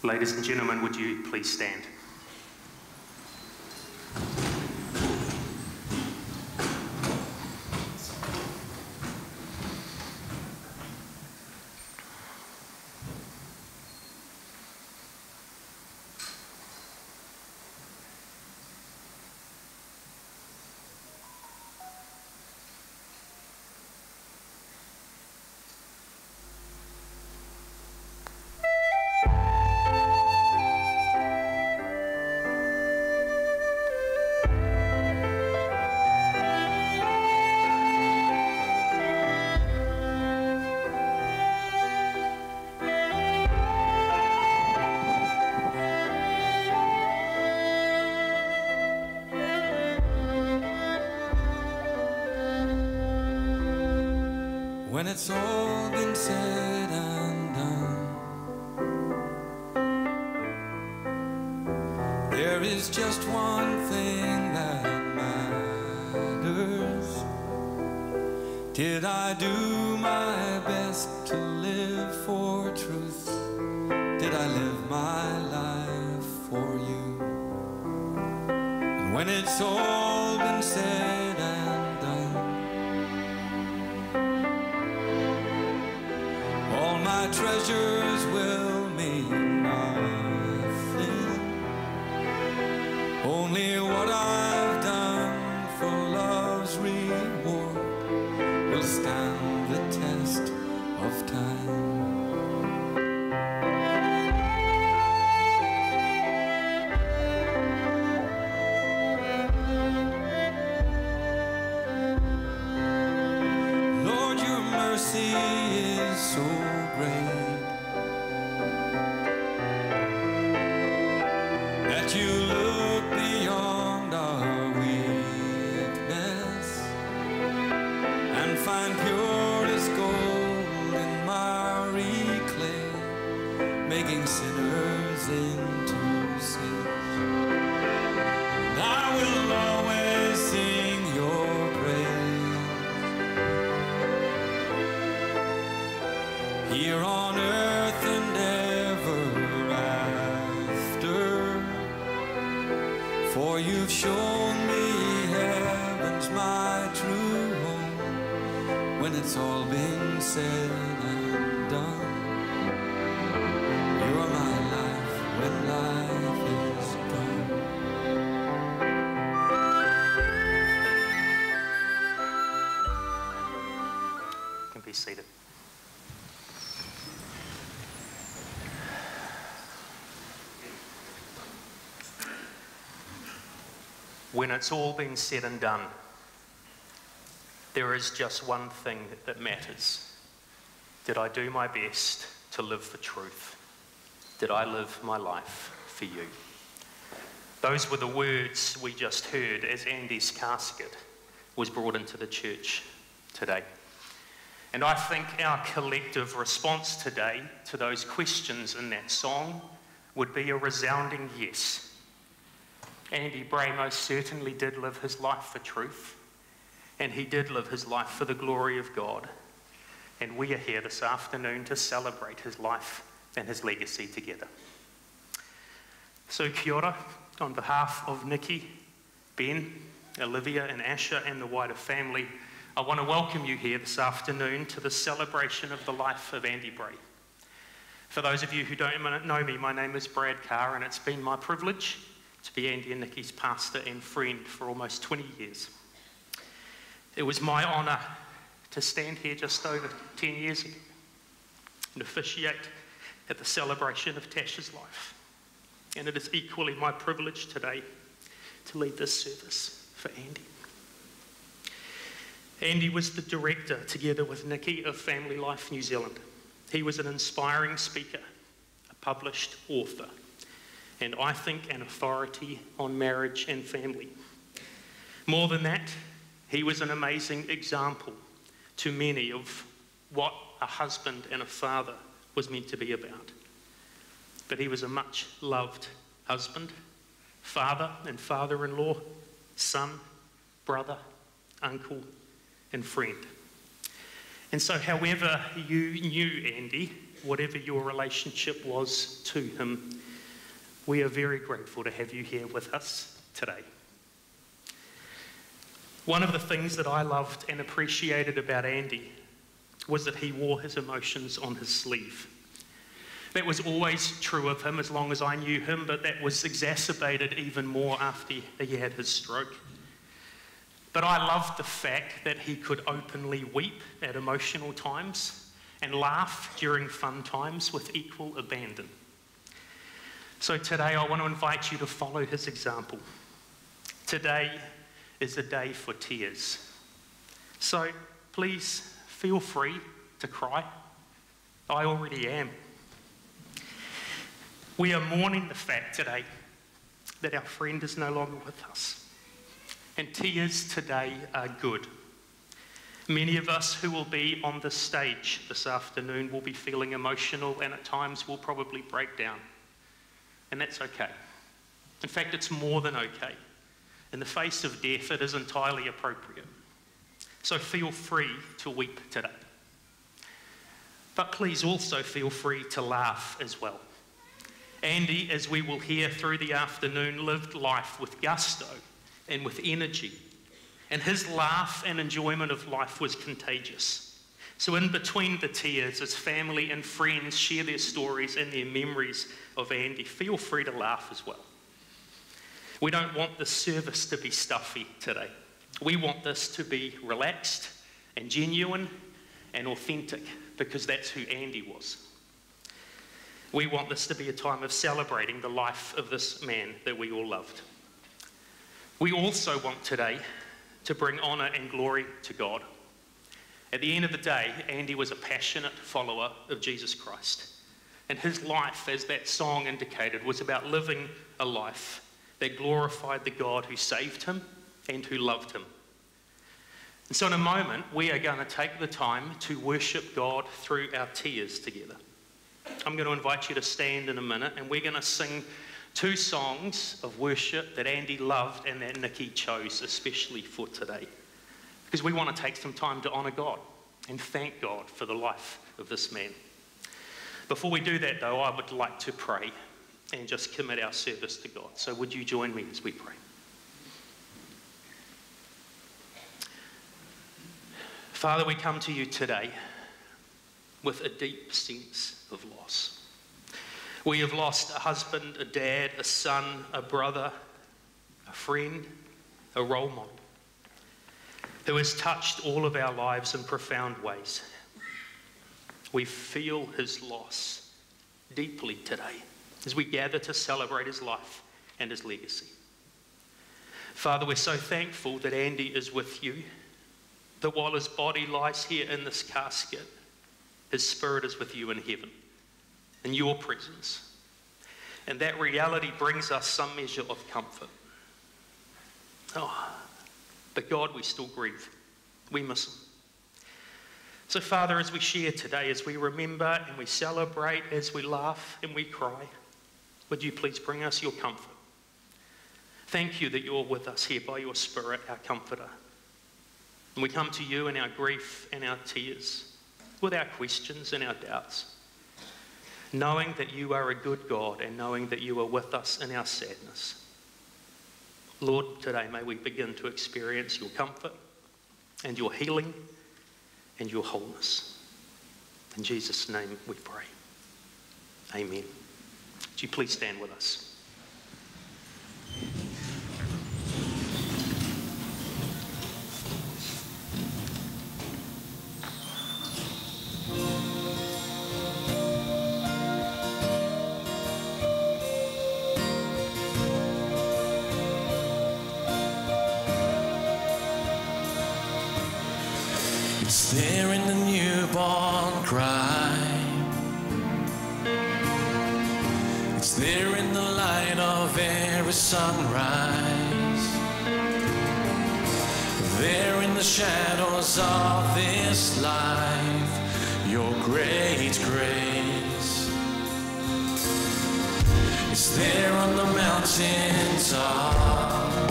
Ladies and gentlemen, would you please stand? When it's all been said and done, there is just one thing that matters. Did I do my best to live for truth? Did I live my life for you? And when it's all been said and done, all my treasures will mean nothing. Only what I've done for love's reward will stand the test of time. Lord, your mercy is so great that you look beyond our weakness and find pure as gold in miry clay, making sinners into saints. And I will always sing your praise here on earth and ever after, for you've shown me heaven's my true home. When it's all been said and done, you are my life when life is gone. You can be seated. When it's all been said and done, there is just one thing that matters. Did I do my best to live for truth? Did I live my life for you? Those were the words we just heard as Andy's casket was brought into the church today. And I think our collective response today to those questions in that song would be a resounding yes. Andy Bray most certainly did live his life for truth, and he did live his life for the glory of God. And we are here this afternoon to celebrate his life and his legacy together. So kia ora, on behalf of Nikki, Ben, Olivia and Asher and the wider family, I want to welcome you here this afternoon to the celebration of the life of Andy Bray. For those of you who don't know me, my name is Brad Carr, and it's been my privilege to be Andy and Nikki's pastor and friend for almost 20 years. It was my honour to stand here just over 10 years ago and officiate at the celebration of Tasha's life. And it is equally my privilege today to lead this service for Andy. Andy was the director, together with Nikki, of FamilyLife New Zealand. He was an inspiring speaker, a published author, and I think an authority on marriage and family. More than that, he was an amazing example to many of what a husband and a father was meant to be about. But he was a much loved husband, father and father-in-law, son, brother, uncle, and friend. And so however you knew Andy, whatever your relationship was to him, we are very grateful to have you here with us today. One of the things that I loved and appreciated about Andy was that he wore his emotions on his sleeve. That was always true of him as long as I knew him, but that was exacerbated even more after he had his stroke. But I loved the fact that he could openly weep at emotional times and laugh during fun times with equal abandon. So today I want to invite you to follow his example. Today is a day for tears. So please feel free to cry. I already am. We are mourning the fact today that our friend is no longer with us. And tears today are good. Many of us who will be on this stage this afternoon will be feeling emotional, and at times will probably break down. And that's okay. In fact, it's more than okay. In the face of death, it is entirely appropriate. So feel free to weep today. But please also feel free to laugh as well. Andy, as we will hear through the afternoon, lived life with gusto and with energy. And his laugh and enjoyment of life was contagious. So in between the tears, as family and friends share their stories and their memories of Andy, feel free to laugh as well. We don't want this service to be stuffy today. We want this to be relaxed and genuine and authentic, because that's who Andy was. We want this to be a time of celebrating the life of this man that we all loved. We also want today to bring honour and glory to God. At the end of the day, Andy was a passionate follower of Jesus Christ. And his life, as that song indicated, was about living a life that glorified the God who saved him and who loved him. And so in a moment, we are going to take the time to worship God through our tears together. I'm going to invite you to stand in a minute, and we're going to sing 2 songs of worship that Andy loved and that Nikki chose especially for today. Because we want to take some time to honour God and thank God for the life of this man. Before we do that though, I would like to pray and just commit our service to God. So would you join me as we pray? Father, we come to you today with a deep sense of loss. We have lost a husband, a dad, a son, a brother, a friend, a role model, who has touched all of our lives in profound ways. We feel his loss deeply today as we gather to celebrate his life and his legacy. Father, we're so thankful that Andy is with you, that while his body lies here in this casket, his spirit is with you in heaven, in your presence. And that reality brings us some measure of comfort. But God, we still grieve. We miss him. So Father, as we share today, as we remember and we celebrate, as we laugh and we cry, would you please bring us your comfort? Thank you that you're with us here by your Spirit, our comforter. And we come to you in our grief and our tears, with our questions and our doubts, knowing that you are a good God and knowing that you are with us in our sadness. Lord, today may we begin to experience your comfort and your healing and your wholeness. In Jesus' name we pray. Amen. Would you please stand with us? It's there in the newborn cry. It's there in the light of every sunrise. There in the shadows of this life, your great grace. It's there on the mountain top.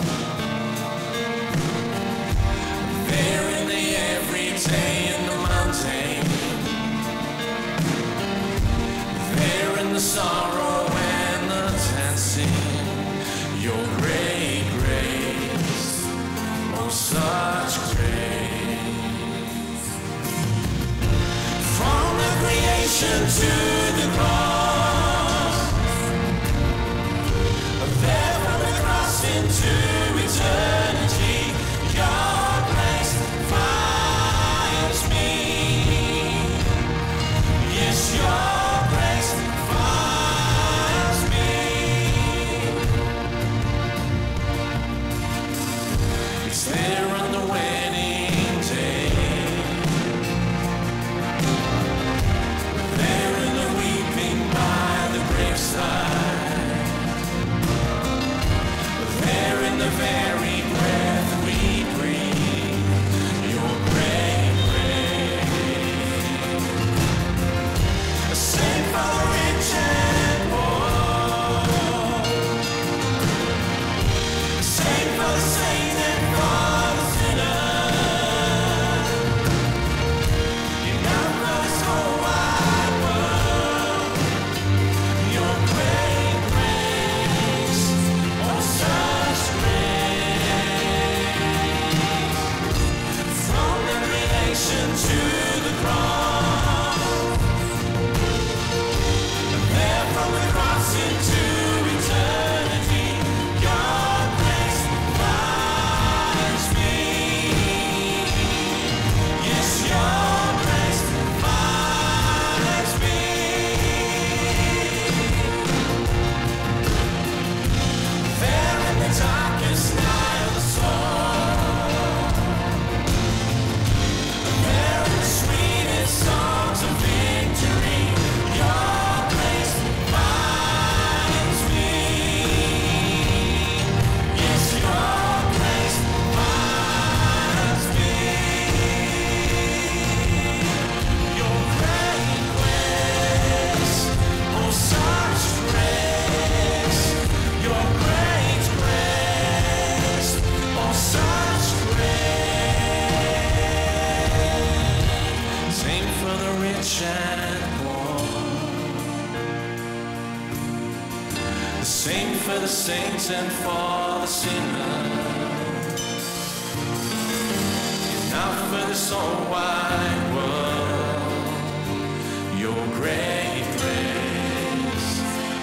There in the everyday in the mountain. your great grace, oh such grace. From the creation to the cross, there from the cross into eternity, your grace finds me. Yes, your grace finds me. It's there on the wedding day, there in the weeping by the graveside, there in the very breath we breathe, your great grace. Sing for the rich and poor, sing for the saint and for the sinner, enough for this whole wide world, your great grace, oh such grace. From the creation to the cross, there from the cross into eternity, your grace finds me. Yes, your grace finds me. There in the darkest night of the soul, there in the sweetest songs of victory, your grace finds me. Yes, your grace finds me. Your great grace, oh such grace. Your great grace, oh such grace. Same for the rich and poor, the same for the saints and for the sinner, enough for this whole wide world, your great grace,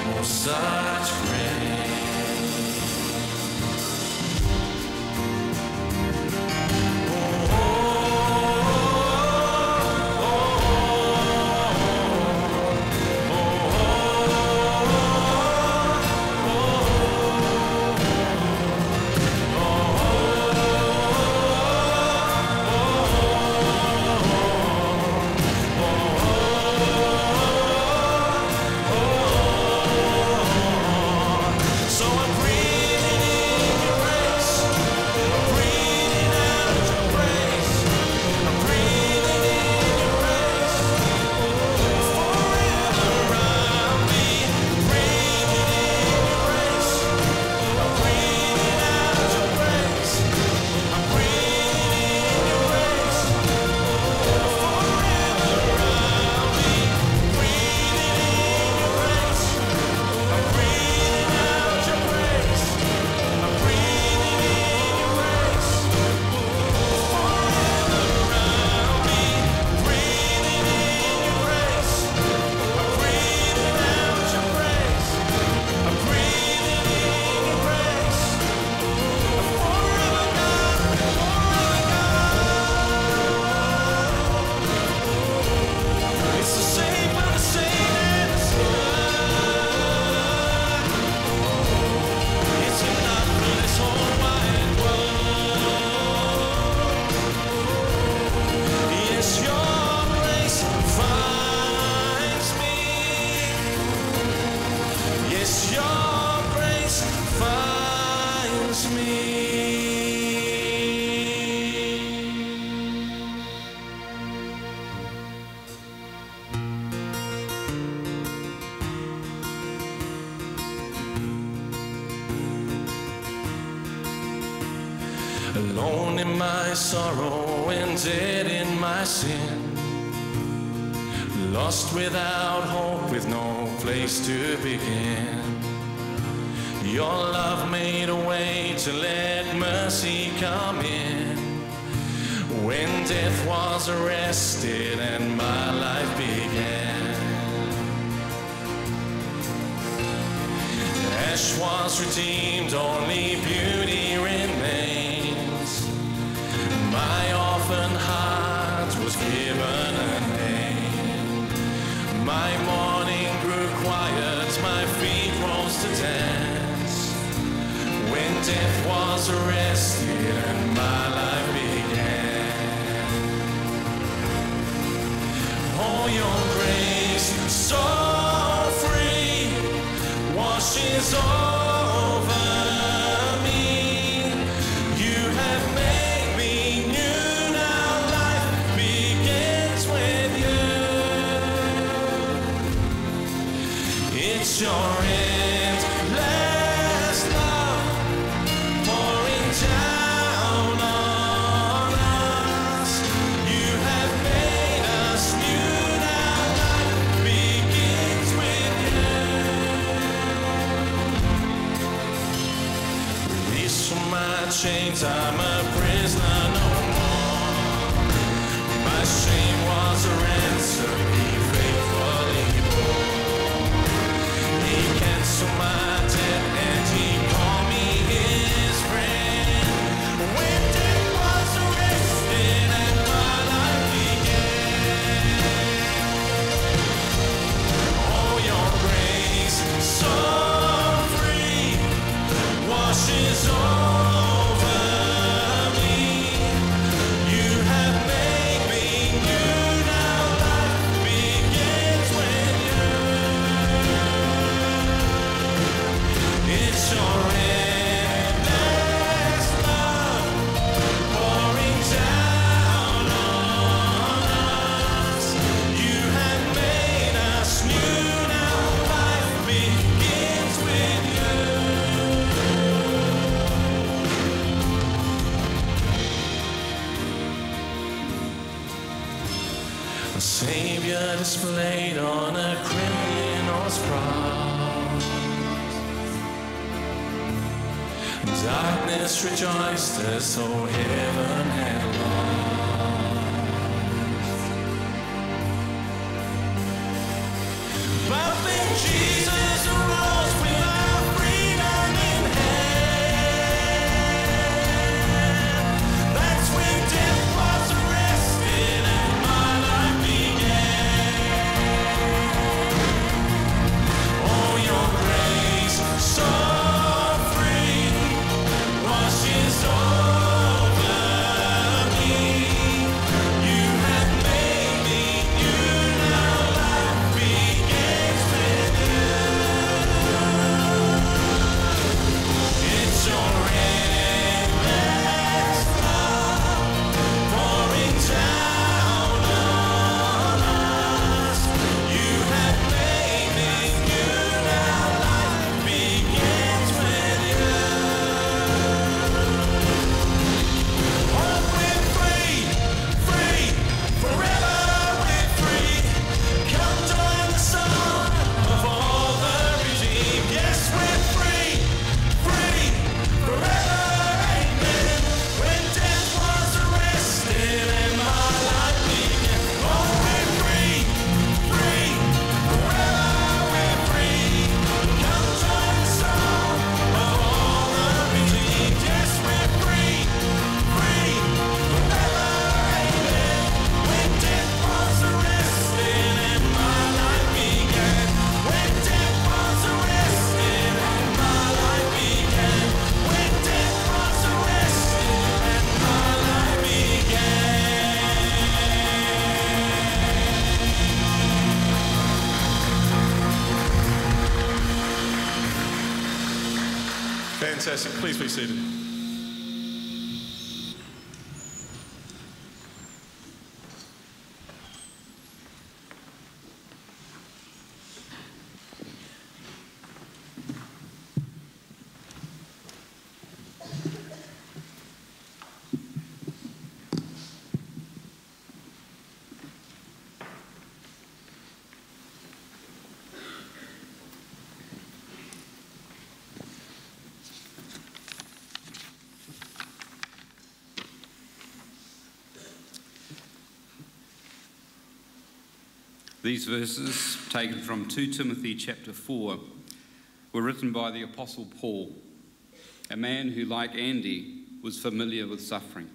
oh such grace. So I'm breathing in your grace, I'm breathing out your grace, I'm breathing in your grace, forever around me. Breathing in your grace, I'm breathing out your grace, I'm breathing in your grace, forever around me. Breathing in your grace, I'm breathing out your grace, I'm breathing in your grace, forever around me. Breathing in your grace, I'm breathing out your grace, I'm breathing in your grace, forever God, it's the same for the saint and the sinner. It's enough for this whole wide world. Yes, your grace finds me. Yes, your grace finds me. Alone in my sorrow and dead in my sin, lost without hope with no place to begin. Your love made a way to let mercy come in. When death was arrested and my life began. Ash was redeemed, only beauty remains. My orphan heart was given a name. My morning grew quiet, my feet rose to dance. When death was arrested and my life began. Oh, your grace so free washes over me. You have made me new, now life begins with you. It's your endless love pouring down on us. You have made us new, now life begins with you. Released from my chains, I'm a prisoner no more. My shame was a ransom he faithfully bore. He canceled my debt and he called me his friend. When death was arrested and my life began. Oh, your grace so free washes over me. You have made me new, now life begins with you. It's your endless love pouring down on us. You have made us new, now life begins with you. A Savior displayed on a criminal's cross. Darkness rejoiced as though heaven had lost. But then Jesus arose with our freedom in hand. That's when death was arrested and my life began. Oh, your grace so free washes over me. You have made me new, now life begins with you. It's your endless love pouring down on us. You have made me new, now life begins with you. Oh, we're free, free, forever we're free. Come join the song of all the redeemed. Yes, we're free, free, forever, amen. When death was arrested and my life began. Oh, we're free, free, forever we're free. Come join the song of all the redeemed. Yes, we're free, free, forever, amen. When death was arrested and my life began. When death was arrested and my life began. When death was arrested and my life began. Fantastic. Please be seated. These verses, taken from 2 Timothy chapter 4, were written by the Apostle Paul, a man who, like Andy, was familiar with suffering.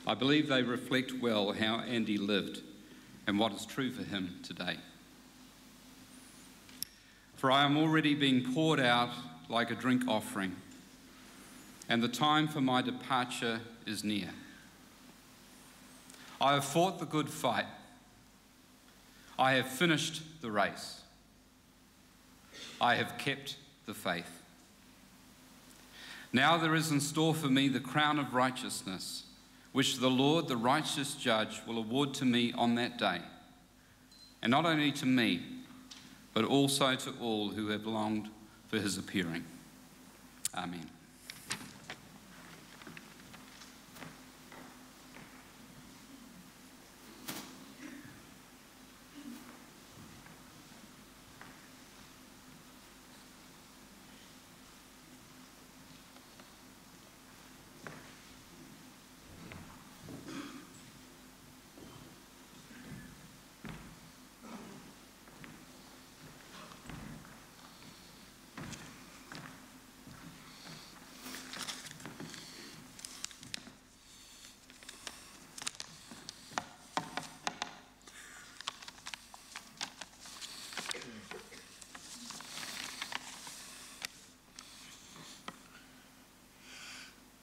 I believe they reflect well how Andy lived and what is true for him today. For I am already being poured out like a drink offering, and the time for my departure is near. I have fought the good fight. I have finished the race. I have kept the faith. Now there is in store for me the crown of righteousness, which the Lord, the righteous judge, will award to me on that day, and not only to me, but also to all who have longed for his appearing. Amen.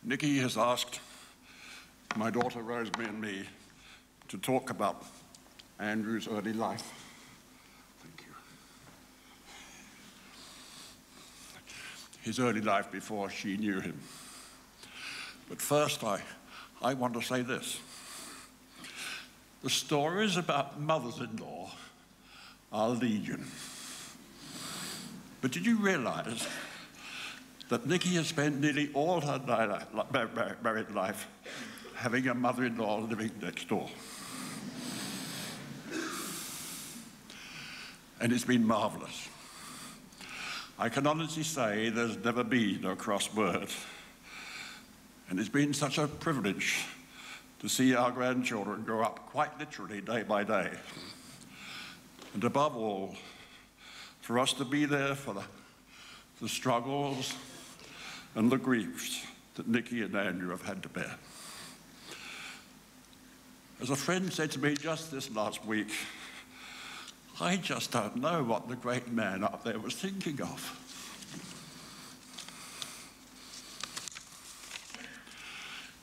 Nikki has asked my daughter Rosemary and me to talk about Andrew's early life. Thank you. His early life before she knew him. But first, I want to say this. The stories about mothers-in-law are legion. But did you realize that Nikki has spent nearly all her married life having a mother-in-law living next door? And it's been marvellous. I can honestly say there's never been a cross word. And it's been such a privilege to see our grandchildren grow up quite literally day by day. And above all, for us to be there for the struggles and the griefs that Nikki and Andrew have had to bear. As a friend said to me just this last week, I just don't know what the great man up there was thinking of.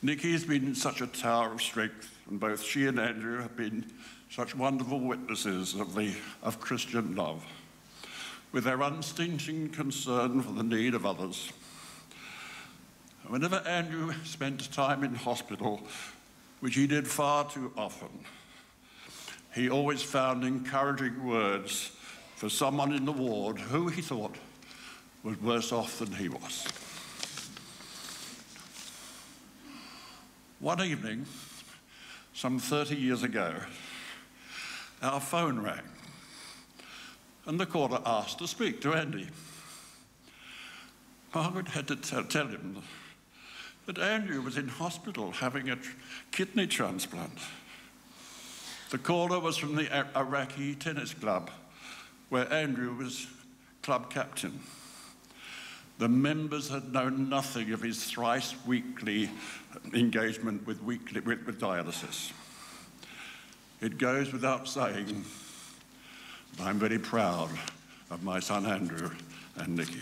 Nikki has been such a tower of strength, and both she and Andrew have been such wonderful witnesses of Christian love, with their unstinting concern for the need of others. Whenever Andrew spent time in hospital, which he did far too often, he always found encouraging words for someone in the ward who he thought was worse off than he was. One evening, some 30 years ago, our phone rang, and the caller asked to speak to Andy. Margaret had to tell him that Andrew was in hospital having a kidney transplant. The caller was from the Iraqi tennis club, where Andrew was club captain. The members had known nothing of his thrice-weekly engagement with dialysis. It goes without saying, I'm very proud of my son Andrew and Nikki.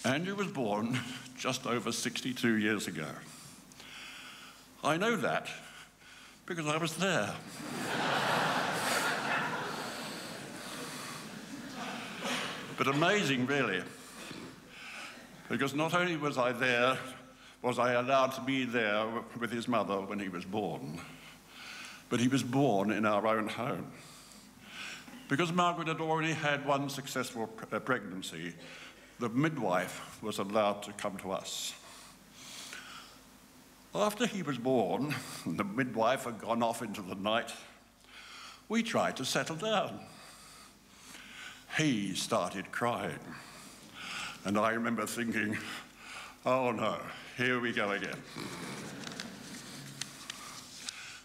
Andrew was born just over 62 years ago. I know that because I was there. But amazing, really, because not only was I there, was I allowed to be there with his mother when he was born, but he was born in our own home. Because Margaret had already had one successful pregnancy, the midwife was allowed to come to us. After he was born, and the midwife had gone off into the night, we tried to settle down. He started crying, and I remember thinking, oh no, here we go again.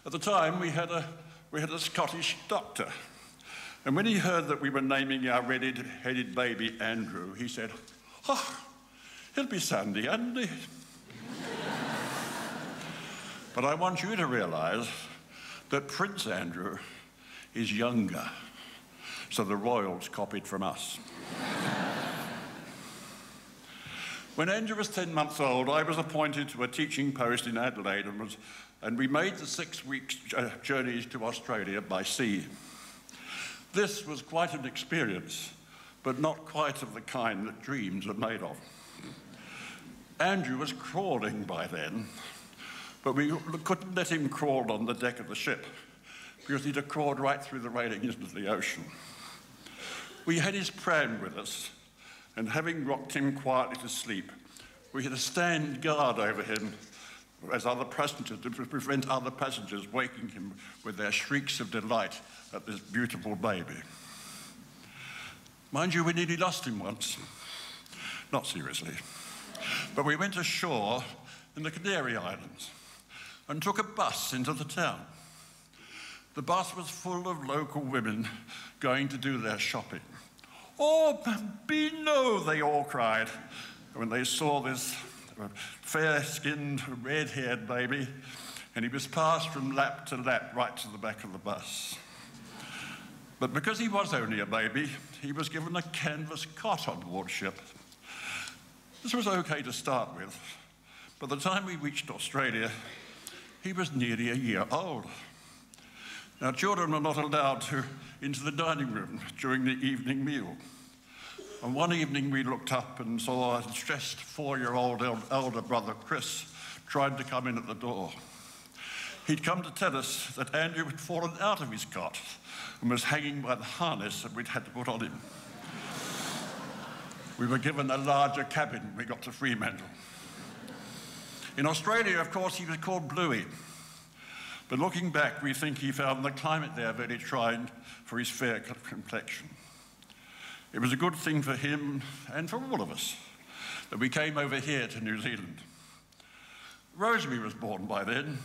At the time, we had a Scottish doctor, and when he heard that we were naming our red-headed baby Andrew, he said, "Oh, he'll be Sandy, Andy." But I want you to realise that Prince Andrew is younger, so the royals copied from us. When Andrew was 10 months old, I was appointed to a teaching post in Adelaide, and we made the 6-week journeys to Australia by sea. This was quite an experience, but not quite of the kind that dreams are made of. Andrew was crawling by then, but we couldn't let him crawl on the deck of the ship because he'd have crawled right through the railings into the ocean. We had his pram with us, and having rocked him quietly to sleep, we had to stand guard over him as other passengers to prevent other passengers waking him with their shrieks of delight at this beautiful baby. Mind you, we nearly lost him once. Not seriously. But we went ashore in the Canary Islands and took a bus into the town. The bus was full of local women going to do their shopping. "Oh, Bambino," they all cried when they saw this fair-skinned, red-haired baby, and he was passed from lap to lap right to the back of the bus. But because he was only a baby, he was given a canvas cot on board ship. This was okay to start with. By the time we reached Australia, he was nearly a year old. Now, children were not allowed into the dining room during the evening meal. And one evening we looked up and saw a stressed 4-year-old elder brother, Chris, trying to come in at the door. He'd come to tell us that Andrew had fallen out of his cot and was hanging by the harness that we'd had to put on him. We were given a larger cabin when we got to Fremantle. In Australia, of course, he was called Bluey. But looking back, we think he found the climate there very trying for his fair complexion. It was a good thing for him and for all of us that we came over here to New Zealand. Rosemary was born by then,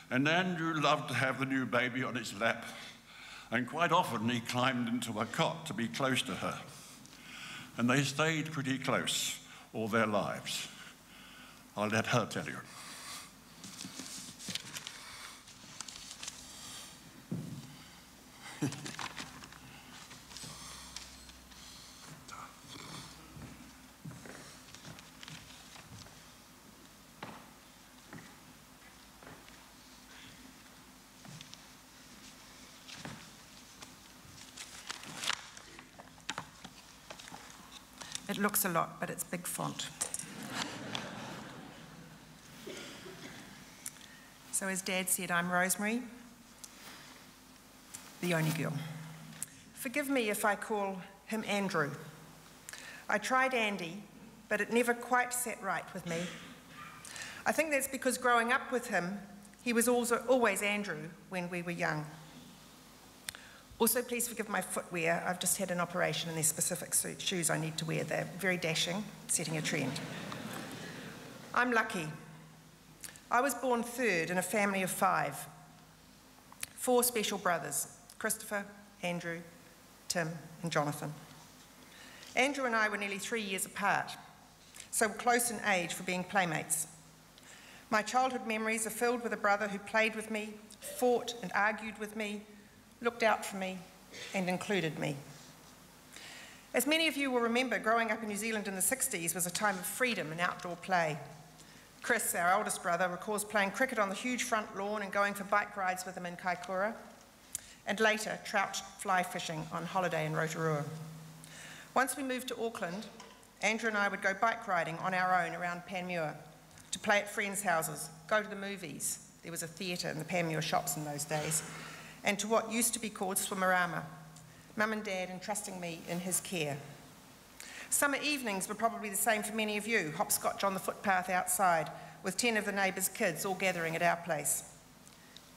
and Andrew loved to have the new baby on his lap, and quite often he climbed into a cot to be close to her. And they stayed pretty close all their lives. I'll let her tell you. It looks a lot, but it's big font. So as Dad said, I'm Rosemary, the only girl. Forgive me if I call him Andrew. I tried Andy, but it never quite sat right with me. I think that's because growing up with him, he was also always Andrew when we were young. Also, please forgive my footwear. I've just had an operation and there's specific shoes I need to wear. They're very dashing, setting a trend. I'm lucky. I was born third in a family of 5. 4 special brothers, Christopher, Andrew, Tim, and Jonathan. Andrew and I were nearly 3 years apart, so close in age for being playmates. My childhood memories are filled with a brother who played with me, fought and argued with me, looked out for me, and included me. As many of you will remember, growing up in New Zealand in the 60s was a time of freedom and outdoor play. Chris, our eldest brother, recalls playing cricket on the huge front lawn and going for bike rides with him in Kaikoura, and later trout fly fishing on holiday in Rotorua. Once we moved to Auckland, Andrew and I would go bike riding on our own around Panmure, to play at friends' houses, go to the movies. There was a theatre in the Panmure shops in those days, and to what used to be called Swimmerama, Mum and Dad entrusting me in his care. Summer evenings were probably the same for many of you, hopscotch on the footpath outside, with 10 of the neighbours' kids all gathering at our place.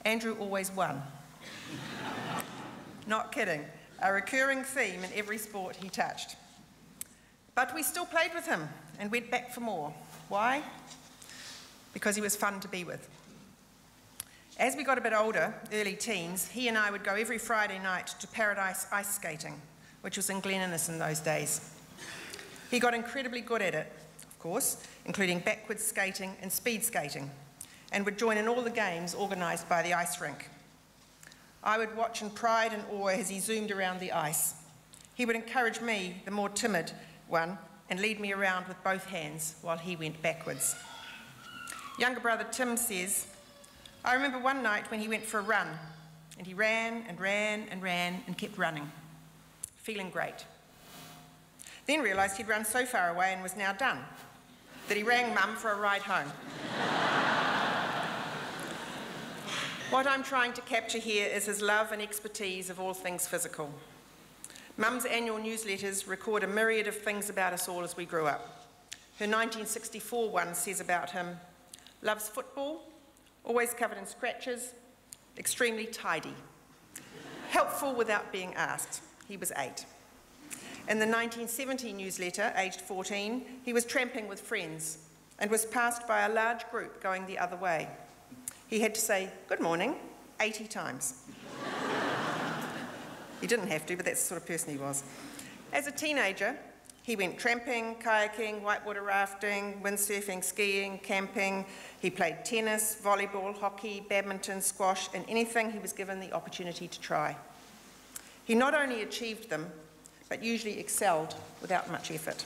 Andrew always won. Not kidding, a recurring theme in every sport he touched. But we still played with him and went back for more. Why? Because he was fun to be with. As we got a bit older, early teens, he and I would go every Friday night to Paradise ice skating, which was in Glen Innes in those days. He got incredibly good at it, of course, including backwards skating and speed skating, and would join in all the games organised by the ice rink. I would watch in pride and awe as he zoomed around the ice. He would encourage me, the more timid one, and lead me around with both hands while he went backwards. Younger brother Tim says, I remember one night when he went for a run, and he ran and ran and ran and kept running, feeling great. Then realised he'd run so far away and was now done, that he rang Mum for a ride home. What I'm trying to capture here is his love and expertise of all things physical. Mum's annual newsletters record a myriad of things about us all as we grew up. Her 1964 one says about him, loves football, always covered in scratches, extremely tidy, helpful without being asked. He was 8. In the 1970 newsletter, aged 14, he was tramping with friends and was passed by a large group going the other way. He had to say, good morning, 80 times. He didn't have to, but that's the sort of person he was. As a teenager, he went tramping, kayaking, whitewater rafting, windsurfing, skiing, camping. He played tennis, volleyball, hockey, badminton, squash, and anything he was given the opportunity to try. He not only achieved them, but usually excelled without much effort.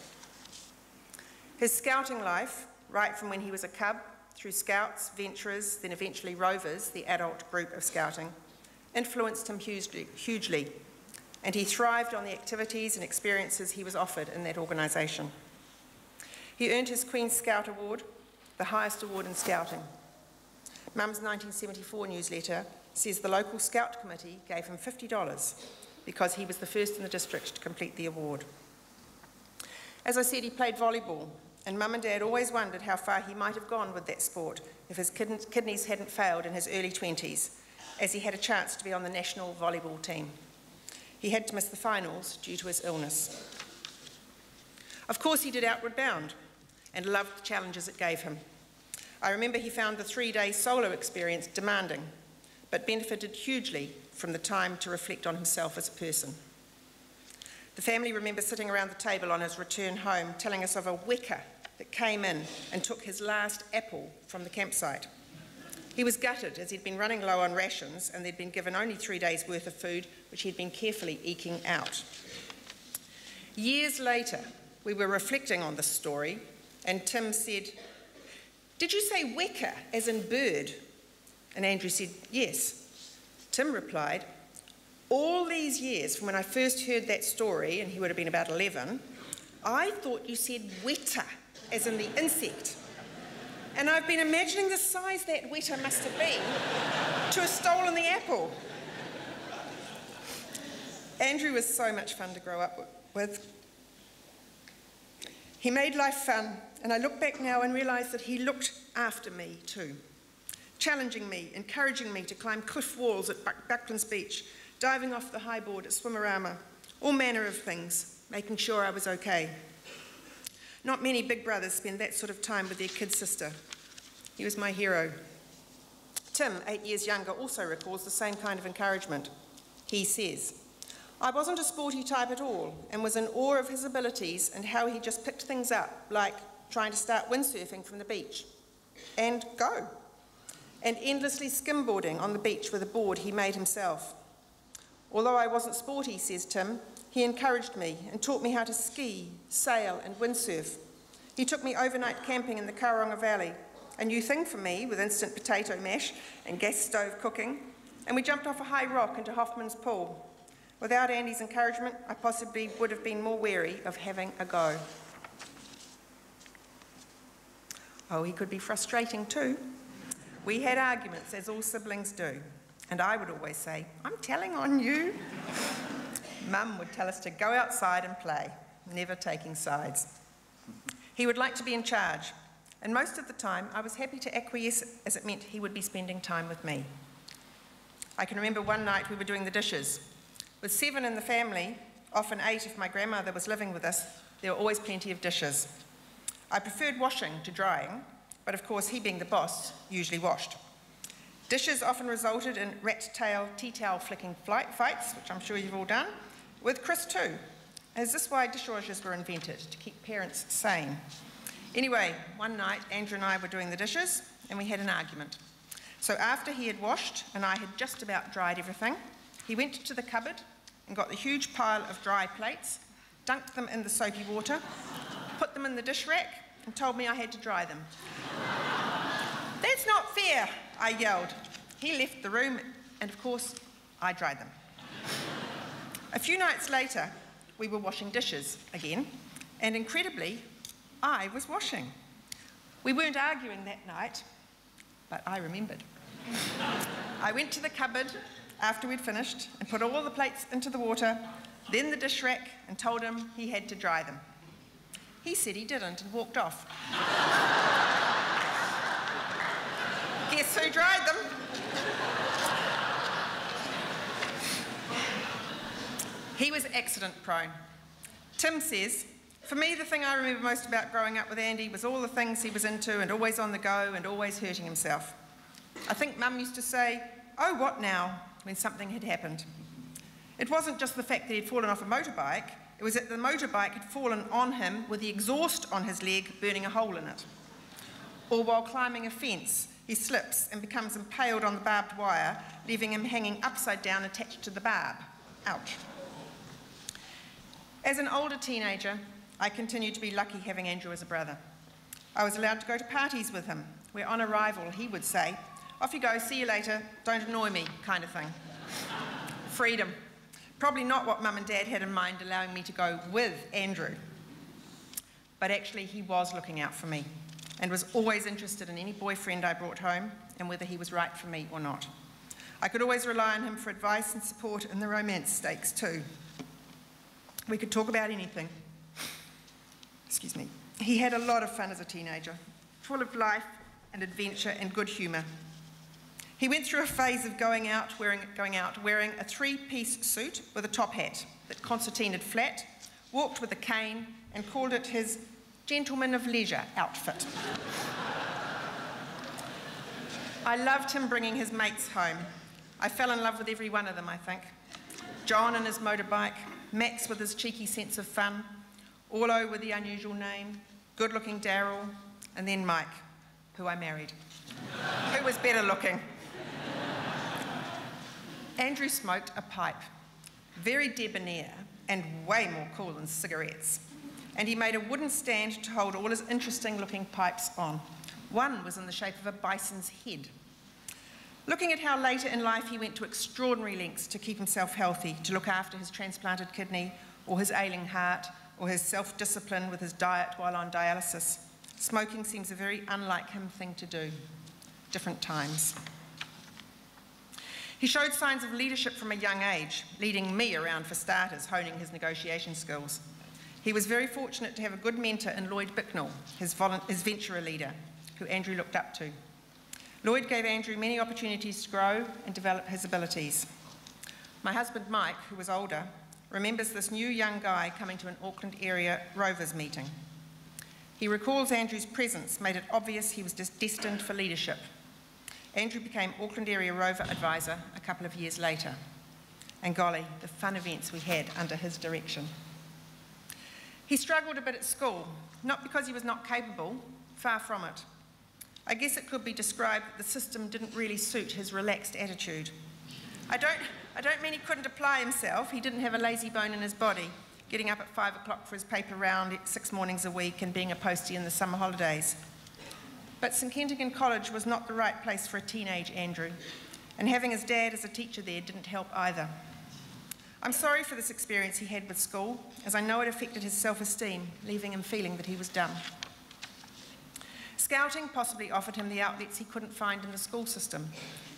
His scouting life, right from when he was a cub, through Scouts, Venturers, then eventually Rovers, the adult group of scouting, influenced him hugely, and he thrived on the activities and experiences he was offered in that organisation. He earned his Queen's Scout Award, the highest award in scouting. Mum's 1974 newsletter says the local Scout committee gave him $50 because he was the first in the district to complete the award. As I said, he played volleyball, and Mum and Dad always wondered how far he might have gone with that sport if his kidneys hadn't failed in his early 20s, as he had a chance to be on the national volleyball team. He had to miss the finals due to his illness. Of course, he did Outward Bound and loved the challenges it gave him. I remember he found the 3-day solo experience demanding, but benefited hugely from the time to reflect on himself as a person. The family remembers sitting around the table on his return home, telling us of a weka that came in and took his last apple from the campsite. He was gutted as he'd been running low on rations and they'd been given only 3 days' worth of food, which he'd been carefully eking out. Years later, we were reflecting on this story, and Tim said, "Did you say weka, as in bird?" And Andrew said, "Yes." Tim replied, "All these years from when I first heard that story," and he would have been about 11, "I thought you said weta, as in the insect. And I've been imagining the size that weta must have been to have stolen the apple." Andrew was so much fun to grow up with. He made life fun, and I look back now and realise that he looked after me too, challenging me, encouraging me to climb cliff walls at Buckland's Beach, diving off the high board at Swimmerama, all manner of things, making sure I was okay. Not many big brothers spend that sort of time with their kid sister. He was my hero. Tim, 8 years younger, also recalls the same kind of encouragement. He says, "I wasn't a sporty type at all and was in awe of his abilities and how he just picked things up, like trying to start windsurfing from the beach and go, and endlessly skimboarding on the beach with a board he made himself. Although I wasn't sporty," says Tim, "he encouraged me and taught me how to ski, sail and windsurf. He took me overnight camping in the Kauronga Valley, a new thing for me with instant potato mash and gas stove cooking, and we jumped off a high rock into Hoffman's Pool. Without Andy's encouragement, I possibly would have been more wary of having a go." Oh, he could be frustrating too. We had arguments, as all siblings do, and I would always say, "I'm telling on you." Mum would tell us to go outside and play, never taking sides. He would like to be in charge, and most of the time I was happy to acquiesce as it meant he would be spending time with me. I can remember one night we were doing the dishes. With 7 in the family, often 8 if my grandmother was living with us, there were always plenty of dishes. I preferred washing to drying, but of course he being the boss usually washed. Dishes often resulted in rat-tail, tea-towel flicking fights, which I'm sure you've all done, with Chris too. Is this why dishwashers were invented? To keep parents sane. Anyway, one night Andrew and I were doing the dishes and we had an argument. So after he had washed and I had just about dried everything, he went to the cupboard and got the huge pile of dry plates, dunked them in the soapy water, put them in the dish rack and told me I had to dry them. "That's not fair," I yelled. He left the room and of course I dried them. A few nights later, we were washing dishes again, and incredibly, I was washing. We weren't arguing that night, but I remembered. I went to the cupboard after we'd finished and put all the plates into the water, then the dish rack, and told him he had to dry them. He said he didn't and walked off. Guess who dried them? He was accident prone. Tim says, "For me, the thing I remember most about growing up with Andy was all the things he was into and always on the go and always hurting himself. I think Mum used to say, 'Oh, what now?' when something had happened. It wasn't just the fact that he'd fallen off a motorbike, it was that the motorbike had fallen on him with the exhaust on his leg burning a hole in it. Or while climbing a fence, he slips and becomes impaled on the barbed wire, leaving him hanging upside down attached to the barb. Ouch. As an older teenager, I continued to be lucky having Andrew as a brother. I was allowed to go to parties with him, where on arrival he would say, 'Off you go, see you later, don't annoy me,' kind of thing. Freedom. Probably not what Mum and Dad had in mind allowing me to go with Andrew. But actually he was looking out for me and was always interested in any boyfriend I brought home and whether he was right for me or not. I could always rely on him for advice and support in the romance stakes too. We could talk about anything. Excuse me. He had a lot of fun as a teenager, full of life and adventure and good humour. He went through a phase of going out wearing a three-piece suit with a top hat that concertinaed flat, walked with a cane and called it his gentleman of leisure outfit. I loved him bringing his mates home. I fell in love with every one of them, I think. John and his motorbike, Max with his cheeky sense of fun, Orlo with the unusual name, good-looking Daryl, and then Mike, who I married. Who was better looking? Andrew smoked a pipe, very debonair and way more cool than cigarettes. And he made a wooden stand to hold all his interesting-looking pipes on. One was in the shape of a bison's head. Looking at how later in life he went to extraordinary lengths to keep himself healthy, to look after his transplanted kidney, or his ailing heart, or his self-discipline with his diet while on dialysis, smoking seems a very unlike him thing to do. Different times. He showed signs of leadership from a young age, leading me around for starters, honing his negotiation skills. He was very fortunate to have a good mentor in Lloyd Bicknell, his venturer leader, who Andrew looked up to. Lloyd gave Andrew many opportunities to grow and develop his abilities. My husband Mike, who was older, remembers this new young guy coming to an Auckland area Rovers meeting. He recalls Andrew's presence made it obvious he was destined for leadership. Andrew became Auckland area Rover advisor a couple of years later. And golly, the fun events we had under his direction. He struggled a bit at school, not because he was not capable, far from it. I guess it could be described that the system didn't really suit his relaxed attitude. I don't mean he couldn't apply himself. He didn't have a lazy bone in his body, getting up at 5 o'clock for his paper round 6 mornings a week and being a postie in the summer holidays. But St Kentigern College was not the right place for a teenage Andrew, and having his dad as a teacher there didn't help either. I'm sorry for this experience he had with school, as I know it affected his self-esteem, leaving him feeling that he was dumb. Scouting possibly offered him the outlets he couldn't find in the school system.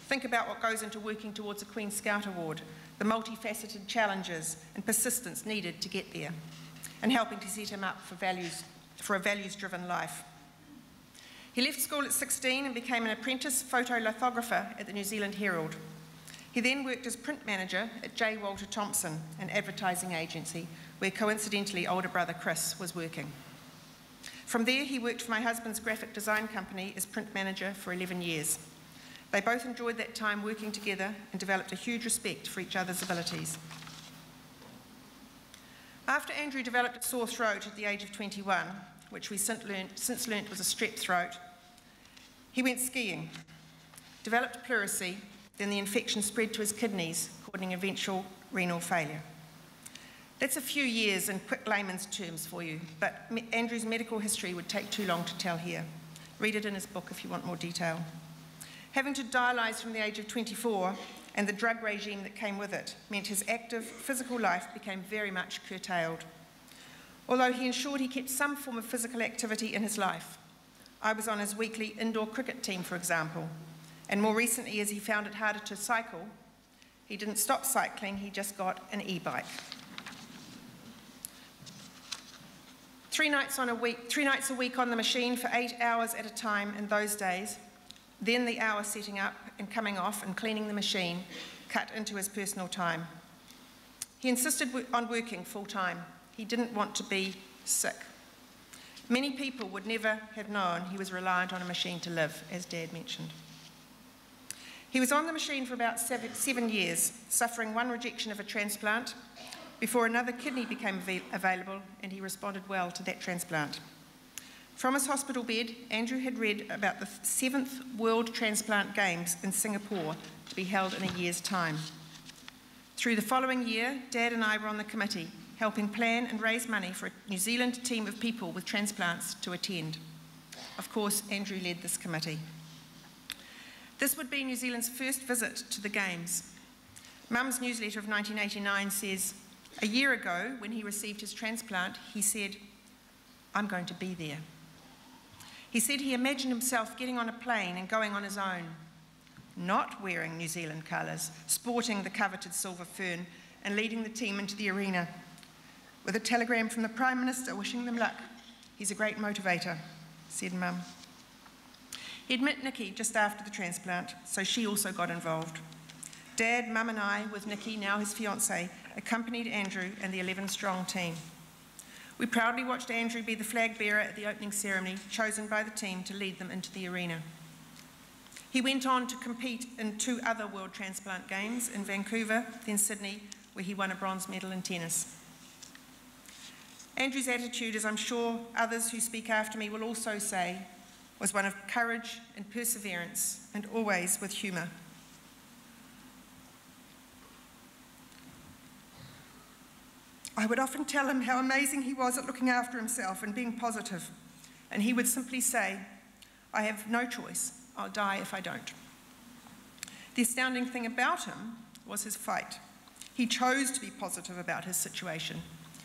Think about what goes into working towards a Queen Scout Award, the multifaceted challenges and persistence needed to get there, and helping to set him up for a values-driven life. He left school at 16 and became an apprentice photolithographer at the New Zealand Herald. He then worked as print manager at J. Walter Thompson, an advertising agency, where coincidentally older brother Chris was working. From there, he worked for my husband's graphic design company as print manager for 11 years. They both enjoyed that time working together and developed a huge respect for each other's abilities. After Andrew developed a sore throat at the age of 21, which we since learnt was a strep throat, he went skiing, developed pleurisy, then the infection spread to his kidneys, causing eventual renal failure. That's a few years in quick layman's terms for you, but Andrew's medical history would take too long to tell here. Read it in his book if you want more detail. Having to dialyse from the age of 24 and the drug regime that came with it meant his active physical life became very much curtailed. Although he ensured he kept some form of physical activity in his life. I was on his weekly indoor cricket team, for example, and more recently, as he found it harder to cycle, he didn't stop cycling, he just got an e-bike. 3 nights a week on the machine for 8 hours at a time in those days, then the hour setting up and coming off and cleaning the machine cut into his personal time. He insisted on working full-time. He didn't want to be sick. Many people would never have known he was reliant on a machine to live, as Dad mentioned. He was on the machine for about 7 years, suffering one rejection of a transplant before another kidney became available, and he responded well to that transplant. From his hospital bed, Andrew had read about the 7th World Transplant Games in Singapore to be held in a year's time. Through the following year, Dad and I were on the committee, helping plan and raise money for a New Zealand team of people with transplants to attend. Of course, Andrew led this committee. This would be New Zealand's first visit to the Games. Mum's newsletter of 1989 says, "A year ago, when he received his transplant, he said, 'I'm going to be there.' He said he imagined himself getting on a plane and going on his own, not wearing New Zealand colours, sporting the coveted silver fern and leading the team into the arena, with a telegram from the Prime Minister wishing them luck. He's a great motivator," said Mum. He'd met Nikki just after the transplant, so she also got involved. Dad, Mum and I, with Nikki, now his fiancée, accompanied Andrew and the 11-strong team. We proudly watched Andrew be the flag bearer at the opening ceremony, chosen by the team to lead them into the arena. He went on to compete in 2 other World Transplant Games, in Vancouver, then Sydney, where he won a bronze medal in tennis. Andrew's attitude, as I'm sure others who speak after me will also say, was one of courage and perseverance, and always with humour. I would often tell him how amazing he was at looking after himself and being positive, and he would simply say, "I have no choice, I'll die if I don't." The astounding thing about him was his fight. He chose to be positive about his situation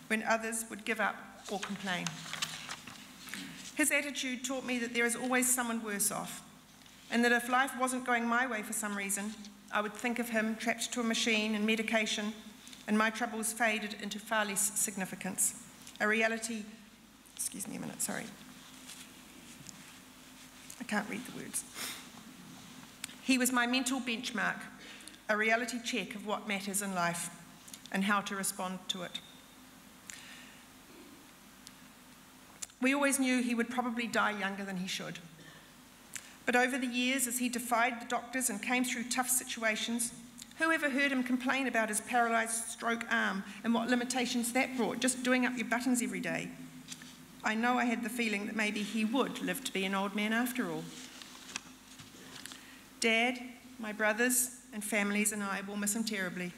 when others would give up or complain. His attitude taught me that there is always someone worse off, and that if life wasn't going my way for some reason, I would think of him trapped to a machine and medication, and my troubles faded into far less significance. A reality, excuse me a minute, sorry. I can't read the words. He was my mental benchmark, a reality check of what matters in life and how to respond to it. We always knew he would probably die younger than he should. But over the years, as he defied the doctors and came through tough situations, who ever heard him complain about his paralysed stroke arm and what limitations that brought, just doing up your buttons every day? I know I had the feeling that maybe he would live to be an old man after all. Dad, my brothers and families and I will miss him terribly.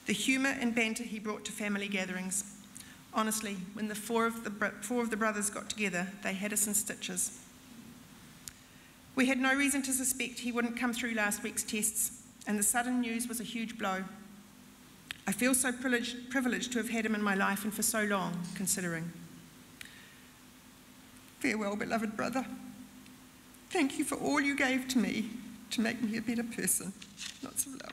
The humour and banter he brought to family gatherings. Honestly, when the four of the brothers got together, they had us in stitches. We had no reason to suspect he wouldn't come through last week's tests, and the sudden news was a huge blow. I feel so privileged to have had him in my life and for so long, considering. Farewell, beloved brother. Thank you for all you gave to me to make me a better person. Lots of love.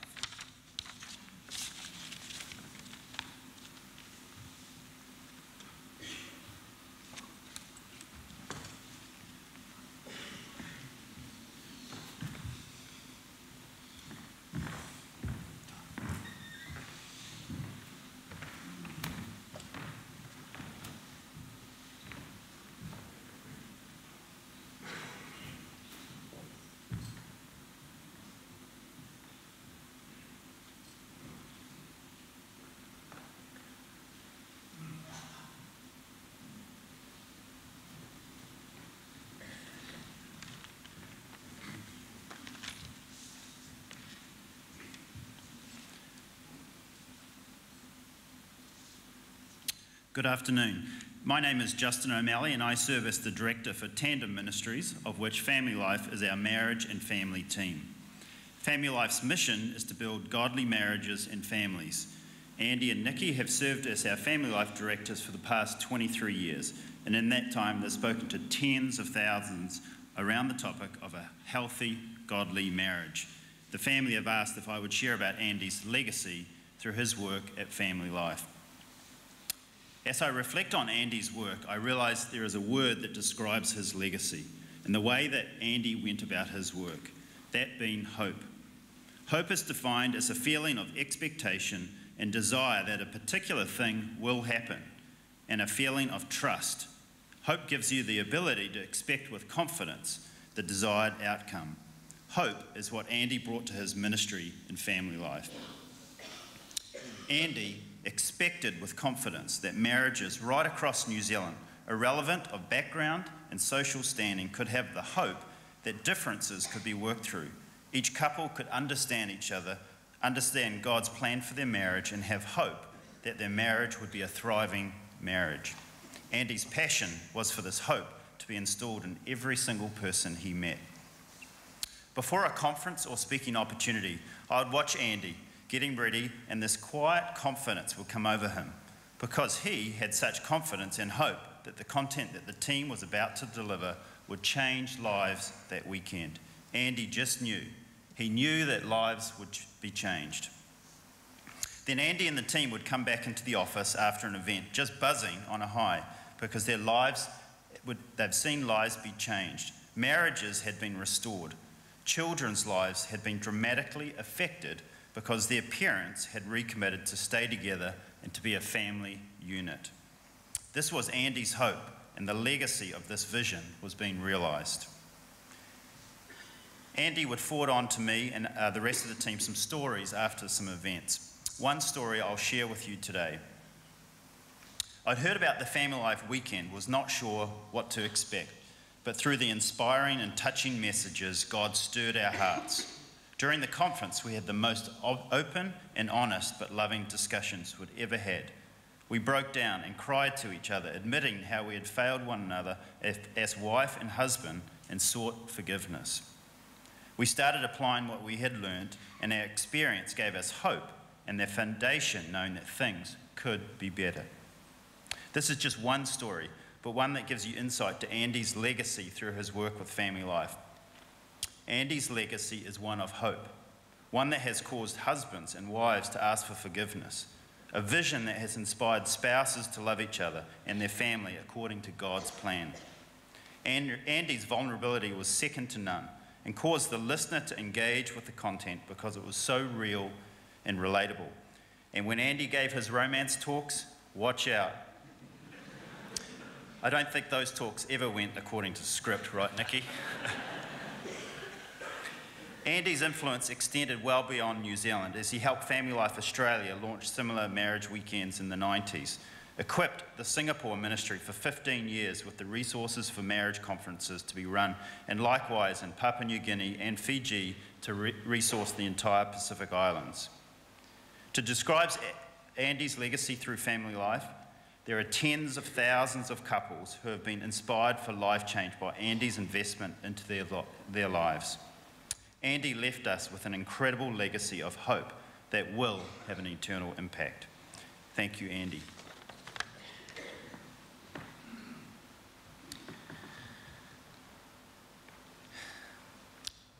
Good afternoon. My name is Justin O'Malley and I serve as the Director for Tandem Ministries, of which FamilyLife is our marriage and family team. FamilyLife's mission is to build godly marriages and families. Andy and Nikki have served as our FamilyLife directors for the past 23 years, and in that time they've spoken to tens of thousands around the topic of a healthy, godly marriage. The family have asked if I would share about Andy's legacy through his work at FamilyLife. As I reflect on Andy's work, I realise there is a word that describes his legacy and the way that Andy went about his work, that being hope. Hope is defined as a feeling of expectation and desire that a particular thing will happen, and a feeling of trust. Hope gives you the ability to expect with confidence the desired outcome. Hope is what Andy brought to his ministry in FamilyLife. Andy expected with confidence that marriages right across New Zealand, irrelevant of background and social standing, could have the hope that differences could be worked through. Each couple could understand each other, understand God's plan for their marriage, and have hope that their marriage would be a thriving marriage. Andy's passion was for this hope to be installed in every single person he met. Before a conference or speaking opportunity, I would watch Andy getting ready, and this quiet confidence would come over him because he had such confidence and hope that the content that the team was about to deliver would change lives that weekend. Andy just knew. He knew that lives would be changed. Then Andy and the team would come back into the office after an event, just buzzing on a high, because they've seen lives be changed. Marriages had been restored. Children's lives had been dramatically affected because their parents had recommitted to stay together and to be a family unit. This was Andy's hope, and the legacy of this vision was being realised. Andy would forward on to me and the rest of the team some stories after some events. One story I'll share with you today. I'd heard about the FamilyLife weekend, was not sure what to expect, but through the inspiring and touching messages, God stirred our hearts. During the conference, we had the most open and honest but loving discussions we'd ever had. We broke down and cried to each other, admitting how we had failed one another as wife and husband, and sought forgiveness. We started applying what we had learned, and our experience gave us hope and the foundation knowing that things could be better. This is just one story, but one that gives you insight to Andy's legacy through his work with FamilyLife. Andy's legacy is one of hope, one that has caused husbands and wives to ask for forgiveness, a vision that has inspired spouses to love each other and their family according to God's plan. Andy's vulnerability was second to none and caused the listener to engage with the content because it was so real and relatable. And when Andy gave his romance talks, watch out. I don't think those talks ever went according to script, right, Nikki? Andy's influence extended well beyond New Zealand as he helped FamilyLife Australia launch similar marriage weekends in the 90s, equipped the Singapore ministry for 15 years with the resources for marriage conferences to be run, and likewise in Papua New Guinea and Fiji to resource the entire Pacific Islands. To describe Andy's legacy through FamilyLife, there are tens of thousands of couples who have been inspired for life change by Andy's investment into their lives. Andy left us with an incredible legacy of hope that will have an eternal impact. Thank you, Andy.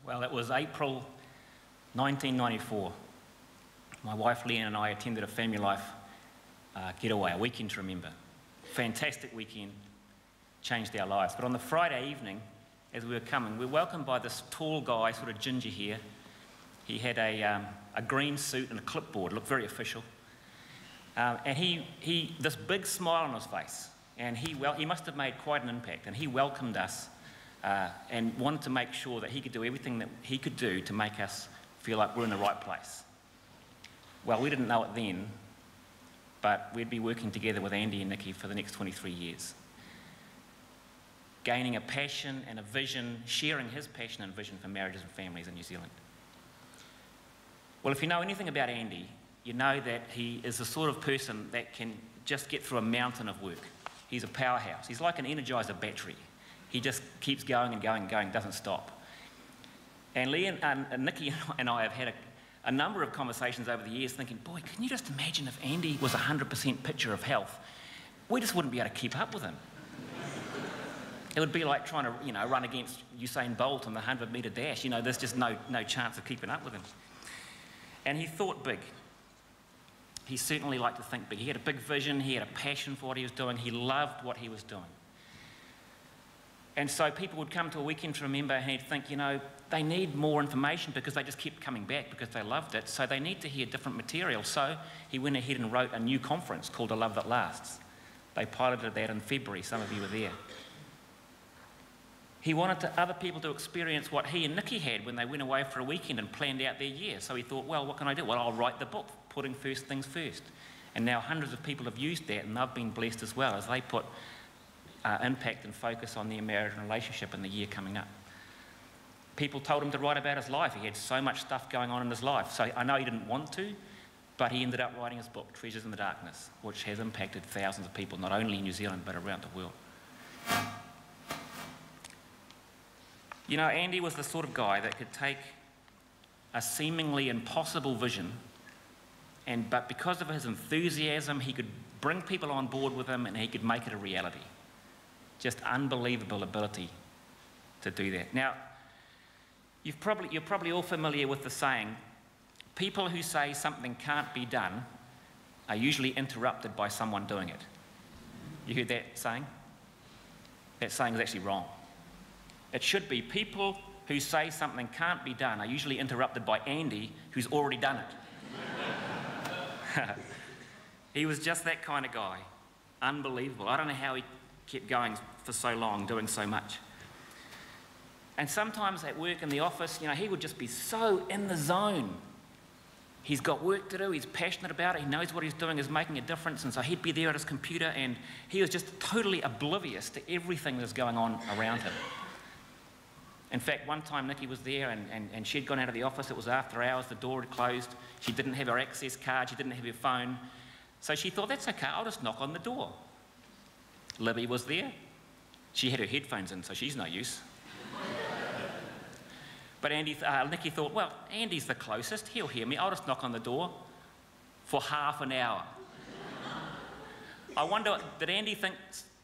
Well, it was April 1994. My wife Leanne and I attended a FamilyLife getaway, a weekend to remember. Fantastic weekend, changed our lives. But on the Friday evening, as we were coming, we were welcomed by this tall guy, sort of ginger hair. He had a green suit and a clipboard, looked very official. And he this big smile on his face. And he must have made quite an impact. And he welcomed us and wanted to make sure that he could do everything that he could do to make us feel like we're in the right place. Well, we didn't know it then, but we'd be working together with Andy and Nikki for the next 23 years. Gaining a passion and a vision, sharing his passion and vision for marriages and families in New Zealand. Well, if you know anything about Andy, you know that he is the sort of person that can just get through a mountain of work. He's a powerhouse. He's like an Energizer battery. He just keeps going and going and going, doesn't stop. And Nikki and I have had a number of conversations over the years thinking, boy, can you just imagine if Andy was 100% picture of health? We just wouldn't be able to keep up with him. It would be like trying to, run against Usain Bolt on the 100-metre dash. There's just no chance of keeping up with him. And he thought big. He certainly liked to think big. He had a big vision. He had a passion for what he was doing. He loved what he was doing. And so people would come to a weekend to remember and he'd think, they need more information because they just kept coming back because they loved it. So they need to hear different material. So he went ahead and wrote a new conference called A Love That Lasts. They piloted that in February. Some of you were there. He wanted other people to experience what he and Nikki had when they went away for a weekend and planned out their year. So he thought, well, what can I do? Well, I'll write the book, Putting First Things First. And now hundreds of people have used that, and they've been blessed as well as they put impact and focus on their marriage and relationship in the year coming up. People told him to write about his life. He had so much stuff going on in his life. So I know he didn't want to, but he ended up writing his book, Treasures in the Darkness, which has impacted thousands of people, not only in New Zealand, but around the world. Andy was the sort of guy that could take a seemingly impossible vision, but because of his enthusiasm, he could bring people on board with him and he could make it a reality. Just unbelievable ability to do that. Now, you're probably all familiar with the saying, people who say something can't be done are usually interrupted by someone doing it. You heard that saying? That saying is actually wrong. It should be people who say something can't be done are usually interrupted by Andy, who's already done it. He was just that kind of guy. Unbelievable. I don't know how he kept going for so long, doing so much. And sometimes at work in the office, he would just be so in the zone. He's got work to do, he's passionate about it, he knows what he's doing is making a difference, and so he'd be there at his computer and he was just totally oblivious to everything that's going on around him. In fact, one time Nikki was there and she'd gone out of the office, it was after hours, the door had closed, she didn't have her access card, she didn't have her phone, so she thought, that's okay, I'll just knock on the door. Libby was there, she had her headphones in, so she's no use. But Nikki thought, well, Andy's the closest, he'll hear me, I'll just knock on the door for half an hour. I wonder, did Andy think,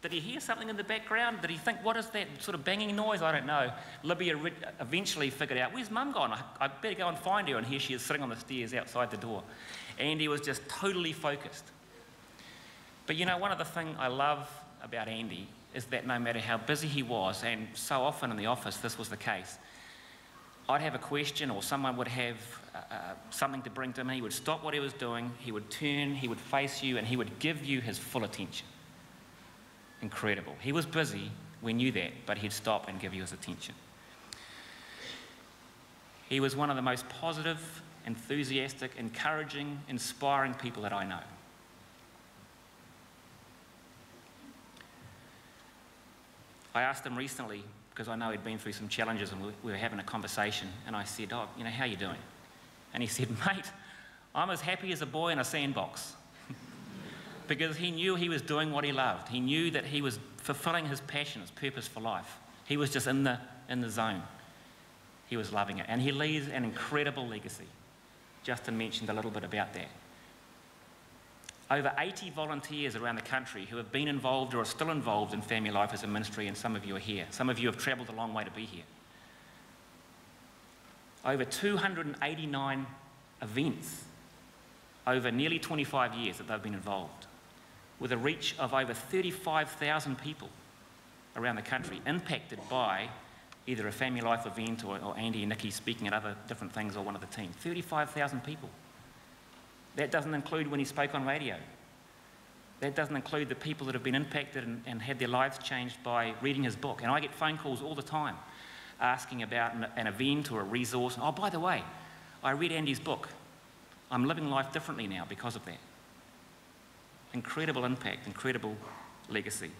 did he hear something in the background? Did he think, what is that sort of banging noise? I don't know. Libby eventually figured out, where's Mum gone? I better go and find her, and here she is sitting on the stairs outside the door. Andy was just totally focused. But one of the things I love about Andy is that no matter how busy he was, and so often in the office this was the case, I'd have a question or someone would have something to bring to him, he would stop what he was doing, he would turn, he would face you, and he would give you his full attention. Incredible. He was busy, we knew that, but he'd stop and give you his attention. He was one of the most positive, enthusiastic, encouraging, inspiring people that I know. I asked him recently, because I know he'd been through some challenges and we were having a conversation, and I said, how are you doing? And he said, mate, I'm as happy as a boy in a sandbox. Because he knew he was doing what he loved. He knew that he was fulfilling his passion, his purpose for life. He was just in the zone. He was loving it. And he leaves an incredible legacy. Justin mentioned a little bit about that. Over 80 volunteers around the country who have been involved or are still involved in Family Life as a ministry, and some of you are here. Some of you have travelled a long way to be here. Over 289 events over nearly 25 years that they've been involved, with a reach of over 35,000 people around the country, impacted by either a Family Life event or Andy and Nikki speaking at other different things or one of the team. 35,000 people. That doesn't include when he spoke on radio. That doesn't include the people that have been impacted and had their lives changed by reading his book. And I get phone calls all the time asking about an event or a resource. Oh, by the way, I read Andy's book. I'm living life differently now because of that. Incredible impact, incredible legacy.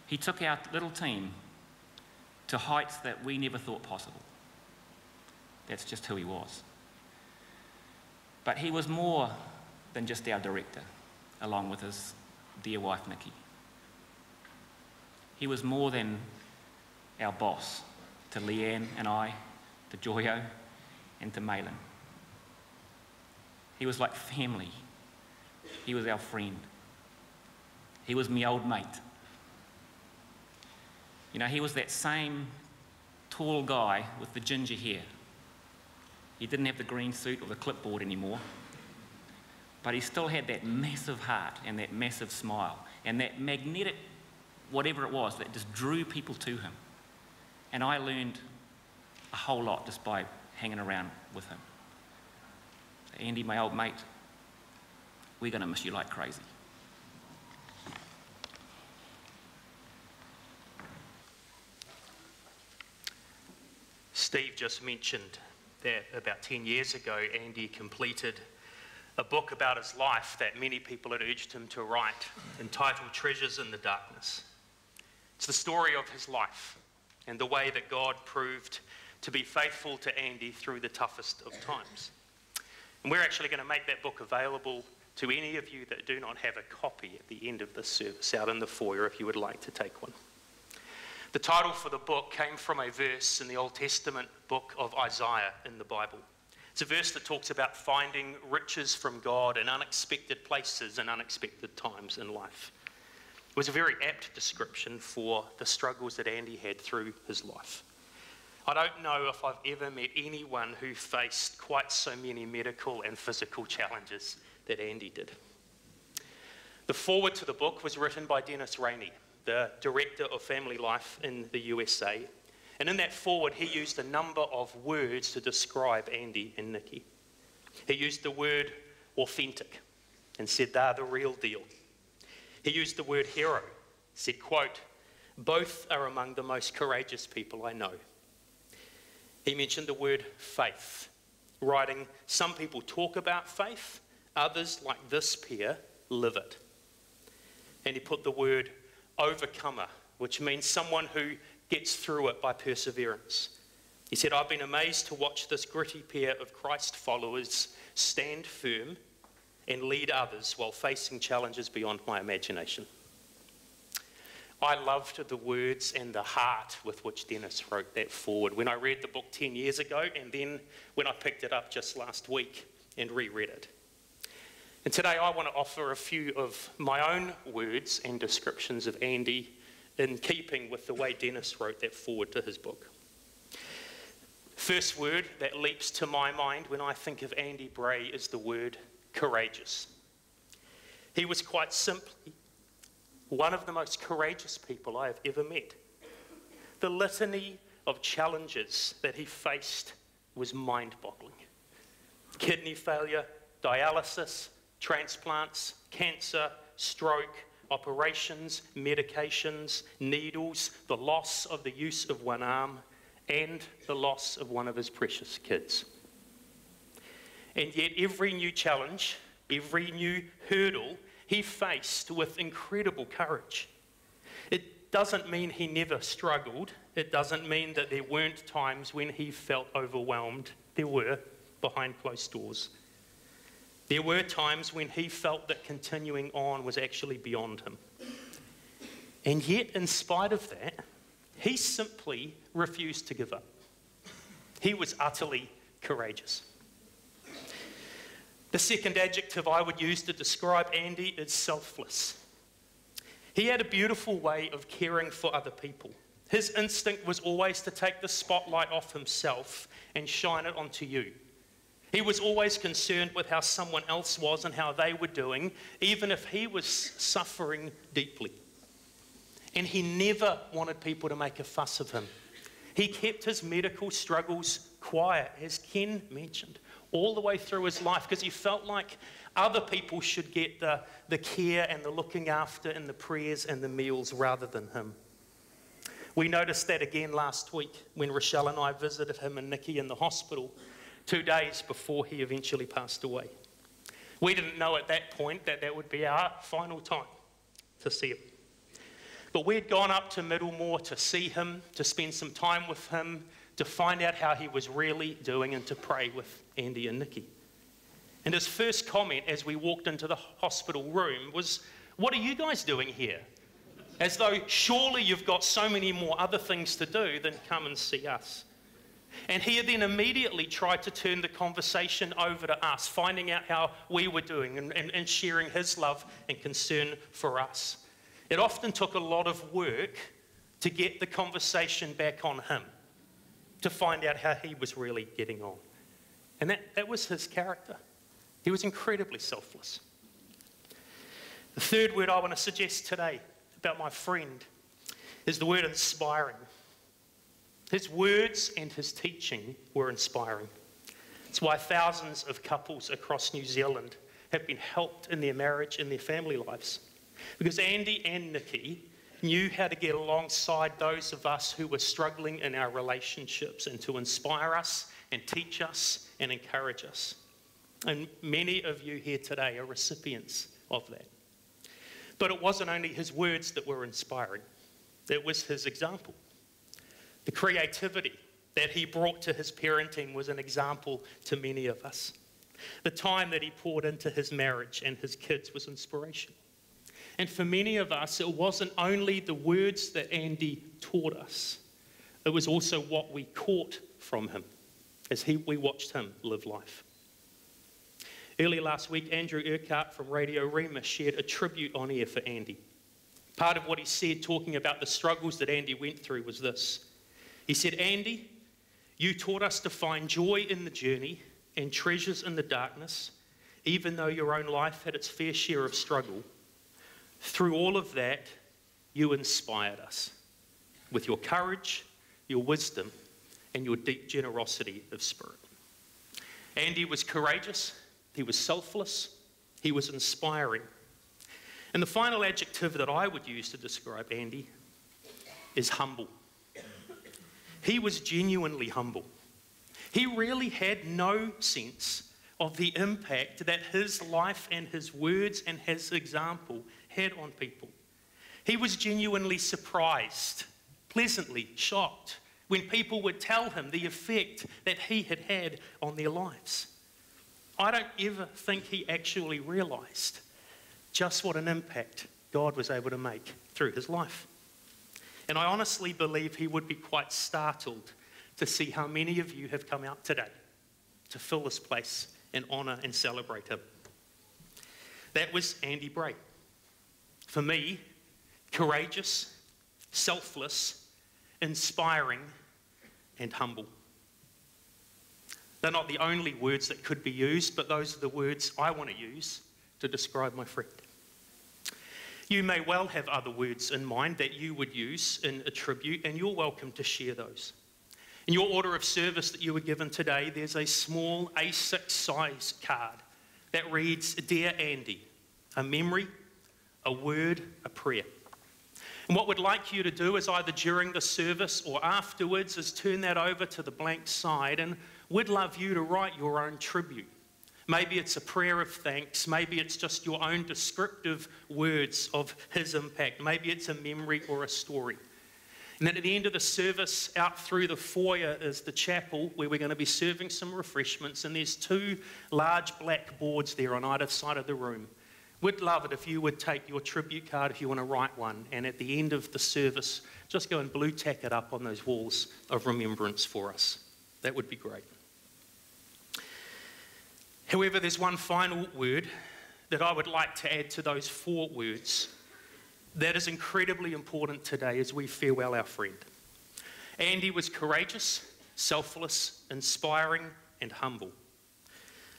He took our little team to heights that we never thought possible. That's just who he was. But he was more than just our director. along with his dear wife, Nikki. He was more than our boss to Leanne and I, to Joyo and to Malin. He was like family. He was our friend. He was me old mate. You know, he was that same tall guy with the ginger hair. He didn't have the green suit or the clipboard anymore, but he still had that massive heart and that massive smile and that magnetic whatever it was that just drew people to him. And I learned a whole lot just by hanging around with him. So Andy, my old mate, we're going to miss you like crazy. Steve just mentioned that about 10 years ago, Andy completed a book about his life that many people had urged him to write, entitled Treasures in the Darkness. It's the story of his life and the way that God proved to be faithful to Andy through the toughest of times. And we're actually going to make that book available to any of you that do not have a copy at the end of this service out in the foyer if you would like to take one. The title for the book came from a verse in the Old Testament book of Isaiah in the Bible. It's a verse that talks about finding riches from God in unexpected places and unexpected times in life. It was a very apt description for the struggles that Andy had through his life. I don't know if I've ever met anyone who faced quite so many medical and physical challenges that Andy did. The foreword to the book was written by Dennis Rainey, the director of FamilyLife in the USA. And in that foreword, he used a number of words to describe Andy and Nikki. He used the word authentic and said they're the real deal. He used the word hero, said, quote, both are among the most courageous people I know. He mentioned the word faith, writing, some people talk about faith, others, like this pair, live it. And he put the word overcomer, which means someone who gets through it by perseverance. He said, I've been amazed to watch this gritty pair of Christ followers stand firm and lead others while facing challenges beyond my imagination. I loved the words and the heart with which Dennis wrote that forward when I read the book 10 years ago and then when I picked it up just last week and reread it. And today I want to offer a few of my own words and descriptions of Andy in keeping with the way Dennis wrote that forward to his book. First word that leaps to my mind when I think of Andy Bray is the word courageous. He was quite simply one of the most courageous people I have ever met. The litany of challenges that he faced was mind-boggling. Kidney failure, dialysis, transplants, cancer, stroke, operations, medications, needles, the loss of the use of one arm, and the loss of one of his precious kids. And yet every new challenge, every new hurdle, he faced with incredible courage. It doesn't mean he never struggled. It doesn't mean that there weren't times when he felt overwhelmed. There were, behind closed doors. There were times when he felt that continuing on was actually beyond him. And yet, in spite of that, he simply refused to give up. He was utterly courageous. The second adjective I would use to describe Andy is selfless. He had a beautiful way of caring for other people. His instinct was always to take the spotlight off himself and shine it onto you. He was always concerned with how someone else was and how they were doing, even if he was suffering deeply. And he never wanted people to make a fuss of him. He kept his medical struggles quiet, as Ken mentioned, all the way through his life, because he felt like other people should get the care and the looking after and the prayers and the meals rather than him. We noticed that again last week when Rochelle and I visited him and Nikki in the hospital 2 days before he eventually passed away. We didn't know at that point that that would be our final time to see him. But we'd gone up to Middlemore to see him, to spend some time with him, to find out how he was really doing and to pray with Andy and Nikki. And his first comment as we walked into the hospital room was, "What are you guys doing here?" As though surely you've got so many more other things to do than come and see us. And he then immediately tried to turn the conversation over to us, finding out how we were doing and sharing his love and concern for us. It often took a lot of work to get the conversation back on him, to find out how he was really getting on. And that was his character. He was incredibly selfless. The third word I want to suggest today about my friend is the word inspiring. His words and his teaching were inspiring. It's why thousands of couples across New Zealand have been helped in their marriage and their family lives. Because Andy and Nikki knew how to get alongside those of us who were struggling in our relationships and to inspire us and teach us and encourage us. And many of you here today are recipients of that. But it wasn't only his words that were inspiring. It was his example. The creativity that he brought to his parenting was an example to many of us. The time that he poured into his marriage and his kids was inspiration. And for many of us, it wasn't only the words that Andy taught us, it was also what we caught from him as we watched him live life. Earlier last week, Andrew Urquhart from Radio Rema shared a tribute on air for Andy. Part of what he said, talking about the struggles that Andy went through, was this. He said, "Andy, you taught us to find joy in the journey and treasures in the darkness, even though your own life had its fair share of struggle. Through all of that, you inspired us with your courage, your wisdom, and your deep generosity of spirit." Andy was courageous, he was selfless, he was inspiring. And the final adjective that I would use to describe Andy is humble. He was genuinely humble. He really had no sense of the impact that his life and his words and his example had on people. He was genuinely surprised, pleasantly shocked, when people would tell him the effect that he had had on their lives. I don't ever think he actually realised just what an impact God was able to make through his life. And I honestly believe he would be quite startled to see how many of you have come out today to fill this place and honour and celebrate him. That was Andy Bray. For me, courageous, selfless, inspiring, and humble. They're not the only words that could be used, but those are the words I want to use to describe my friend. You may well have other words in mind that you would use in a tribute, and you're welcome to share those. In your order of service that you were given today, there's a small A6 size card that reads, "Dear Andy," a memory, a word, a prayer. And what we'd like you to do is either during the service or afterwards is turn that over to the blank side, and we'd love you to write your own tribute. Maybe it's a prayer of thanks. Maybe it's just your own descriptive words of his impact. Maybe it's a memory or a story. And then at the end of the service, out through the foyer is the chapel where we're going to be serving some refreshments. And there's 2 large black boards there on either side of the room. We'd love it if you would take your tribute card if you want to write one. And at the end of the service, just go and blue tack it up on those walls of remembrance for us. That would be great. However, there's one final word that I would like to add to those 4 words that is incredibly important today as we farewell our friend. Andy was courageous, selfless, inspiring, and humble.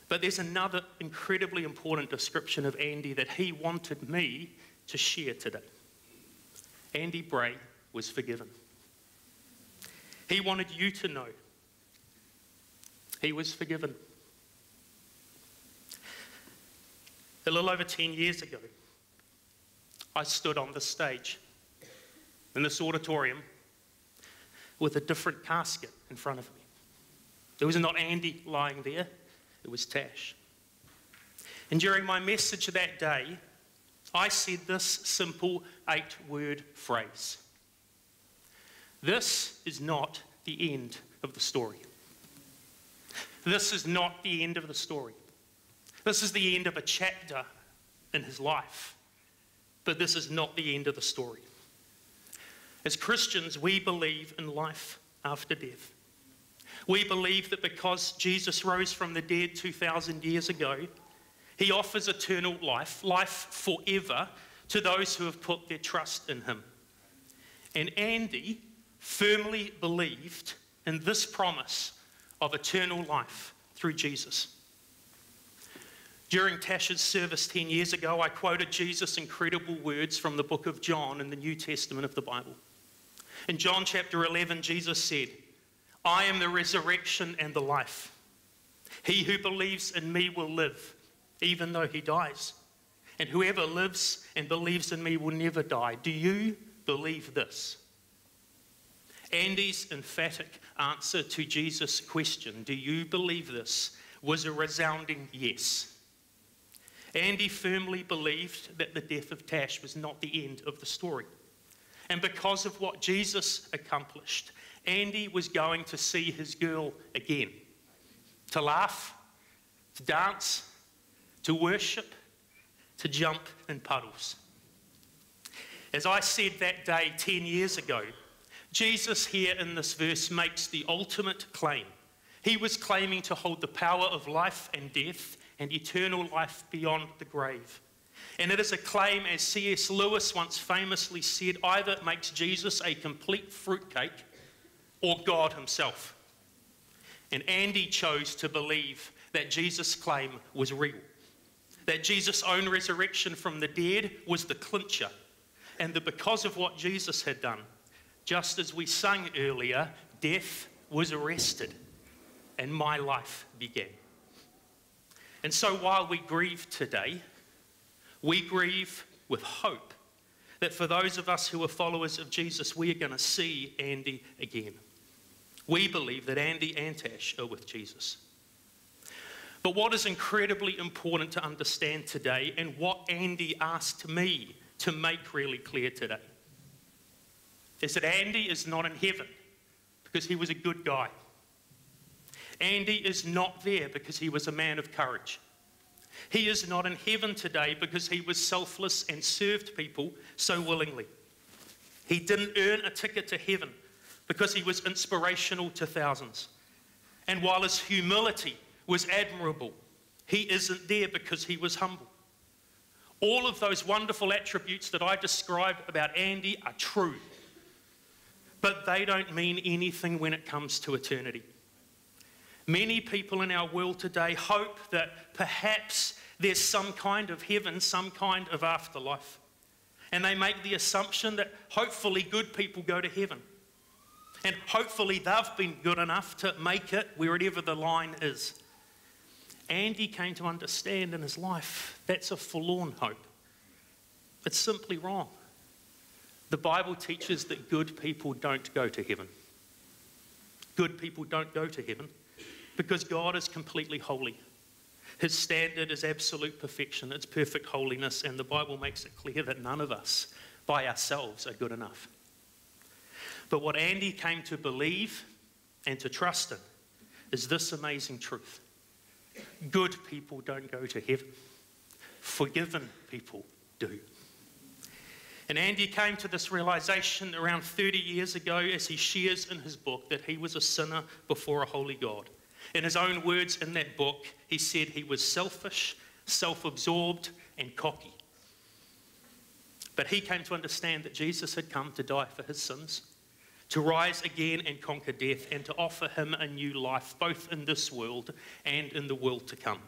But there's another incredibly important description of Andy that he wanted me to share today. Andy Bray was forgiven. He wanted you to know he was forgiven. A little over 10 years ago, I stood on this stage in this auditorium with a different casket in front of me. There was not Andy lying there, it was Tash. And during my message that day, I said this simple 8-word phrase. This is not the end of the story. This is not the end of the story. This is the end of a chapter in his life, but this is not the end of the story. As Christians, we believe in life after death. We believe that because Jesus rose from the dead 2,000 years ago, he offers eternal life, life forever, to those who have put their trust in him. And Andy firmly believed in this promise of eternal life through Jesus. During Tasha's service 10 years ago, I quoted Jesus' incredible words from the book of John in the New Testament of the Bible. In John chapter 11, Jesus said, "I am the resurrection and the life. He who believes in me will live, even though he dies. And whoever lives and believes in me will never die. Do you believe this?" Andy's emphatic answer to Jesus' question, "Do you believe this?" was a resounding yes. Andy firmly believed that the death of Tash was not the end of the story. And because of what Jesus accomplished, Andy was going to see his girl again. To laugh, to dance, to worship, to jump in puddles. As I said that day 10 years ago, Jesus here in this verse makes the ultimate claim. He was claiming to hold the power of life and death and eternal life beyond the grave. And it is a claim, as C.S. Lewis once famously said, either it makes Jesus a complete fruitcake or God himself. And Andy chose to believe that Jesus' claim was real, that Jesus' own resurrection from the dead was the clincher, and that because of what Jesus had done, just as we sung earlier, death was arrested and my life began. And so while we grieve today, we grieve with hope that for those of us who are followers of Jesus, we are going to see Andy again. We believe that Andy and Tash are with Jesus. But what is incredibly important to understand today, and what Andy asked me to make really clear today, is that Andy is not in heaven because he was a good guy. Andy is not there because he was a man of courage. He is not in heaven today because he was selfless and served people so willingly. He didn't earn a ticket to heaven because he was inspirational to thousands. And while his humility was admirable, he isn't there because he was humble. All of those wonderful attributes that I described about Andy are true, but they don't mean anything when it comes to eternity. Many people in our world today hope that perhaps there's some kind of heaven, some kind of afterlife. And they make the assumption that hopefully good people go to heaven. And hopefully they've been good enough to make it wherever the line is. Andy came to understand in his life that's a forlorn hope. It's simply wrong. The Bible teaches that good people don't go to heaven. Good people don't go to heaven because God is completely holy. His standard is absolute perfection, it's perfect holiness, and the Bible makes it clear that none of us by ourselves are good enough. But what Andy came to believe and to trust in is this amazing truth. Good people don't go to heaven. Forgiven people do. And Andy came to this realization around 30 years ago as he shares in his book that he was a sinner before a holy God. In his own words in that book, he said he was selfish, self-absorbed, and cocky. But he came to understand that Jesus had come to die for his sins, to rise again and conquer death, and to offer him a new life, both in this world and in the world to come.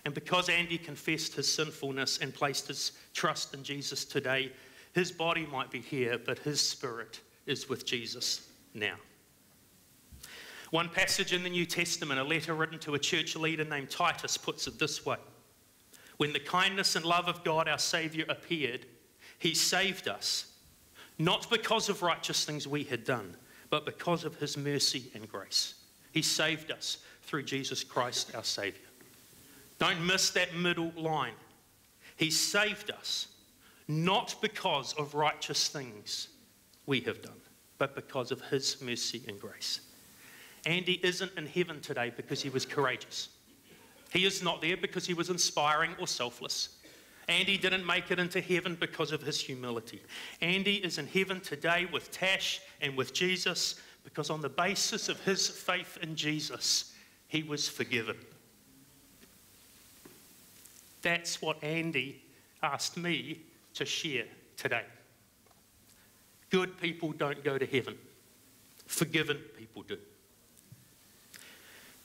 And because Andy confessed his sinfulness and placed his trust in Jesus today, his body might be here, but his spirit is with Jesus now. One passage in the New Testament, a letter written to a church leader named Titus, puts it this way. When the kindness and love of God, our Saviour, appeared, he saved us, not because of righteous things we had done, but because of his mercy and grace. He saved us through Jesus Christ, our Saviour. Don't miss that middle line. He saved us, not because of righteous things we have done, but because of his mercy and grace. Andy isn't in heaven today because he was courageous. He is not there because he was inspiring or selfless. Andy didn't make it into heaven because of his humility. Andy is in heaven today with Tash and with Jesus because on the basis of his faith in Jesus, he was forgiven. That's what Andy asked me to share today. Good people don't go to heaven. Forgiven people do.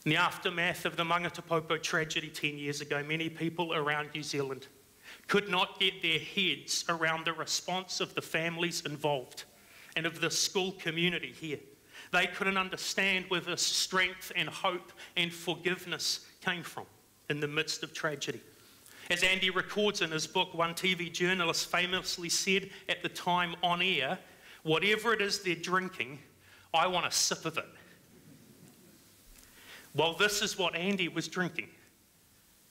In the aftermath of the Mangatapopo tragedy 10 years ago, many people around New Zealand could not get their heads around the response of the families involved and of the school community here. They couldn't understand where the strength and hope and forgiveness came from in the midst of tragedy. As Andy records in his book, one TV journalist famously said at the time on air, "Whatever it is they're drinking, I want a sip of it." Well, this is what Andy was drinking,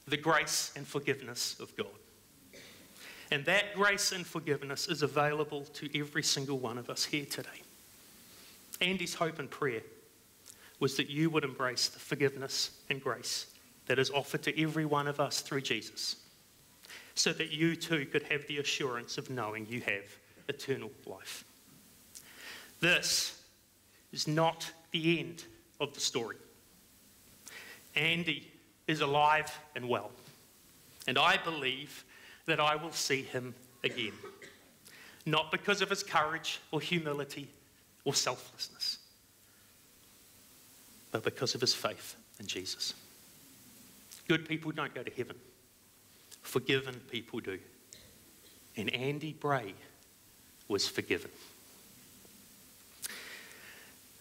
the grace and forgiveness of God. And that grace and forgiveness is available to every single one of us here today. Andy's hope and prayer was that you would embrace the forgiveness and grace that is offered to every one of us through Jesus, so that you too could have the assurance of knowing you have eternal life. This is not the end of the story. Andy is alive and well, and I believe that I will see him again, not because of his courage or humility or selflessness, but because of his faith in Jesus. Good people don't go to heaven. Forgiven people do. And Andy Bray was forgiven.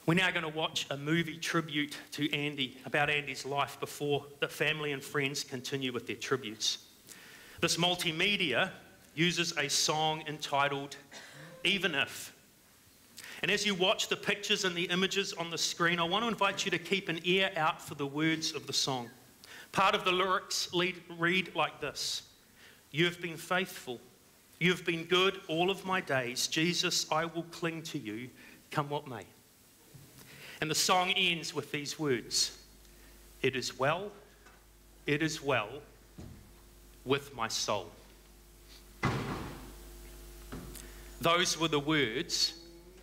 We're now going to watch a movie tribute to Andy, about Andy's life, before the family and friends continue with their tributes. This multimedia uses a song entitled Even If. And as you watch the pictures and the images on the screen, I want to invite you to keep an ear out for the words of the song. Part of the lyrics read like this: "You have been faithful, you have been good all of my days. Jesus, I will cling to you, come what may." And the song ends with these words: it is well with my soul. Those were the words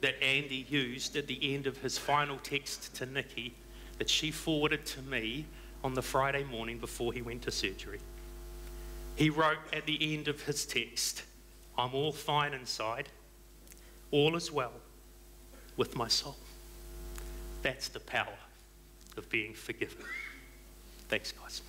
that Andy used at the end of his final text to Nikki that she forwarded to me on the Friday morning before he went to surgery. He wrote at the end of his text, "I'm all fine inside, all is well with my soul." That's the power of being forgiven. Thanks, guys.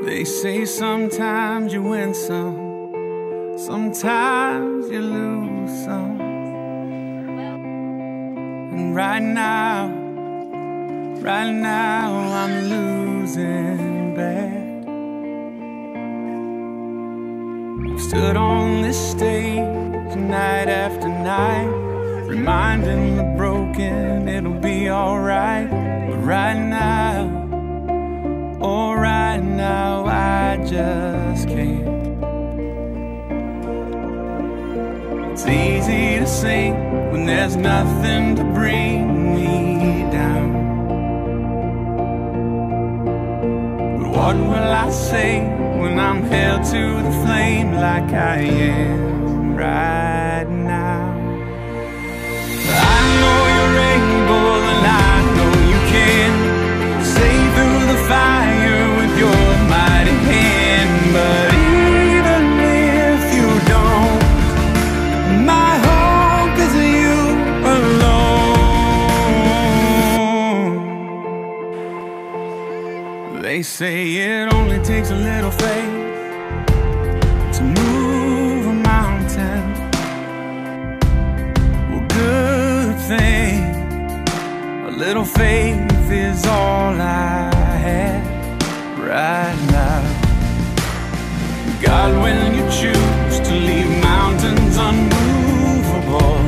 They say sometimes you win some, sometimes you lose some. And right now I'm losing bad. I've stood on this stage night after night, reminding the broken it'll be alright. But right now, oh, right now I just can't. It's easy to sing when there's nothing to bring me down. But what will I say when I'm held to the flame like I am right now? I know you're able and I know you can save through the fire with your mighty hand. But even if you don't, my hope is you alone. They say it only takes a little faith to move a mountain. Well, good thing, a little faith is all I have right now. God, when you choose to leave mountains unmovable,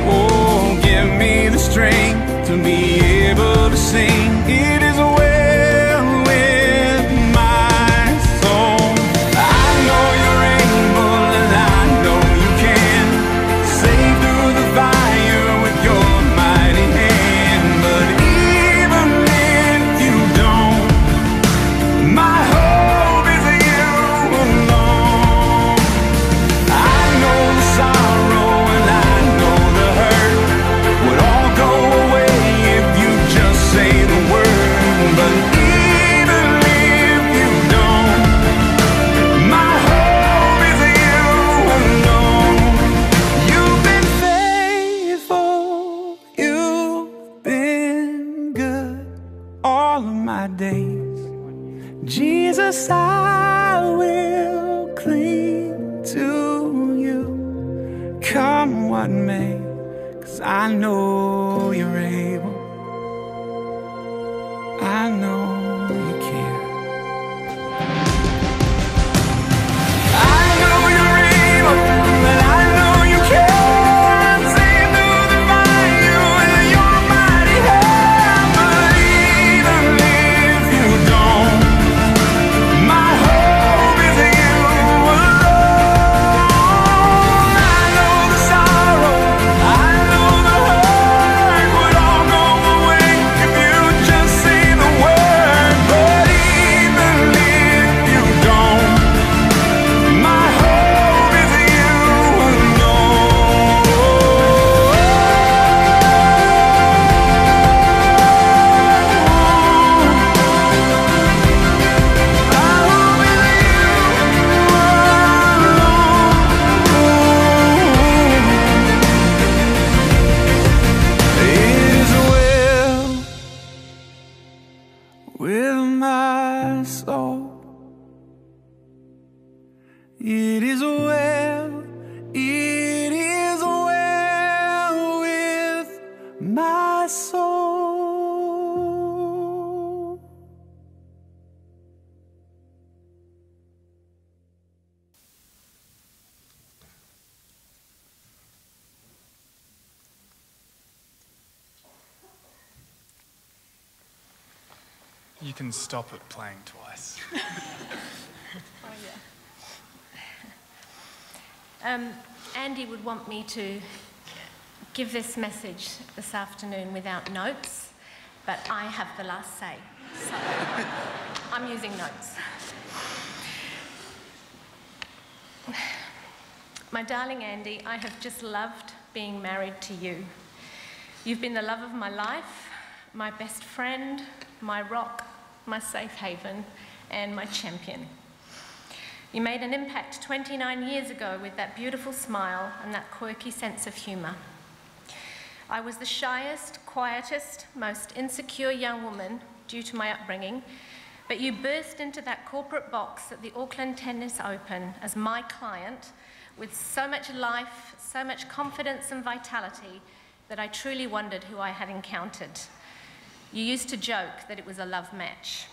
oh, give me the strength to be able to sing. It is well with my soul. I know all of my days. Jesus, I will cling to you, come what may, 'cause I know you're able, I know you care. I know you're able, and I know you can. See through the fire with your mighty hand. But even if you don't, my hope is in you alone. I know the sorrow, I know the hurt would all go away if you just say the word. But even if you don't, my hope is in you alone. It is well with my soul. It is well, it is well with my soul. You can stop it playing twice. Andy would want me to give this message this afternoon without notes, but I have the last say, so I'm using notes. My darling Andy, I have just loved being married to you. You've been the love of my life, my best friend, my rock, my safe haven, and my champion. You made an impact 29 years ago with that beautiful smile and that quirky sense of humour. I was the shyest, quietest, most insecure young woman due to my upbringing, but you burst into that corporate box at the Auckland Tennis Open as my client with so much life, so much confidence and vitality that I truly wondered who I had encountered. You used to joke that it was a love match.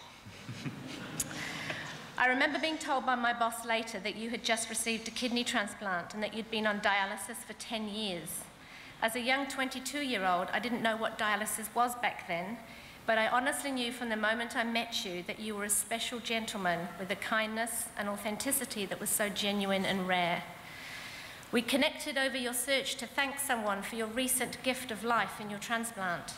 I remember being told by my boss later that you had just received a kidney transplant and that you'd been on dialysis for 10 years. As a young 22-year-old, I didn't know what dialysis was back then, but I honestly knew from the moment I met you that you were a special gentleman with a kindness and authenticity that was so genuine and rare. We connected over your search to thank someone for your recent gift of life in your transplant,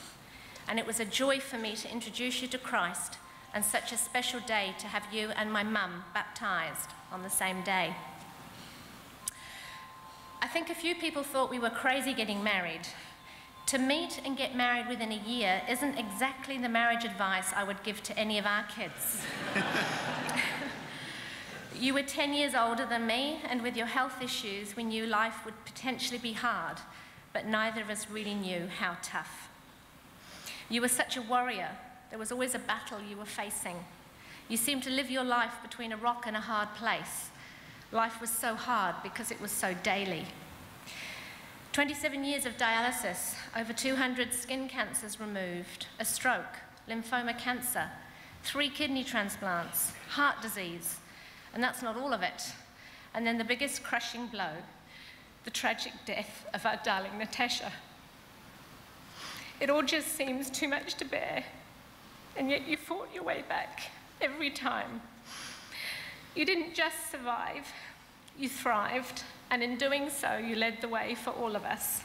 and it was a joy for me to introduce you to Christ and such a special day to have you and my mum baptised on the same day. I think a few people thought we were crazy getting married. To meet and get married within a year isn't exactly the marriage advice I would give to any of our kids. You were 10 years older than me, and with your health issues, we knew life would potentially be hard, but neither of us really knew how tough. You were such a warrior. There was always a battle you were facing. You seemed to live your life between a rock and a hard place. Life was so hard because it was so daily. 27 years of dialysis, over 200 skin cancers removed, a stroke, lymphoma cancer, 3 kidney transplants, heart disease, and that's not all of it. And then the biggest crushing blow, the tragic death of our darling Natasha. It all just seems too much to bear. And yet you fought your way back every time. You didn't just survive, you thrived, and in doing so, you led the way for all of us.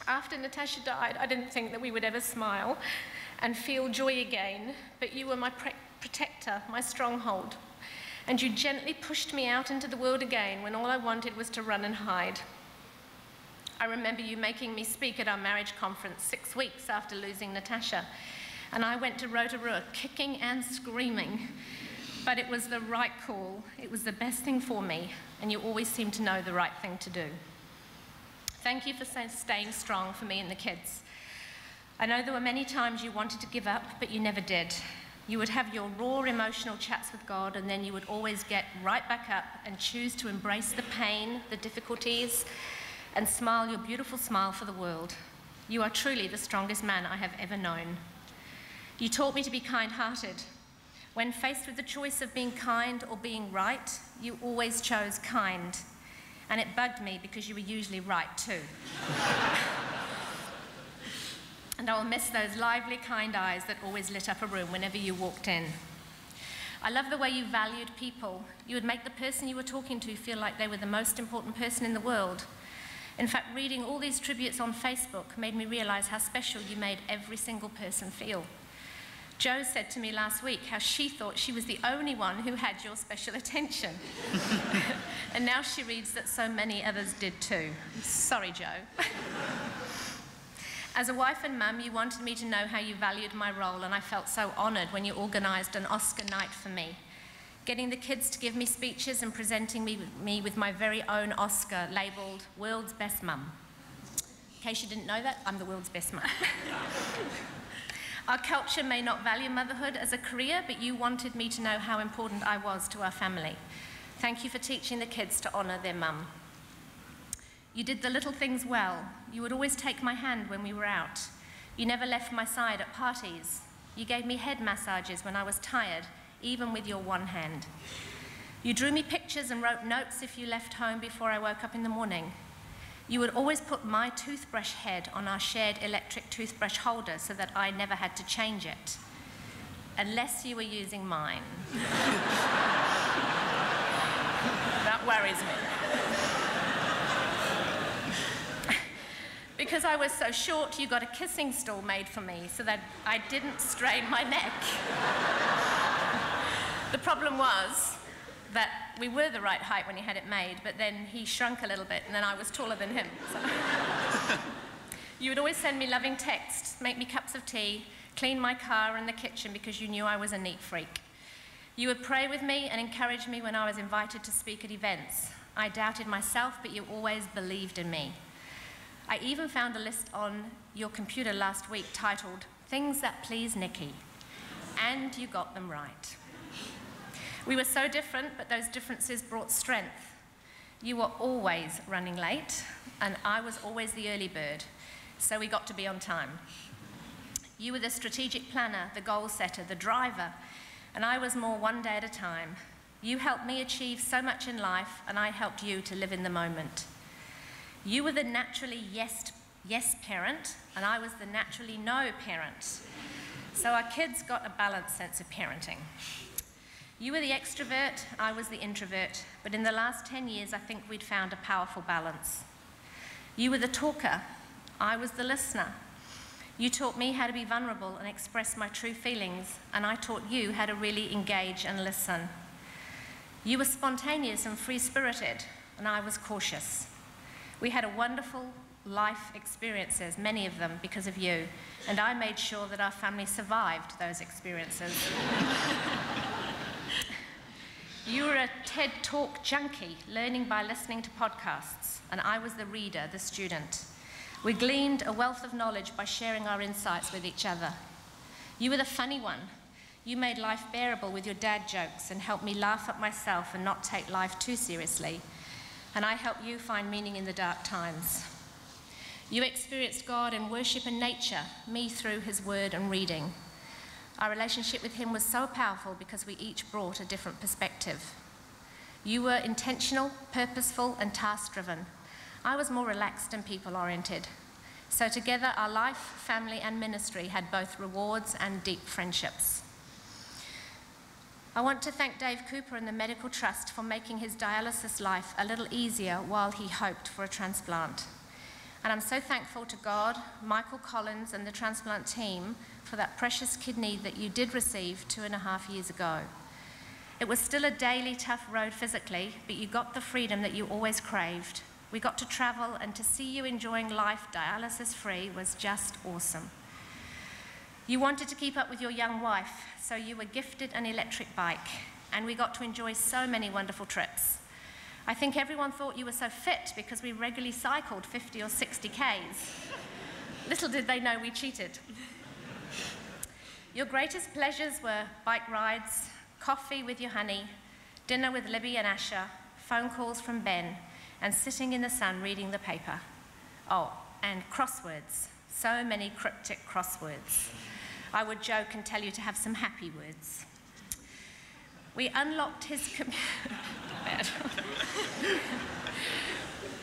After Natasha died, I didn't think that we would ever smile and feel joy again, but you were my protector, my stronghold, and you gently pushed me out into the world again when all I wanted was to run and hide. I remember you making me speak at our marriage conference 6 weeks after losing Natasha, and I went to Rotorua kicking and screaming, but it was the right call. It was the best thing for me, and you always seemed to know the right thing to do. Thank you for staying strong for me and the kids. I know there were many times you wanted to give up, but you never did. You would have your raw emotional chats with God, and then you would always get right back up and choose to embrace the pain, the difficulties, and smile your beautiful smile for the world. You are truly the strongest man I have ever known. You taught me to be kind-hearted. When faced with the choice of being kind or being right, you always chose kind. And it bugged me because you were usually right too. And I will miss those lively, kind eyes that always lit up a room whenever you walked in. I love the way you valued people. You would make the person you were talking to feel like they were the most important person in the world. In fact, reading all these tributes on Facebook made me realise how special you made every single person feel. Jo said to me last week how she thought she was the only one who had your special attention. And now she reads that so many others did too. Sorry, Jo. As a wife and mum, you wanted me to know how you valued my role, and I felt so honoured when you organised an Oscar night for me. Getting the kids to give me speeches and presenting me with my very own Oscar labelled World's Best Mum. In case you didn't know that, I'm the world's best mum. Our culture may not value motherhood as a career, but you wanted me to know how important I was to our family. Thank you for teaching the kids to honour their mum. You did the little things well. You would always take my hand when we were out. You never left my side at parties. You gave me head massages when I was tired, even with your one hand. You drew me pictures and wrote notes if you left home before I woke up in the morning. You would always put my toothbrush head on our shared electric toothbrush holder so that I never had to change it, unless you were using mine. That worries me. Because I was so short, you got a kissing stool made for me so that I didn't strain my neck. The problem was that we were the right height when he had it made, but then he shrunk a little bit, and then I was taller than him. So. You would always send me loving texts, make me cups of tea, clean my car and the kitchen because you knew I was a neat freak. You would pray with me and encourage me when I was invited to speak at events. I doubted myself, but you always believed in me. I even found a list on your computer last week titled, Things That Please Nikki, and you got them right. We were so different, but those differences brought strength. You were always running late, and I was always the early bird, so we got to be on time. You were the strategic planner, the goal setter, the driver, and I was more one day at a time. You helped me achieve so much in life, and I helped you to live in the moment. You were the naturally yes parent, and I was the naturally no parent. So our kids got a balanced sense of parenting. You were the extrovert, I was the introvert, but in the last 10 years, I think we'd found a powerful balance. You were the talker, I was the listener. You taught me how to be vulnerable and express my true feelings, and I taught you how to really engage and listen. You were spontaneous and free-spirited, and I was cautious. We had a wonderful life experiences, many of them because of you, and I made sure that our family survived those experiences. You were a TED Talk junkie, learning by listening to podcasts, and I was the reader, the student. We gleaned a wealth of knowledge by sharing our insights with each other. You were the funny one. You made life bearable with your dad jokes and helped me laugh at myself and not take life too seriously. And I helped you find meaning in the dark times. You experienced God in worship and nature, me through his word and reading. Our relationship with him was so powerful because we each brought a different perspective. You were intentional, purposeful, and task-driven. I was more relaxed and people-oriented. So together, our life, family, and ministry had both rewards and deep friendships. I want to thank Dave Cooper and the Medical Trust for making his dialysis life a little easier while he hoped for a transplant. And I'm so thankful to God, Michael Collins, and the transplant team for that precious kidney that you did receive 2.5 years ago. It was still a daily tough road physically, but you got the freedom that you always craved. We got to travel, and to see you enjoying life dialysis-free was just awesome. You wanted to keep up with your young wife, so you were gifted an electric bike, and we got to enjoy so many wonderful trips. I think everyone thought you were so fit because we regularly cycled 50 or 60 Ks. Little did they know we cheated. Your greatest pleasures were bike rides, coffee with your honey, dinner with Libby and Asher, phone calls from Ben, and sitting in the sun reading the paper. Oh, and crosswords. So many cryptic crosswords. I would joke and tell you to have some happy words. We unlocked his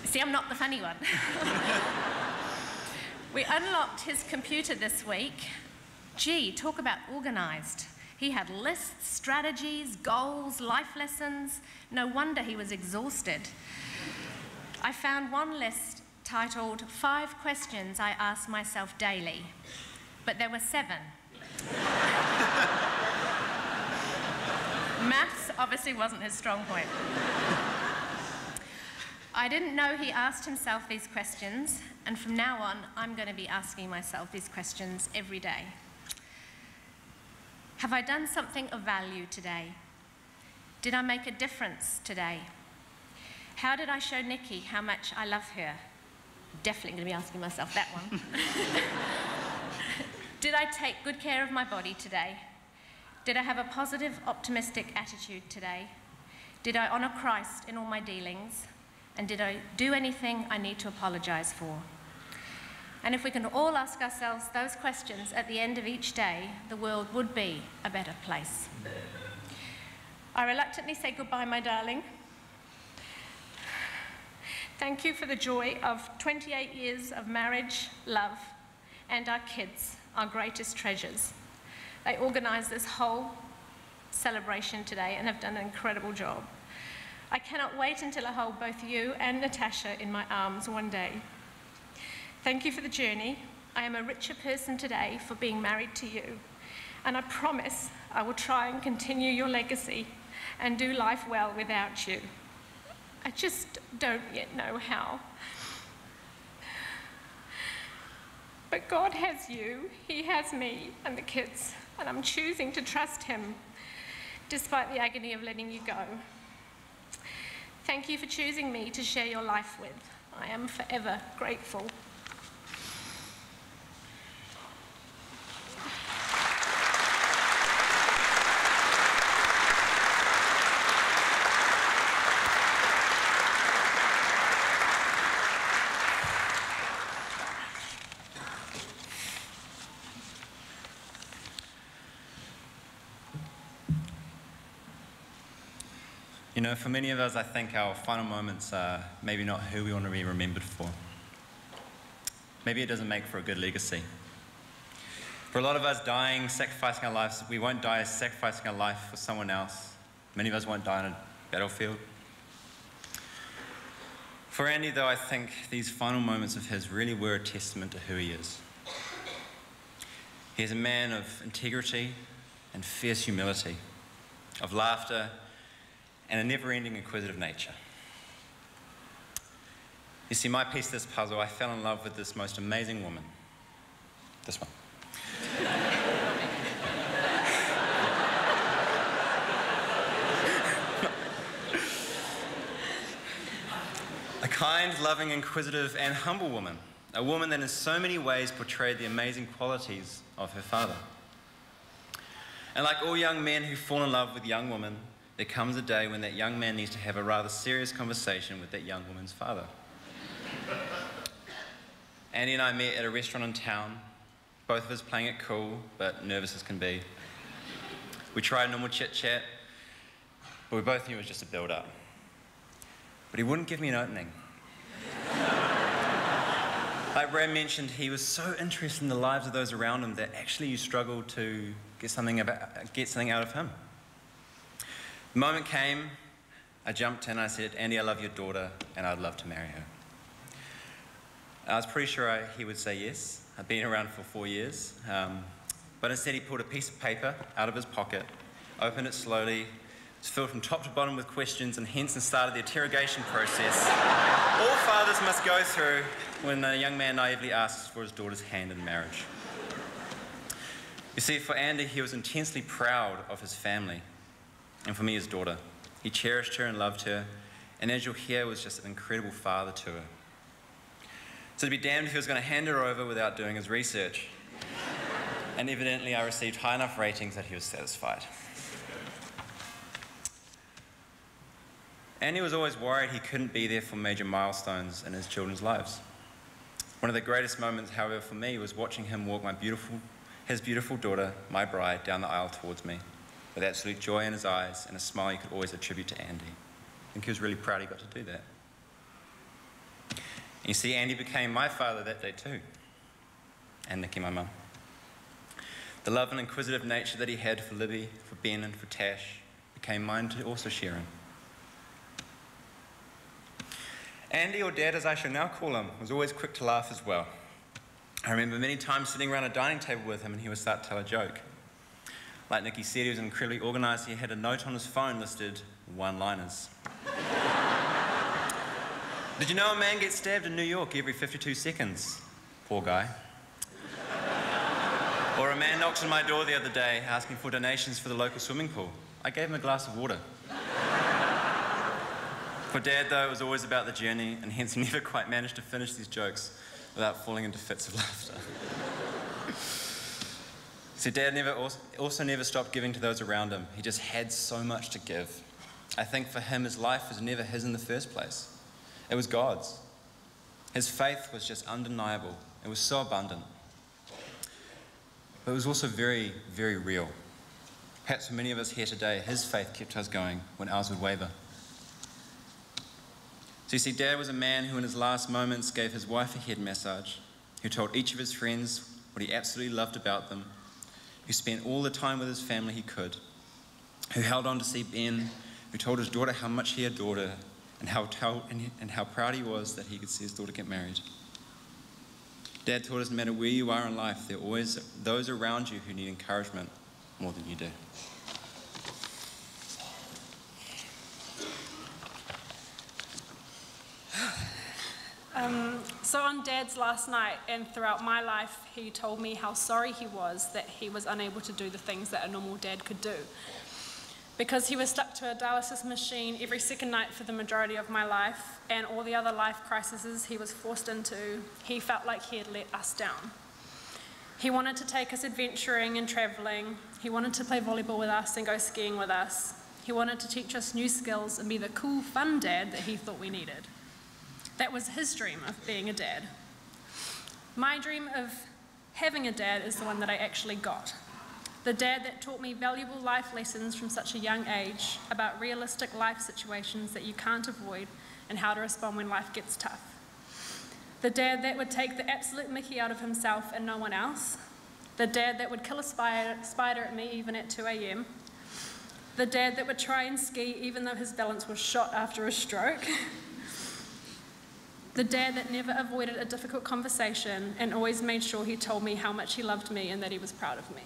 See, I'm not the funny one. We unlocked his computer this week. Gee, talk about organised. He had lists, strategies, goals, life lessons. No wonder he was exhausted. I found one list titled 5 Questions I Ask Myself Daily, but there were 7. Maths obviously wasn't his strong point. I didn't know he asked himself these questions, and from now on, I'm going to be asking myself these questions every day. Have I done something of value today? Did I make a difference today? How did I show Nikki how much I love her? Definitely going to be asking myself that one. Did I take good care of my body today? Did I have a positive, optimistic attitude today? Did I honour Christ in all my dealings? And did I do anything I need to apologise for? And if we can all ask ourselves those questions at the end of each day, the world would be a better place. I reluctantly say goodbye, my darling. Thank you for the joy of 28 years of marriage, love, and our kids, our greatest treasures. They organised this whole celebration today and have done an incredible job. I cannot wait until I hold both you and Natasha in my arms one day. Thank you for the journey. I am a richer person today for being married to you, and I promise I will try and continue your legacy and do life well without you. I just don't yet know how. But God has you, He has me and the kids, and I'm choosing to trust Him despite the agony of letting you go. Thank you for choosing me to share your life with. I am forever grateful. You know, for many of us, I think our final moments are maybe not who we want to be remembered for. Maybe it doesn't make for a good legacy. For a lot of us, dying, sacrificing our lives, we won't die sacrificing our life for someone else. Many of us won't die on a battlefield. For Andy, though, I think these final moments of his really were a testament to who he is. He is a man of integrity and fierce humility, of laughter and a never-ending inquisitive nature. You see, my piece of this puzzle, I fell in love with this most amazing woman. This one. A kind, loving, inquisitive, and humble woman. A woman that in so many ways portrayed the amazing qualities of her father. And like all young men who fall in love with young women, there comes a day when that young man needs to have a rather serious conversation with that young woman's father. Andy and I met at a restaurant in town, both of us playing it cool, but nervous as can be. We tried normal chit-chat, but we both knew it was just a build-up. But he wouldn't give me an opening. Like Bray mentioned, he was so interested in the lives of those around him that actually you struggled to get something out of him. The moment came, I jumped in and I said, Andy, I love your daughter and I'd love to marry her. I was pretty sure he would say yes. I'd been around for 4 years. But instead he pulled a piece of paper out of his pocket, opened it slowly, it's filled from top to bottom with questions, and hence started the interrogation process all fathers must go through when a young man naively asks for his daughter's hand in marriage. You see, for Andy, he was intensely proud of his family, and for me, his daughter. He cherished her and loved her, and as you'll hear, was just an incredible father to her. So to be damned if he was going to hand her over without doing his research. And evidently I received high enough ratings that he was satisfied. Andy was always worried he couldn't be there for major milestones in his children's lives. One of the greatest moments, however, for me was watching him walk his beautiful daughter, my bride, down the aisle towards me, with absolute joy in his eyes and a smile you could always attribute to Andy. I think he was really proud he got to do that. And you see, Andy became my father that day too, and Nikki, my mum. The love and inquisitive nature that he had for Libby, for Ben and for Tash became mine to also share in. Andy, or Dad as I shall now call him, was always quick to laugh as well. I remember many times sitting around a dining table with him and he would start to tell a joke. Like Nikki said, he was incredibly organised. He had a note on his phone listed one-liners. Did you know a man gets stabbed in New York every 52 seconds? Poor guy. Or a man knocked on my door the other day asking for donations for the local swimming pool. I gave him a glass of water. For Dad, though, it was always about the journey, and hence he never quite managed to finish these jokes without falling into fits of laughter. So Dad also never stopped giving to those around him. He just had so much to give. I think for him, his life was never his in the first place. It was God's. His faith was just undeniable. It was so abundant. But it was also very, very real. Perhaps for many of us here today, his faith kept us going when ours would waver. So you see, Dad was a man who in his last moments gave his wife a head massage, who told each of his friends what he absolutely loved about them, who spent all the time with his family he could, who held on to see Ben, who told his daughter how much he adored her, and how proud he was that he could see his daughter get married. Dad taught us no matter where you are in life, there are always those around you who need encouragement more than you do. So on Dad's last night and throughout my life, he told me how sorry he was that he was unable to do the things that a normal dad could do. Because he was stuck to a dialysis machine every second night for the majority of my life, and all the other life crises he was forced into, he felt like he had let us down. He wanted to take us adventuring and travelling. He wanted to play volleyball with us and go skiing with us. He wanted to teach us new skills and be the cool, fun dad that he thought we needed. That was his dream of being a dad. My dream of having a dad is the one that I actually got. The dad that taught me valuable life lessons from such a young age about realistic life situations that you can't avoid and how to respond when life gets tough. The dad that would take the absolute mickey out of himself and no one else. The dad that would kill a spider at me even at 2 a.m. The dad that would try and ski even though his balance was shot after a stroke. The dad that never avoided a difficult conversation and always made sure he told me how much he loved me and that he was proud of me.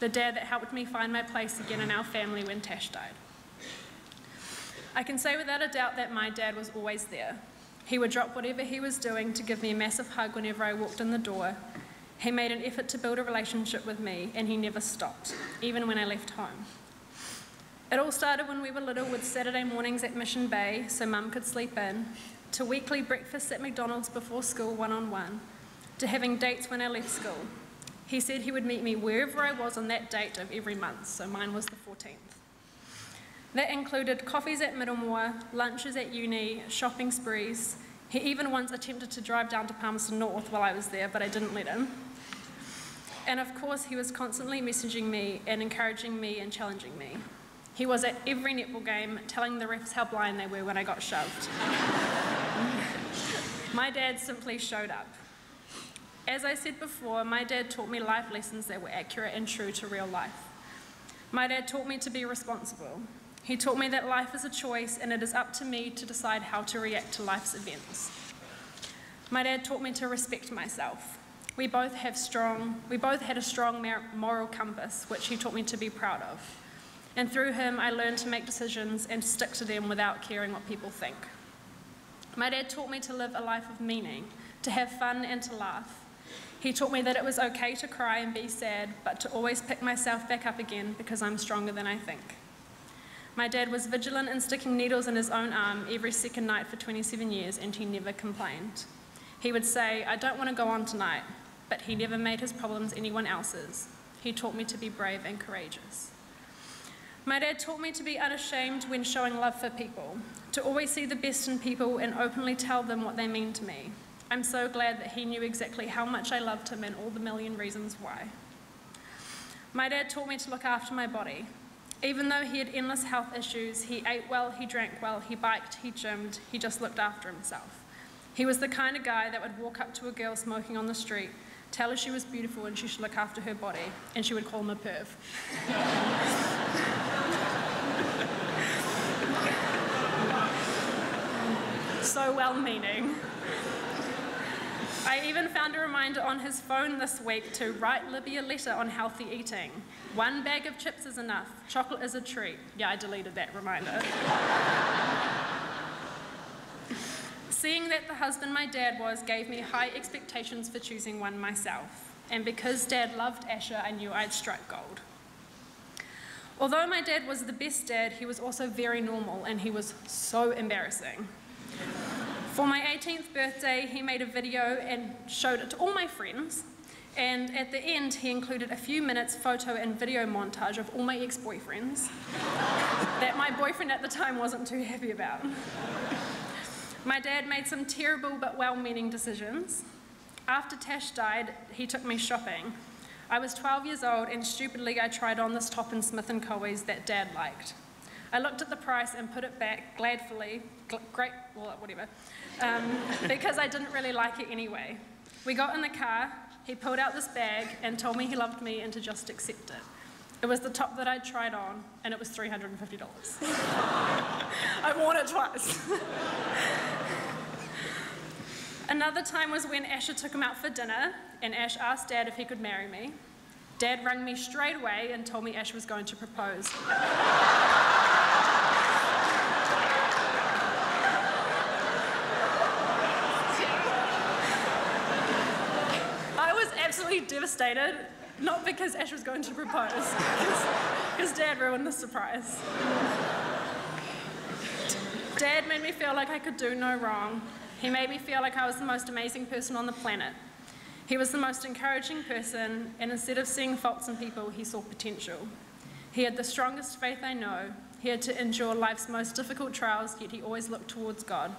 The dad that helped me find my place again in our family when Tash died. I can say without a doubt that my dad was always there. He would drop whatever he was doing to give me a massive hug whenever I walked in the door. He made an effort to build a relationship with me, and he never stopped, even when I left home. It all started when we were little with Saturday mornings at Mission Bay so Mum could sleep in, to weekly breakfasts at McDonald's before school one-on-one, to having dates when I left school. He said he would meet me wherever I was on that date of every month, so mine was the 14th. That included coffees at Middlemore, lunches at uni, shopping sprees. He even once attempted to drive down to Palmerston North while I was there, but I didn't let him. And of course, he was constantly messaging me and encouraging me and challenging me. He was at every netball game telling the refs how blind they were when I got shoved. My dad simply showed up. As I said before, my dad taught me life lessons that were accurate and true to real life. My dad taught me to be responsible. He taught me that life is a choice and it is up to me to decide how to react to life's events. My dad taught me to respect myself. We both had a strong moral compass, which he taught me to be proud of. And through him, I learned to make decisions and stick to them without caring what people think. My dad taught me to live a life of meaning, to have fun and to laugh. He taught me that it was okay to cry and be sad, but to always pick myself back up again because I'm stronger than I think. My dad was vigilant in sticking needles in his own arm every second night for 27 years, and he never complained. He would say, "I don't want to go on tonight," but he never made his problems anyone else's. He taught me to be brave and courageous. My dad taught me to be unashamed when showing love for people, to always see the best in people and openly tell them what they mean to me. I'm so glad that he knew exactly how much I loved him and all the million reasons why. My dad taught me to look after my body. Even though he had endless health issues, he ate well, he drank well, he biked, he gymmed, he just looked after himself. He was the kind of guy that would walk up to a girl smoking on the street, tell her she was beautiful and she should look after her body, and she would call him a perv. So well-meaning. I even found a reminder on his phone this week to write Libby a letter on healthy eating. 1 bag of chips is enough. Chocolate is a treat. Yeah, I deleted that reminder. Seeing that the husband my dad was gave me high expectations for choosing one myself. And because Dad loved Asher, I knew I'd strike gold. Although my dad was the best dad, he was also very normal, and he was so embarrassing. For my 18th birthday, he made a video and showed it to all my friends. And at the end, he included a few minutes photo and video montage of all my ex-boyfriends that my boyfriend at the time wasn't too happy about. My dad made some terrible but well-meaning decisions. After Tash died, he took me shopping. I was 12 years old, and stupidly I tried on this top in Smith & Coe's that Dad liked. I looked at the price and put it back gladfully, because I didn't really like it anyway. We got in the car, he pulled out this bag and told me he loved me and to just accept it. It was the top that I'd tried on, and it was $350. I worn it twice. Another time was when Asher took him out for dinner, and Ash asked Dad if he could marry me. Dad rang me straight away and told me Ash was going to propose. I was absolutely devastated, not because Ash was going to propose, because Dad ruined the surprise. Dad made me feel like I could do no wrong. He made me feel like I was the most amazing person on the planet. He was the most encouraging person, and instead of seeing faults in people, he saw potential. He had the strongest faith I know. He had to endure life's most difficult trials, yet he always looked towards God.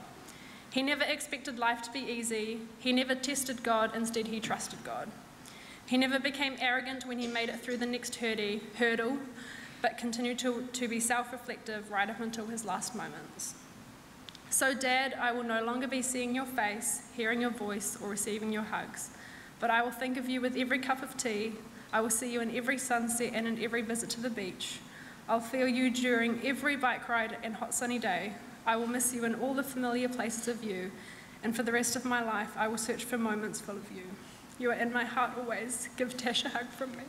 He never expected life to be easy. He never tested God, instead he trusted God. He never became arrogant when he made it through the next hurdle, but continued to be self-reflective right up until his last moments. So, Dad, I will no longer be seeing your face, hearing your voice, or receiving your hugs, but I will think of you with every cup of tea. I will see you in every sunset and in every visit to the beach. I'll feel you during every bike ride and hot sunny day. I will miss you in all the familiar places of you, and for the rest of my life, I will search for moments full of you. You are in my heart always. Give Tash a hug from me.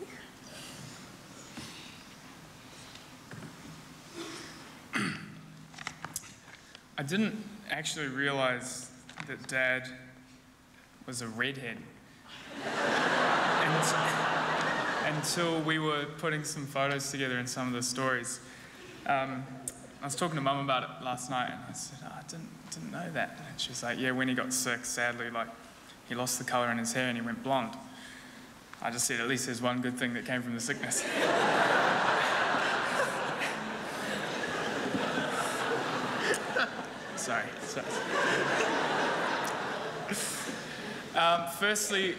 I didn't actually realise that Dad was a redhead until we were putting some photos together in some of the stories. I was talking to Mum about it last night, and I said, I didn't know that. And she was like, yeah, when he got sick, sadly, he lost the colour in his hair and he went blonde. I just said, at least there's one good thing that came from the sickness. Sorry. Firstly,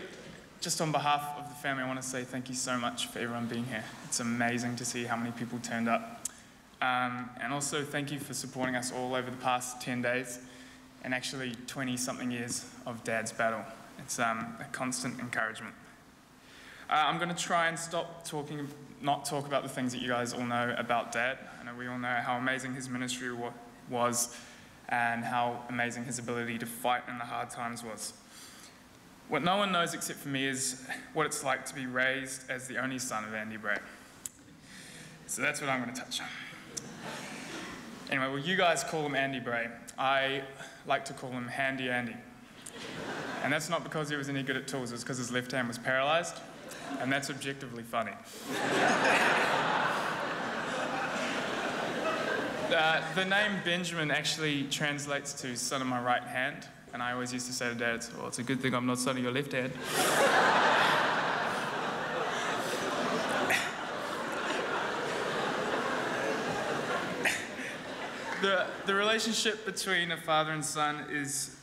just on behalf of the family, I want to say thank you so much for everyone being here. It's amazing to see how many people turned up. And also thank you for supporting us all over the past 10 days and actually 20-something years of Dad's battle. It's a constant encouragement. I'm going to try and not talk about the things that you guys all know about Dad. I know we all know how amazing his ministry was and how amazing his ability to fight in the hard times was. What no one knows except for me is what it's like to be raised as the only son of Andy Bray. So that's what I'm going to touch on. Anyway, well, you guys call him Andy Bray. I like to call him Handy Andy. And that's not because he was any good at tools, it's because his left hand was paralysed, and that's objectively funny. The name Benjamin actually translates to son of my right hand, And I always used to say to Dad, well, it's a good thing I'm not son of your left hand. The relationship between a father and son is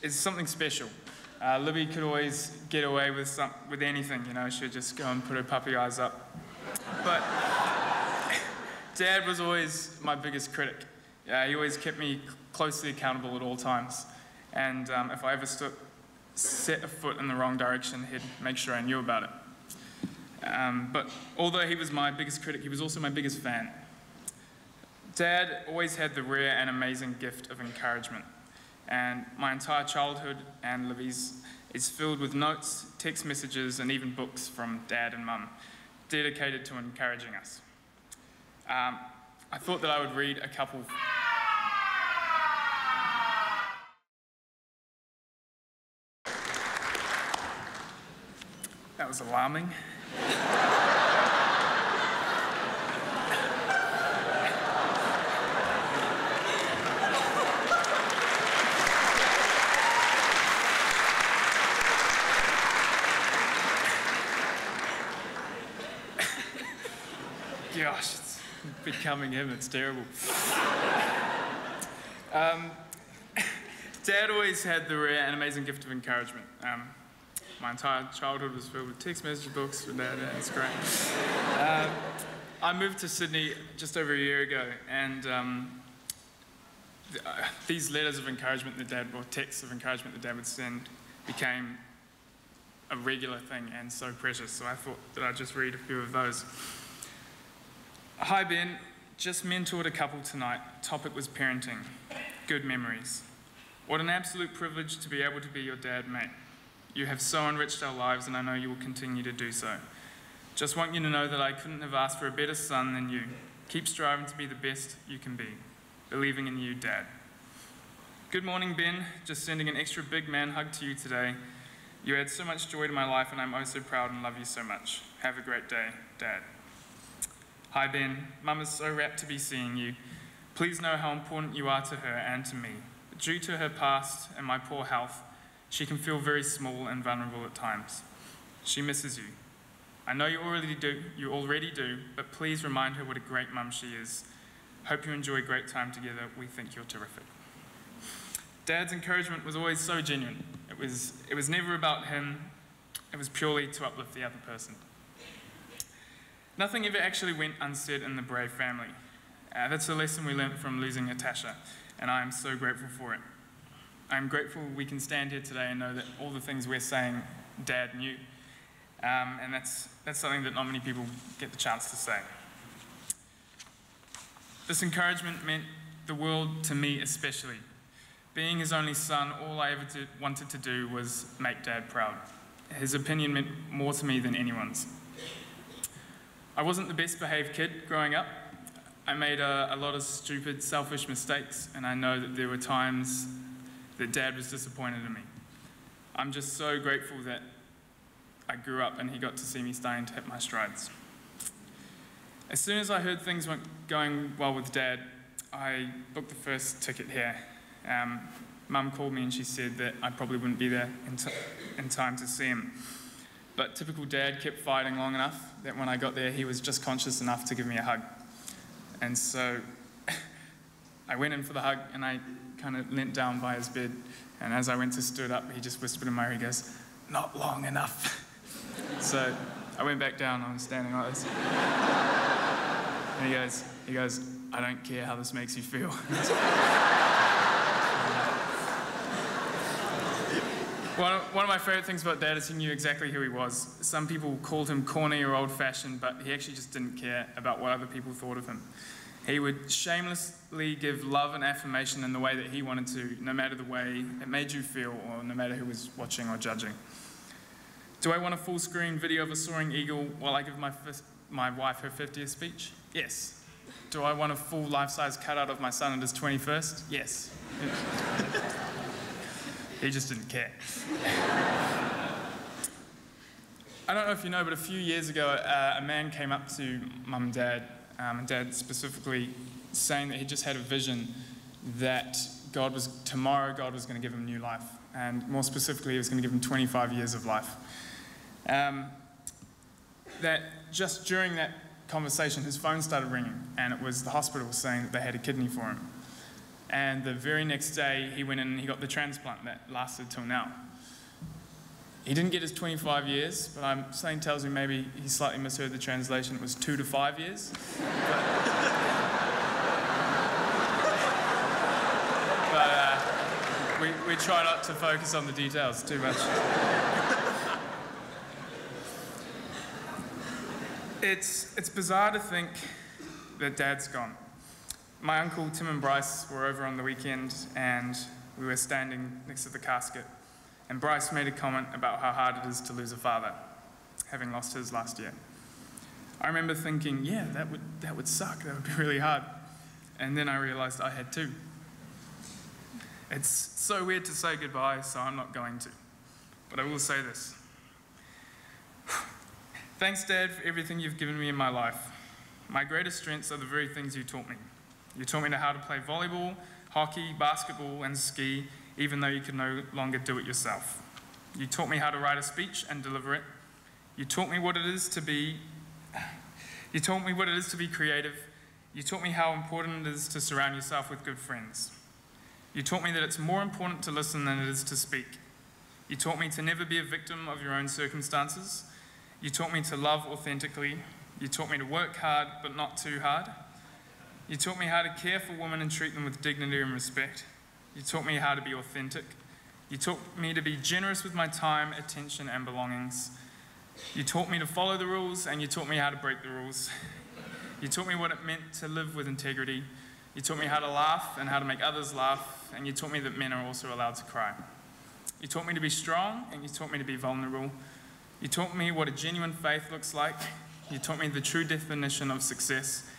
something special. Libby could always get away with anything, you know, she'd just go and put her puppy eyes up. But Dad was always my biggest critic. He always kept me closely accountable at all times. And if I ever set a foot in the wrong direction, he'd make sure I knew about it. But although he was my biggest critic, he was also my biggest fan. Dad always had the rare and amazing gift of encouragement. And my entire childhood and Livy's is filled with notes, text messages, and even books from Dad and Mum, dedicated to encouraging us. I thought that I would read a couple. That was alarming. Gosh, it's becoming him, it's terrible. Dad always had the rare and amazing gift of encouragement. My entire childhood was filled with text message books from Dad, and it's great. I moved to Sydney just over a year ago, and these letters of encouragement that Dad, or texts of encouragement that Dad would send, became a regular thing and so precious, so I thought that I'd just read a few of those. Hi Ben, just mentored a couple tonight. Topic was parenting. Good memories. What an absolute privilege to be able to be your dad, mate. You have so enriched our lives, and I know you will continue to do so. Just want you to know that I couldn't have asked for a better son than you. Keep striving to be the best you can be. Believing in you, Dad. Good morning, Ben. Just sending an extra big man hug to you today. You add so much joy to my life, and I'm oh so proud and love you so much. Have a great day, Dad. Hi Ben, Mum is so rapt to be seeing you. Please know how important you are to her and to me. Due to her past and my poor health, she can feel very small and vulnerable at times. She misses you. I know you already do, but please remind her what a great mum she is. Hope you enjoy a great time together. We think you're terrific. Dad's encouragement was always so genuine. It was never about him. It was purely to uplift the other person. Nothing ever actually went unsaid in the Bray family. That's a lesson we learnt from losing Natasha, and I am so grateful for it. I'm grateful we can stand here today and know that all the things we're saying, Dad knew. And that's something that not many people get the chance to say. This encouragement meant the world to me especially. Being his only son, all I ever wanted to do was make Dad proud. His opinion meant more to me than anyone's. I wasn't the best behaved kid growing up. I made a lot of stupid, selfish mistakes, and I know that there were times that Dad was disappointed in me. I'm just so grateful that I grew up and he got to see me starting to hit my strides. As soon as I heard things weren't going well with Dad, I booked the first ticket here. Mum called me and she said that I probably wouldn't be there in time to see him. But typical Dad kept fighting long enough that when I got there, he was just conscious enough to give me a hug. And so I went in for the hug and I kind of leant down by his bed. And as I went to stood up, he just whispered in my ear, he goes, "Not long enough." So I went back down, I was standing like this. And he goes, "I don't care how this makes you feel." One of my favourite things about Dad is he knew exactly who he was. Some people called him corny or old-fashioned, but he actually just didn't care about what other people thought of him. He would shamelessly give love and affirmation in the way that he wanted to, no matter the way it made you feel or no matter who was watching or judging. Do I want a full-screen video of a soaring eagle while I give my wife her 50th speech? Yes. Do I want a full life-size cutout of my son at his 21st? Yes. He just didn't care. I don't know if you know, but a few years ago, a man came up to Mum and Dad, and Dad specifically, saying that he just had a vision that tomorrow God was going to give him new life. And more specifically, he was going to give him 25 years of life. That just during that conversation, his phone started ringing, and it was the hospital saying that they had a kidney for him. And the very next day, he went in and he got the transplant that lasted till now. He didn't get his 25 years, but something tells me maybe he slightly misheard the translation. It was 2 to 5 years. We try not to focus on the details too much. It's bizarre to think that Dad's gone. My uncle Tim and Bryce were over on the weekend, and we were standing next to the casket, and Bryce made a comment about how hard it is to lose a father, having lost his last year. I remember thinking, yeah, that would suck, that would be really hard. And then I realized I had too. It's so weird to say goodbye, so I'm not going to. But I will say this. Thanks, Dad, for everything you've given me in my life. My greatest strengths are the very things you taught me. You taught me how to play volleyball, hockey, basketball, and ski, even though you could no longer do it yourself. You taught me how to write a speech and deliver it. You taught me what it is to be creative. You taught me how important it is to surround yourself with good friends. You taught me that it's more important to listen than it is to speak. You taught me to never be a victim of your own circumstances. You taught me to love authentically. You taught me to work hard, but not too hard. You taught me how to care for women and treat them with dignity and respect. You taught me how to be authentic. You taught me to be generous with my time, attention, and belongings. You taught me to follow the rules, and you taught me how to break the rules. You taught me what it meant to live with integrity. You taught me how to laugh and how to make others laugh, and you taught me that men are also allowed to cry. You taught me to be strong, and you taught me to be vulnerable. You taught me what a genuine faith looks like. You taught me the true definition of success,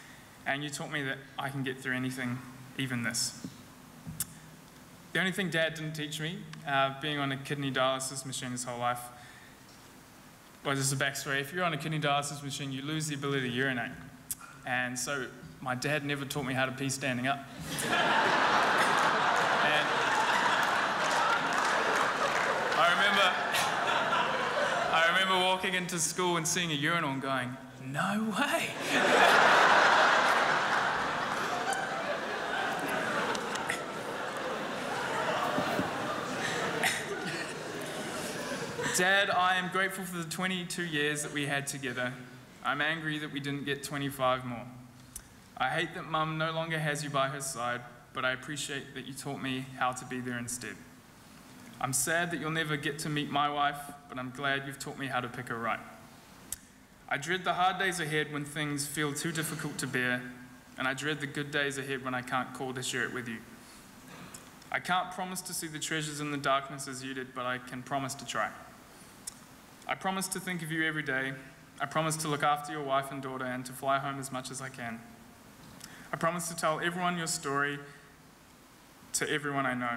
and you taught me that I can get through anything, even this. The only thing Dad didn't teach me, being on a kidney dialysis machine his whole life, well, just a backstory. If you're on a kidney dialysis machine, you lose the ability to urinate. And so my dad never taught me how to pee standing up. And I remember walking into school and seeing a urinal and going, no way. Dad, I am grateful for the 22 years that we had together. I'm angry that we didn't get 25 more. I hate that Mum no longer has you by her side, but I appreciate that you taught me how to be there instead. I'm sad that you'll never get to meet my wife, but I'm glad you've taught me how to pick her right. I dread the hard days ahead when things feel too difficult to bear, and I dread the good days ahead when I can't call to share it with you. I can't promise to see the treasures in the darkness as you did, but I can promise to try. I promise to think of you every day. I promise to look after your wife and daughter and to fly home as much as I can. I promise to tell everyone your story to everyone I know,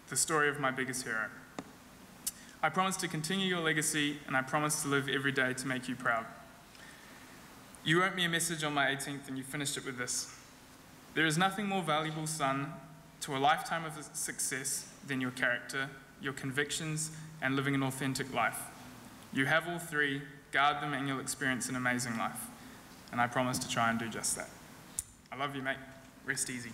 the story of my biggest hero. I promise to continue your legacy, and I promise to live every day to make you proud. You wrote me a message on my 18th, and you finished it with this. There is nothing more valuable, son, to a lifetime of success than your character, your convictions, and living an authentic life. You have all three, guard them, and you'll experience an amazing life. And I promise to try and do just that. I love you, mate. Rest easy.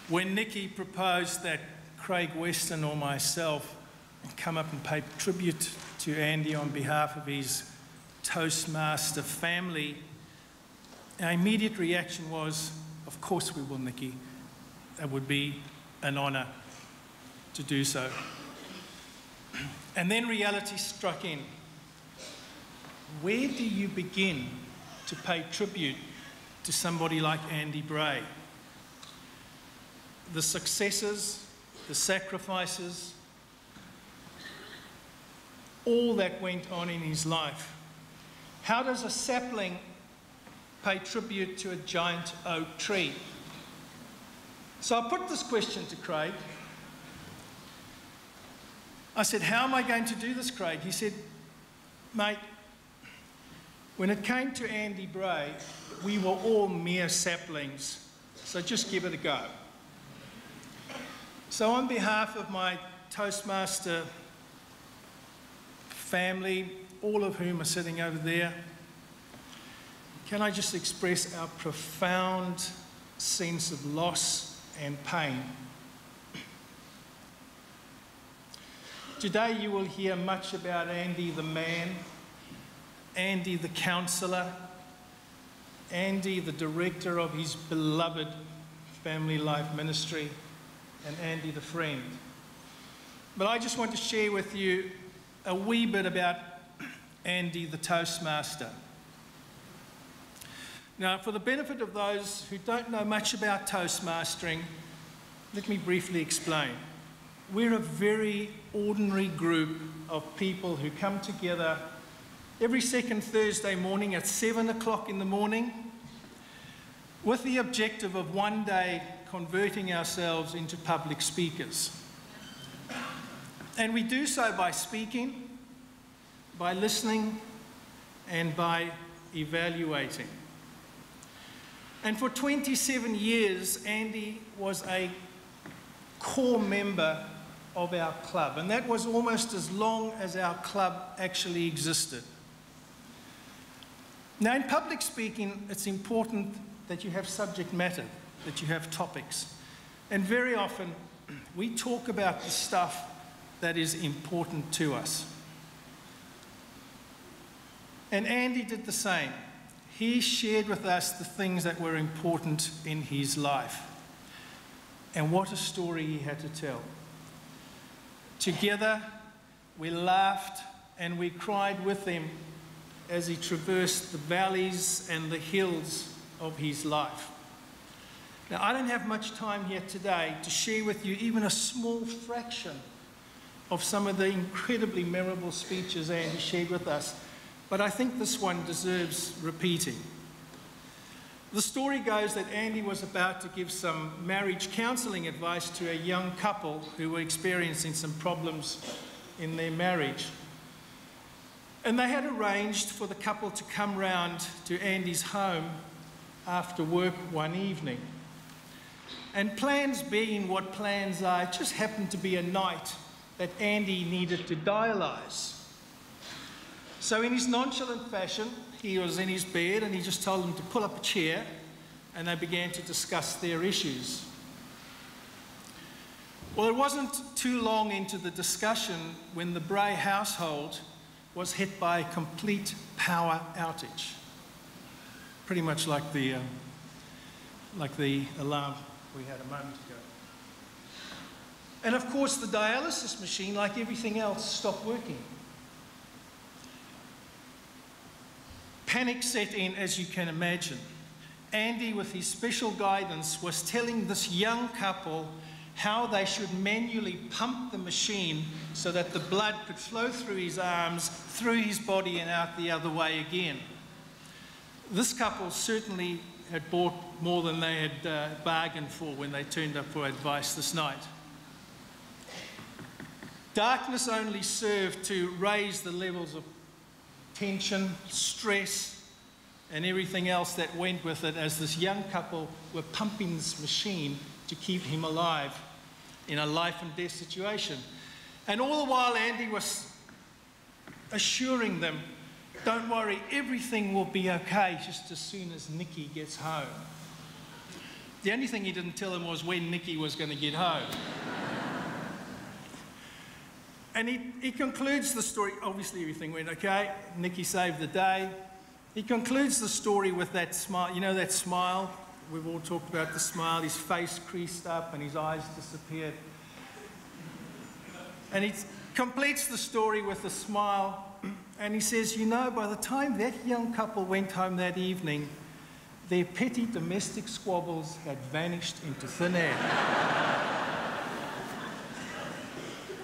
When Nikki proposed that Craig Weston or myself come up and pay tribute to Andy on behalf of his Toastmaster family, our immediate reaction was, of course we will, Nikki. It would be an honour to do so. And then reality struck in. Where do you begin to pay tribute to somebody like Andy Bray? The successes, the sacrifices, all that went on in his life. How does a sapling pay tribute to a giant oak tree? So I put this question to Craig. I said, how am I going to do this, Craig? He said, mate, when it came to Andy Bray, we were all mere saplings, so just give it a go. So on behalf of my Toastmaster family, all of whom are sitting over there, can I just express our profound sense of loss and pain. Today you will hear much about Andy the man, Andy the counsellor, Andy the director of his beloved FamilyLife ministry, and Andy the friend. But I just want to share with you a wee bit about Andy the Toastmaster. Now, for the benefit of those who don't know much about Toastmastering, let me briefly explain. We're a very ordinary group of people who come together every second Thursday morning at 7 o'clock in the morning with the objective of one day converting ourselves into public speakers. And we do so by speaking, by listening, and by evaluating. And for 27 years, Andy was a core member of our club, and that was almost as long as our club actually existed. Now, in public speaking, it's important that you have subject matter, that you have topics. And very often, we talk about the stuff that is important to us. And Andy did the same. He shared with us the things that were important in his life. And what a story he had to tell. Together, we laughed and we cried with him as he traversed the valleys and the hills of his life. Now, I don't have much time here today to share with you even a small fraction of some of the incredibly memorable speeches Andy shared with us, but I think this one deserves repeating. The story goes that Andy was about to give some marriage counselling advice to a young couple who were experiencing some problems in their marriage. And they had arranged for the couple to come round to Andy's home after work one evening. And plans being what plans are, it just happened to be a night that Andy needed to dialyse. So in his nonchalant fashion, he was in his bed and he just told them to pull up a chair and they began to discuss their issues. Well, it wasn't too long into the discussion when the Bray household was hit by a complete power outage. Pretty much like the alarm we had a moment ago. And of course, the dialysis machine, like everything else, stopped working. Panic set in, as you can imagine. Andy, with his special guidance, was telling this young couple how they should manually pump the machine so that the blood could flow through his arms, through his body and out the other way again. This couple certainly had bought more than they had bargained for when they turned up for advice this night. Darkness only served to raise the levels of tension, stress, and everything else that went with it as this young couple were pumping this machine to keep him alive in a life and death situation. And all the while Andy was assuring them, don't worry, everything will be okay just as soon as Nikki gets home. The only thing he didn't tell them was when Nikki was going to get home. And he concludes the story, obviously everything went okay, Nikki saved the day. He concludes the story with that smile, you know that smile? We've all talked about the smile, his face creased up and his eyes disappeared. And he completes the story with a smile and he says, you know, by the time that young couple went home that evening, their petty domestic squabbles had vanished into thin air.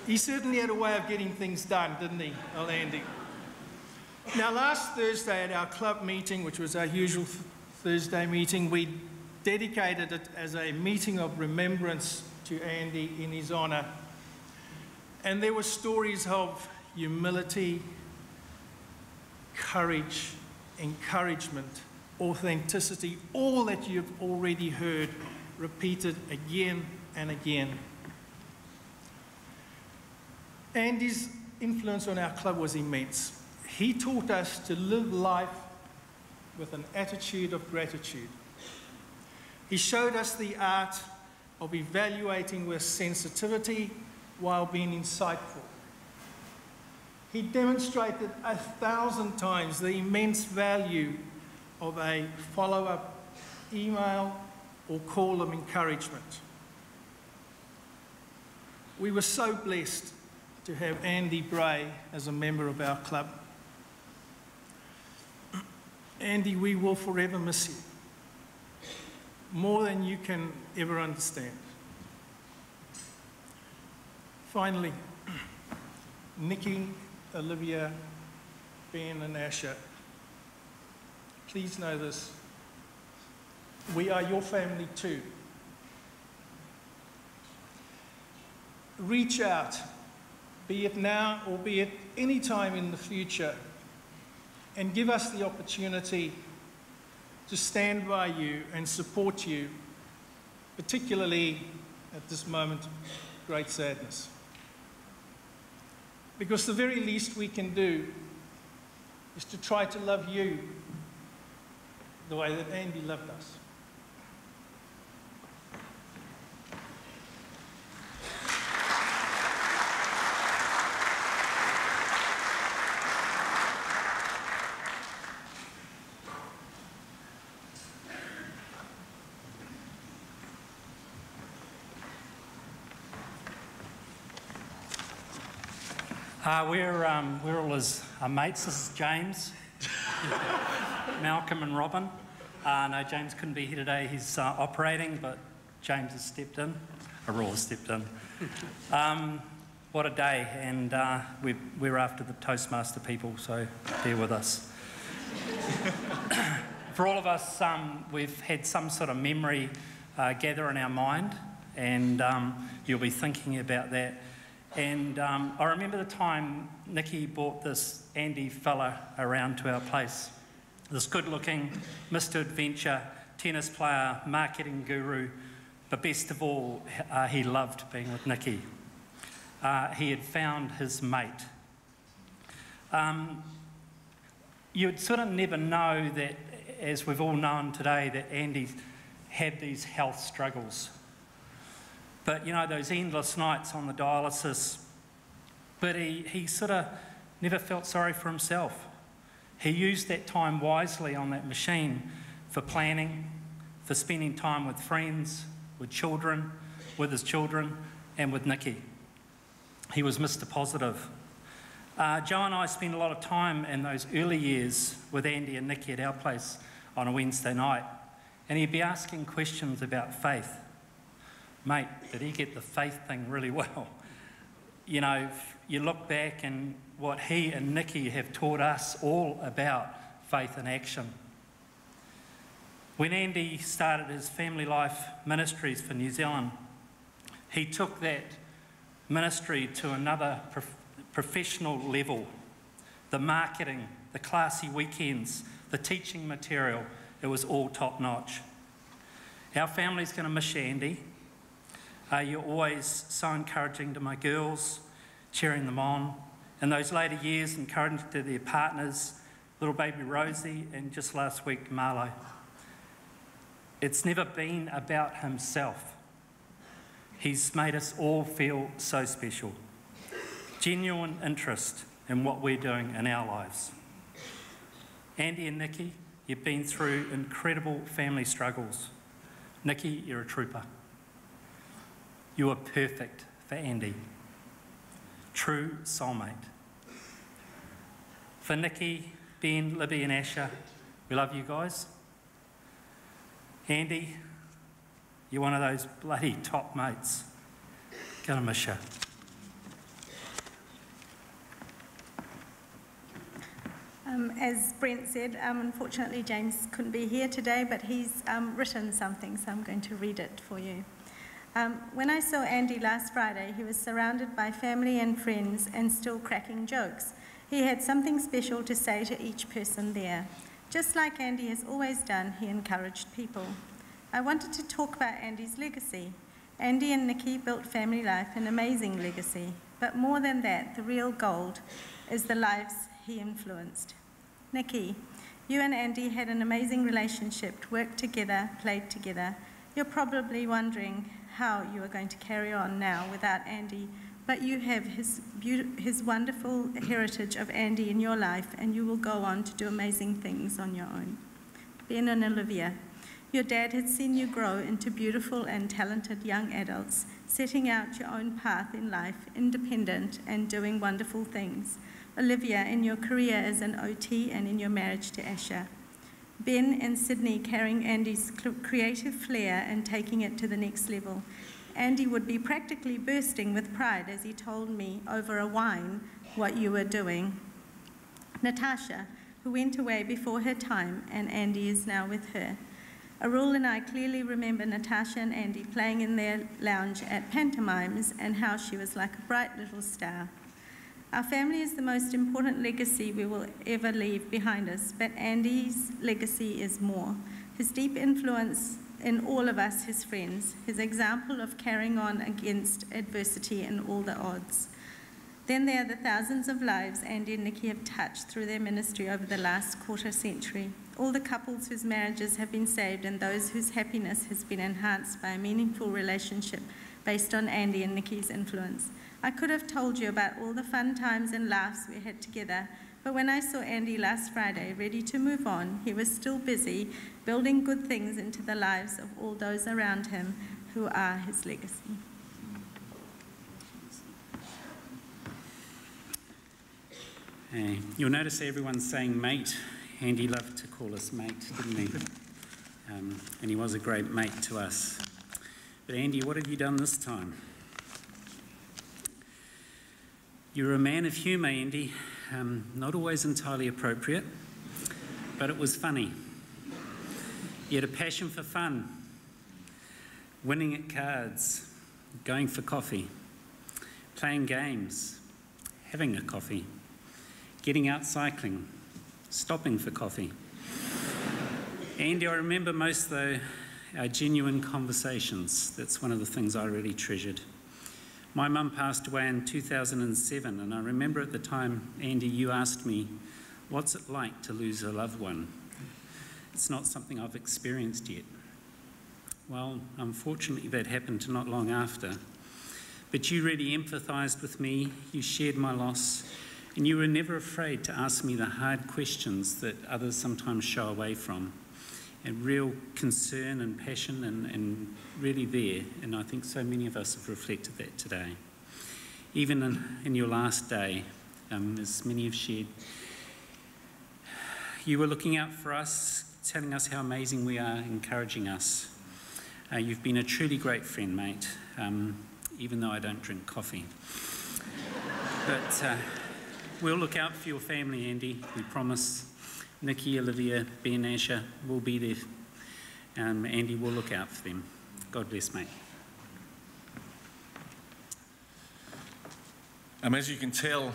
He certainly had a way of getting things done, didn't he, old Andy? Now, last Thursday at our club meeting, which was our usual Thursday meeting, we dedicated it as a meeting of remembrance to Andy in his honour. And there were stories of humility, courage, encouragement, authenticity, all that you've already heard repeated again and again. Andy's influence on our club was immense. He taught us to live life with an attitude of gratitude. He showed us the art of evaluating with sensitivity while being insightful. He demonstrated 1,000 times the immense value of a follow-up email or call of encouragement. We were so blessed to have Andy Bray as a member of our club. Andy, we will forever miss you, more than you can ever understand. Finally, Nikki, Olivia, Ben and Asher, please know this. We are your family too. Reach out, be it now or be it any time in the future, and give us the opportunity to stand by you and support you, particularly at this moment of great sadness. Because the very least we can do is to try to love you the way that Andy loved us. We're all his mates. This is James, Malcolm and Robin. No, James couldn't be here today. He's operating, but James has stepped in. Aurora stepped in. What a day, and we're after the Toastmaster people, so bear with us. For all of us, we've had some sort of memory gather in our mind, and you'll be thinking about that. And I remember the time Nikki brought this Andy fella around to our place. This good-looking Mr. Adventure, tennis player, marketing guru, but best of all, he loved being with Nikki. He had found his mate. You'd sort of never know that, as we've all known today, that Andy had these health struggles. But, you know, those endless nights on the dialysis, but he sort of never felt sorry for himself. He used that time wisely on that machine for planning, for spending time with friends, with children, with his children, and with Nikki. He was Mr. Positive. Joe and I spent a lot of time in those early years with Andy and Nikki at our place on a Wednesday night, and he'd be asking questions about faith. Mate, did he get the faith thing really well? You know, you look back and what he and Nikki have taught us all about faith in action. When Andy started his FamilyLife ministries for New Zealand, he took that ministry to another professional level. The marketing, the classy weekends, the teaching material, it was all top notch. Our family's going to miss you, Andy. You're always so encouraging to my girls, cheering them on. In those later years, encouraging to their partners, little baby Rosie, and just last week, Marlo. It's never been about himself. He's made us all feel so special. Genuine interest in what we're doing in our lives. Andy and Nikki, you've been through incredible family struggles. Nikki, you're a trooper. You are perfect for Andy. True soulmate. For Nikki, Ben, Libby and Asher, we love you guys. Andy, you're one of those bloody top mates. Gonna miss you. As Brent said, unfortunately James couldn't be here today, but he's written something, so I'm going to read it for you. When I saw Andy last Friday, he was surrounded by family and friends and still cracking jokes. He had something special to say to each person there. Just like Andy has always done, he encouraged people. I wanted to talk about Andy's legacy. Andy and Nikki built FamilyLife, an amazing legacy. But more than that, the real gold is the lives he influenced. Nikki, you and Andy had an amazing relationship, worked together, played together. You're probably wondering how you are going to carry on now without Andy, but you have his wonderful heritage of Andy in your life, and you will go on to do amazing things on your own. Ben and Olivia, your dad has seen you grow into beautiful and talented young adults, setting out your own path in life, independent and doing wonderful things. Olivia, in your career as an OT and in your marriage to Asher. Ben and Sydney carrying Andy's creative flair and taking it to the next level. Andy would be practically bursting with pride as he told me over a wine what you were doing. Natasha, who went away before her time, and Andy is now with her. Arul and I clearly remember Natasha and Andy playing in their lounge at pantomimes and how she was like a bright little star. Our family is the most important legacy we will ever leave behind us, but Andy's legacy is more. His deep influence in all of us, his friends, his example of carrying on against adversity and all the odds. Then there are the thousands of lives Andy and Nikki have touched through their ministry over the last quarter century. All the couples whose marriages have been saved and those whose happiness has been enhanced by a meaningful relationship based on Andy and Nikki's influence. I could have told you about all the fun times and laughs we had together, but when I saw Andy last Friday, ready to move on, he was still busy building good things into the lives of all those around him who are his legacy. You'll notice everyone's saying mate. Andy loved to call us mate, didn't he? And he was a great mate to us. But Andy, what have you done this time? You're a man of humour, Andy. Not always entirely appropriate, but it was funny. You had a passion for fun, winning at cards, going for coffee, playing games, having a coffee, getting out cycling, stopping for coffee. Andy, I remember most, though, our genuine conversations. That's one of the things I really treasured. My mum passed away in 2007, and I remember at the time, Andy, you asked me, what's it like to lose a loved one? It's not something I've experienced yet. Well, unfortunately, that happened not long after. But you really empathised with me, you shared my loss, and you were never afraid to ask me the hard questions that others sometimes shy away from. And real concern and passion and really there, and I think so many of us have reflected that today. Even in your last day, as many have shared, you were looking out for us, telling us how amazing we are, encouraging us. You've been a truly great friend, mate, even though I don't drink coffee. But we'll look out for your family, Andy, we promise. Nikki, Olivia, Ben, Asher will be there. Andy will look out for them. God bless, mate. As you can tell,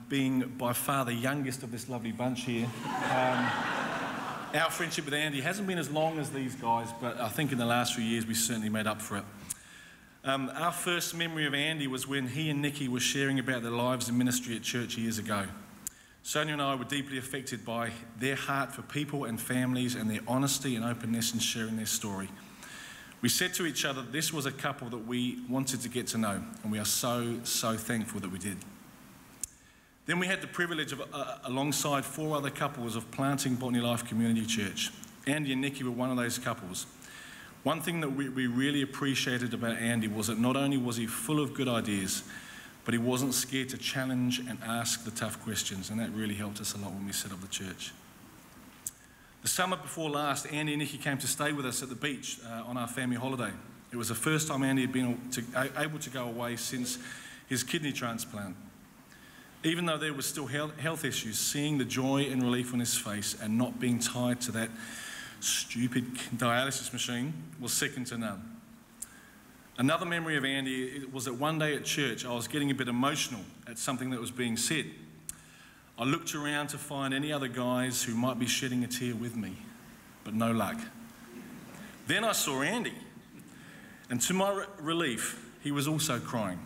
being by far the youngest of this lovely bunch here, our friendship with Andy hasn't been as long as these guys, but I think in the last few years we certainly made up for it. Our first memory of Andy was when he and Nikki were sharing about their lives in ministry at church years ago. Sonia and I were deeply affected by their heart for people and families and their honesty and openness in sharing their story. We said to each other this was a couple that we wanted to get to know, and we are so thankful that we did. Then we had the privilege of, alongside 4 other couples, of planting Botany Life Community Church. Andy and Nikki were one of those couples. One thing that we really appreciated about Andy was that not only was he full of good ideas, but he wasn't scared to challenge and ask the tough questions, and that really helped us a lot when we set up the church. The summer before last, Andy and Nikki came to stay with us at the beach on our family holiday. It was the first time Andy had been able to go away since his kidney transplant. Even though there were still health issues, seeing the joy and relief on his face and not being tied to that stupid dialysis machine was second to none. Another memory of Andy was that one day at church I was getting a bit emotional at something that was being said. I looked around to find any other guys who might be shedding a tear with me, but no luck. Then I saw Andy, and to my relief, he was also crying.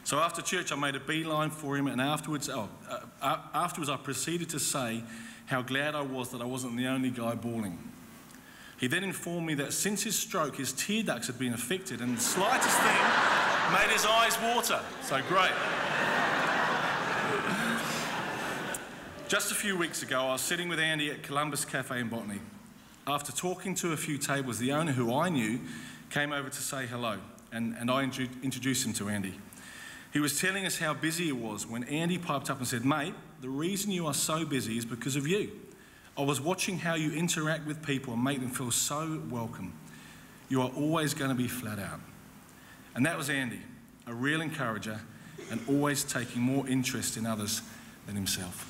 So after church, I made a beeline for him, and afterwards I proceeded to say how glad I was that I wasn't the only guy bawling. He then informed me that since his stroke, his tear ducts had been affected, and the slightest thing made his eyes water. So great. Just a few weeks ago, I was sitting with Andy at Columbus Cafe in Botany. After talking to a few tables, the owner, who I knew, came over to say hello, and I introduced him to Andy. He was telling us how busy he was when Andy piped up and said, "Mate, the reason you are so busy is because of you. I was watching how you interact with people and make them feel so welcome. You are always going to be flat out." And that was Andy, a real encourager and always taking more interest in others than himself.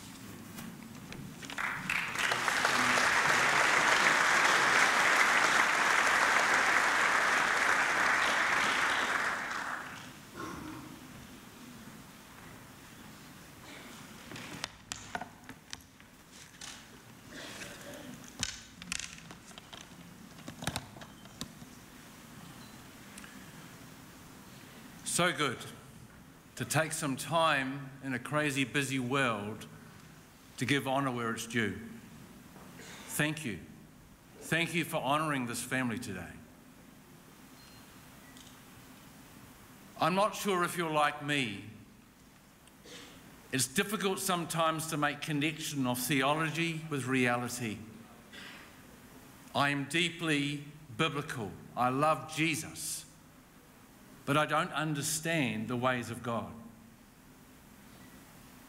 So good to take some time in a crazy busy world to give honour where it's due. Thank you. Thank you for honouring this family today. I'm not sure if you're like me. It's difficult sometimes to make connection of theology with reality. I am deeply biblical. I love Jesus. But I don't understand the ways of God.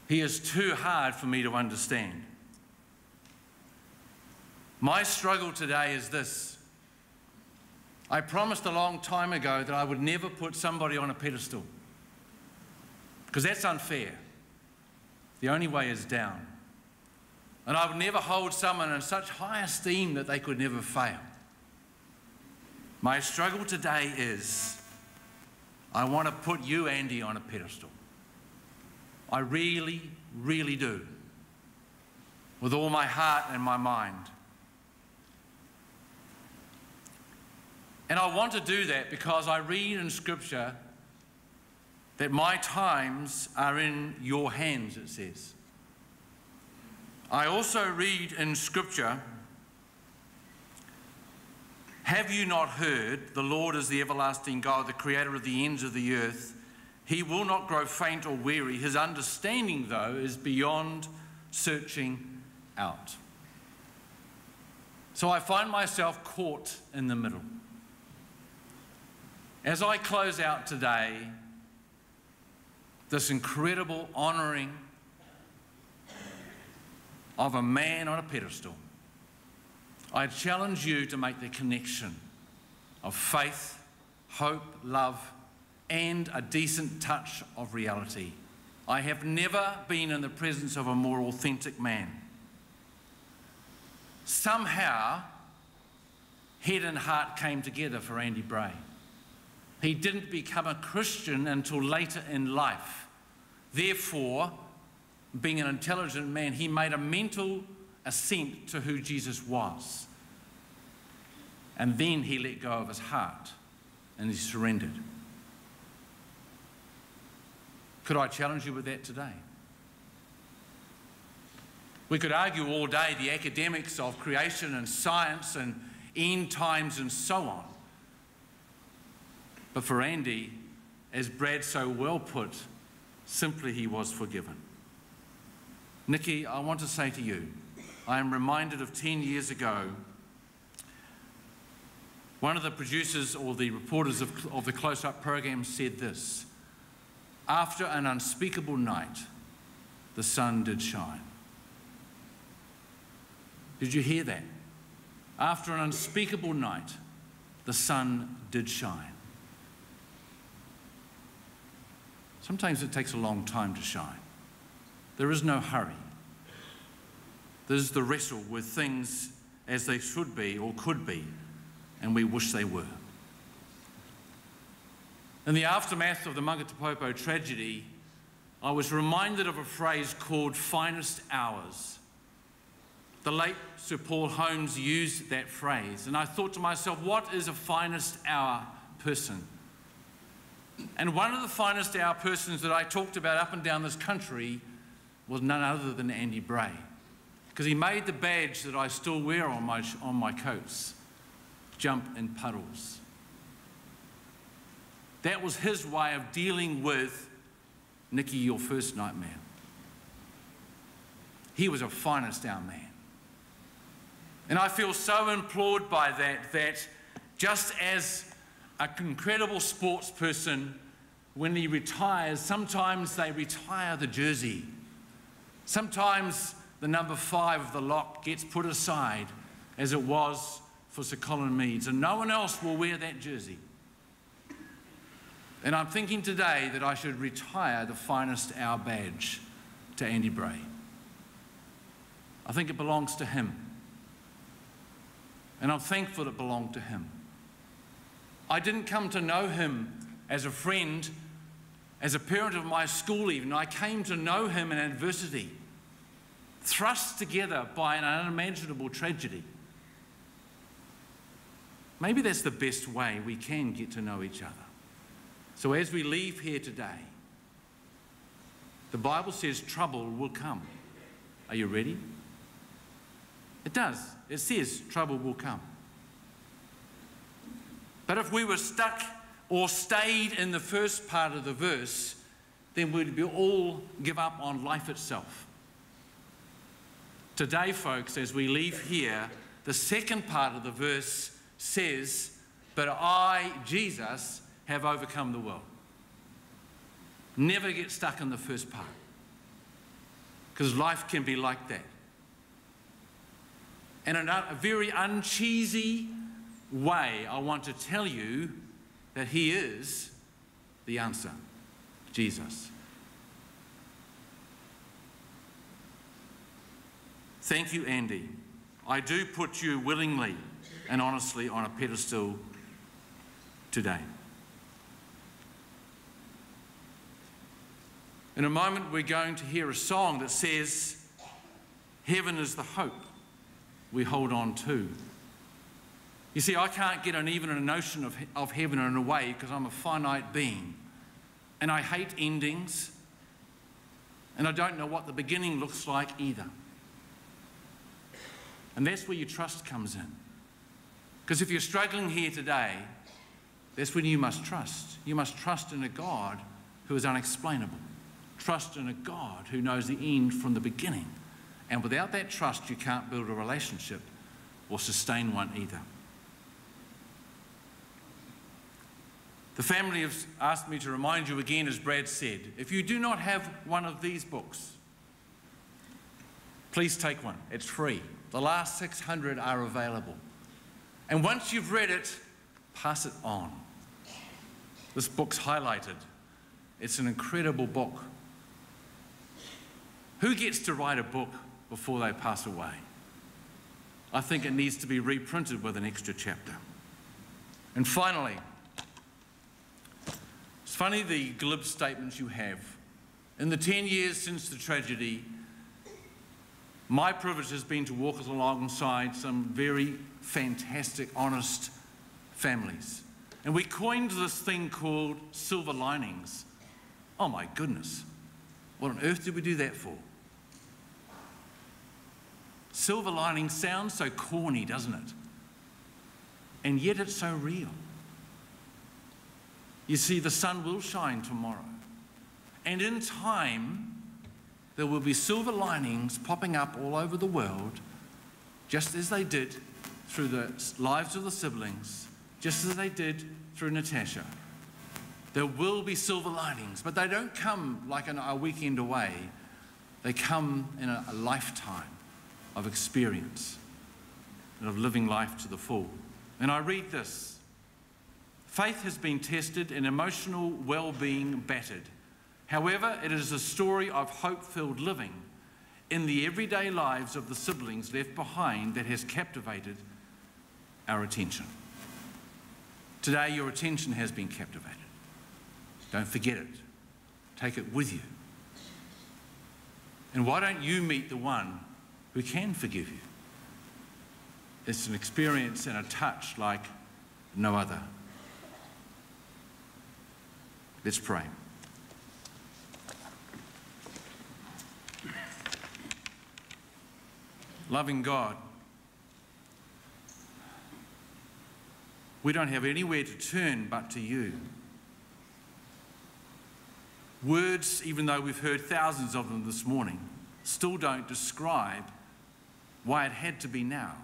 He is too hard for me to understand. My struggle today is this. I promised a long time ago that I would never put somebody on a pedestal, because that's unfair. The only way is down. And I would never hold someone in such high esteem that they could never fail. My struggle today is I want to put you, Andy, on a pedestal. I really, really do. With all my heart and my mind. And I want to do that because I read in Scripture that my times are in your hands, it says. I also read in Scripture, "Have you not heard, the Lord is the everlasting God, the creator of the ends of the earth. He will not grow faint or weary. His understanding, though, is beyond searching out." So I find myself caught in the middle. As I close out today, this incredible honouring of a man on a pedestal, I challenge you to make the connection of faith, hope, love, and a decent touch of reality. I have never been in the presence of a more authentic man. Somehow, head and heart came together for Andy Bray. He didn't become a Christian until later in life. Therefore, being an intelligent man, he made a mental assent to who Jesus was. And then he let go of his heart and he surrendered. Could I challenge you with that today? We could argue all day the academics of creation and science and end times and so on. But for Andy, as Brad so well put, simply he was forgiven. Nikki, I want to say to you, I am reminded of 10 years ago, one of the producers or the reporters of the Close-Up program said this: "After an unspeakable night, the sun did shine." Did you hear that? After an unspeakable night, the sun did shine. Sometimes it takes a long time to shine. There is no hurry. There's the wrestle with things as they should be or could be, and we wish they were. In the aftermath of the Mangatapopo tragedy, I was reminded of a phrase called finest hours. The late Sir Paul Holmes used that phrase, and I thought to myself, what is a finest hour person? And one of the finest hour persons that I talked about up and down this country was none other than Andy Bray, because he made the badge that I still wear on my coats, jump in puddles. That was his way of dealing with Nikki, your first nightmare. He was a finest hour man. And I feel so implored by that just as an incredible sports person, when he retires, sometimes they retire the jersey. Sometimes the number 5 of the lock gets put aside, as it was for Sir Colin Meads, and no one else will wear that jersey. And I'm thinking today that I should retire the finest hour badge to Andy Bray. I think it belongs to him. And I'm thankful it belonged to him. I didn't come to know him as a friend, as a parent of my school even. I came to know him in adversity, thrust together by an unimaginable tragedy. Maybe that's the best way we can get to know each other. So as we leave here today, the Bible says trouble will come. Are you ready? It does. It says trouble will come. But if we were stuck or stayed in the first part of the verse, then we'd all give up on life itself. Today, folks, as we leave here, the second part of the verse says, but I, Jesus, have overcome the world. Never get stuck in the first part, because life can be like that. And in a very uncheesy way, I want to tell you that he is the answer, Jesus. Thank you, Andy. I do put you willingly and honestly on a pedestal today. In a moment, we're going to hear a song that says, heaven is the hope we hold on to. You see, I can't get even a notion of heaven in a way because I'm a finite being. And I hate endings. And I don't know what the beginning looks like either. And that's where your trust comes in. Because if you're struggling here today, that's when you must trust. You must trust in a God who is unexplainable. Trust in a God who knows the end from the beginning. And without that trust, you can't build a relationship or sustain one either. The family have asked me to remind you again, as Brad said, if you do not have one of these books, please take one. It's free. The last 600 are available. And once you've read it, pass it on. This book's highlighted. It's an incredible book. Who gets to write a book before they pass away? I think it needs to be reprinted with an extra chapter. And finally, it's funny the glib statements you have. In the 10 years since the tragedy, my privilege has been to walk alongside some very fantastic, honest families. And we coined this thing called silver linings. Oh my goodness, what on earth did we do that for? Silver lining sounds so corny, doesn't it? And yet it's so real. You see, the sun will shine tomorrow. And in time, there will be silver linings popping up all over the world, just as they did through the lives of the siblings, just as they did through Natasha. There will be silver linings, but they don't come like a weekend away. They come in a lifetime of experience and of living life to the full. And I read this. Faith has been tested and emotional well-being battered. However, it is a story of hope-filled living in the everyday lives of the siblings left behind that has captivated our attention. Today, your attention has been captivated. Don't forget it. Take it with you. And why don't you meet the one who can forgive you? It's an experience and a touch like no other. Let's pray. Loving God, we don't have anywhere to turn but to you. Words, even though we've heard thousands of them this morning, still don't describe why it had to be now.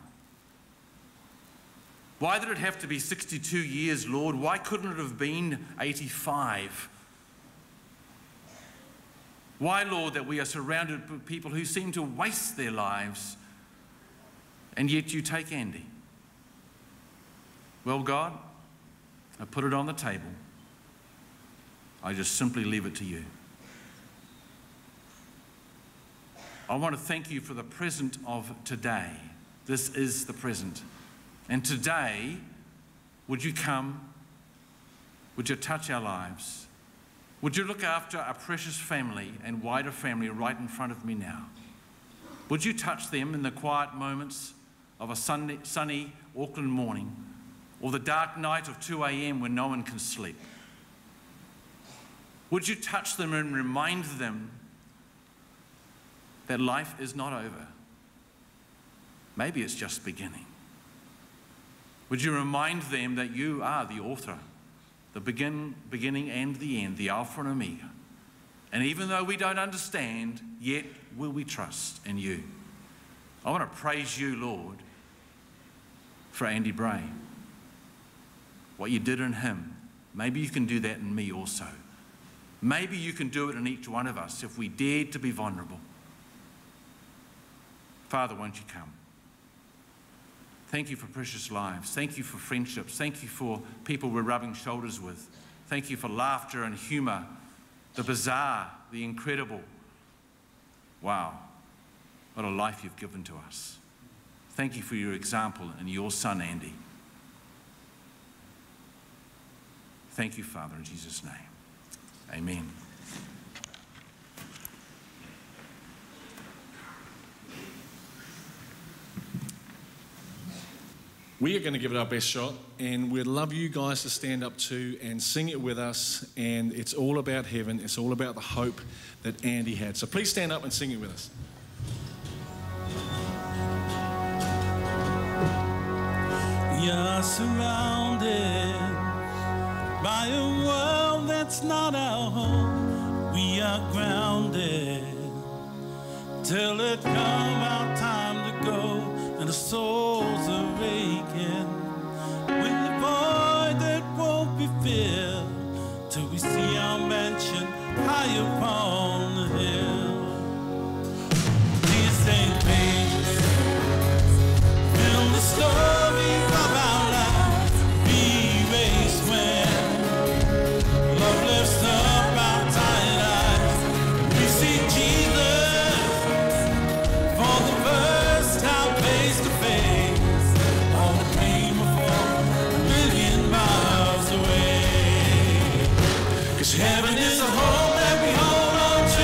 Why did it have to be 62 years, Lord? Why couldn't it have been 85? Why, Lord, that we are surrounded by people who seem to waste their lives, and yet you take Andy? Well, God, I put it on the table. I just simply leave it to you. I want to thank you for the present of today. This is the present. And today, would you come? Would you touch our lives? Would you look after our precious family and wider family right in front of me now? Would you touch them in the quiet moments of a sunny Auckland morning, or the dark night of 2 a.m. when no one can sleep? Would you touch them and remind them that life is not over? Maybe it's just beginning. Would you remind them that you are the author, the beginning and the end, the Alpha and Omega? And even though we don't understand, yet will we trust in you. I want to praise you, Lord, for Andy Bray. What you did in him, maybe you can do that in me also. Maybe you can do it in each one of us if we dared to be vulnerable. Father, won't you come? Thank you for precious lives. Thank you for friendships. Thank you for people we're rubbing shoulders with. Thank you for laughter and humour, the bizarre, the incredible. Wow, what a life you've given to us. Thank you for your example and your son, Andy. Thank you, Father, in Jesus' name. Amen. We are going to give it our best shot, and we'd love you guys to stand up too and sing it with us. And it's all about heaven. It's all about the hope that Andy had. So please stand up and sing it with us. We are surrounded by a world that's not our home. We are grounded till it come our time to go, and the souls are aching with the void that won't be filled till we see our mansion high upon the hill. These ain't pages, fill the stories of our lives, be erased when love lifts up our tired eyes. We see Jesus for the first time face to face, all the pain before a million miles away. 'Cause heaven is a home that we hold on to.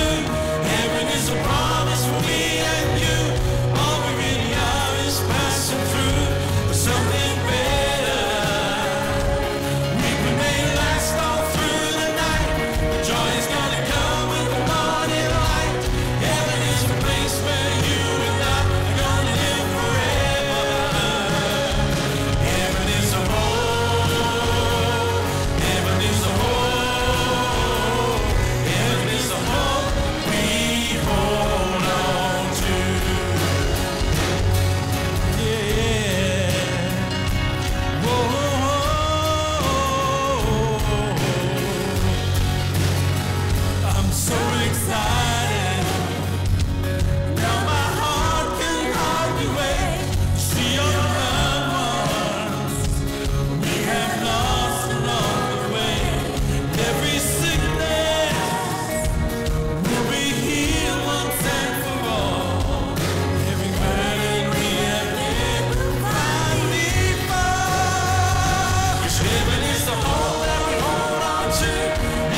Heaven is the hope that we hold on to.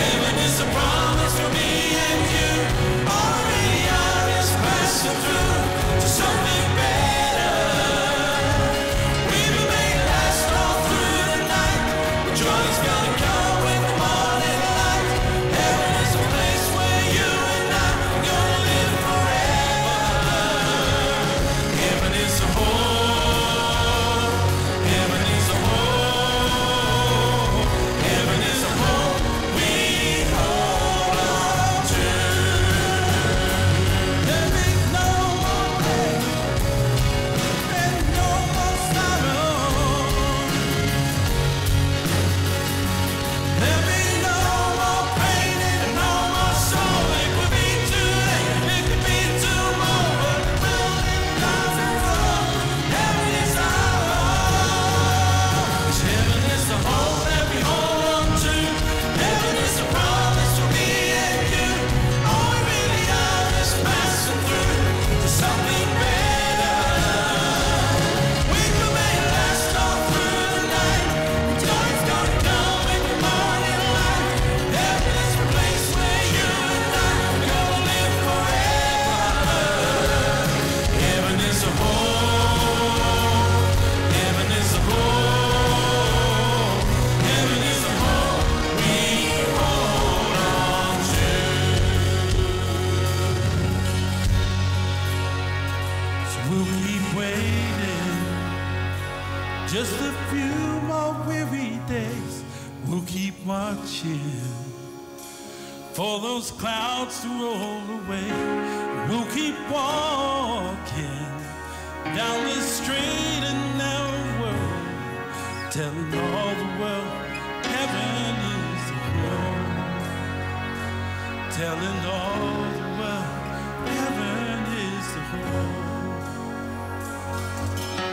Heaven is the promise for me and you. Already I is passing through to something better. We will make it last all through the night. The joy is gonna come with the morning light. Heaven is a place where you and I are gonna live forever. Heaven is the hope. Heaven is the hope. Heaven is the hope we hold on to. There ain't no more pain, and no more sorrow. There be no more pain and no more sorrow. It could be today, it could be tomorrow, but building life and flow. Heaven is ours. Heaven is the hope that we hold on to. Heaven is the promise for me and you. All we really are is passing through to something better. We will make it last all through the night. Joy's gonna come with the morning light. Heaven is a place where you and I are gonna live forever. Heaven is a hope. Heaven is a hope. Heaven is a hope we hold on to. So we'll keep waiting, just a few more weary days. We'll keep watching for those clouds to roll away. We'll keep walking down this straight and narrow world, telling all the world heaven is the home. Telling all the world heaven is the home.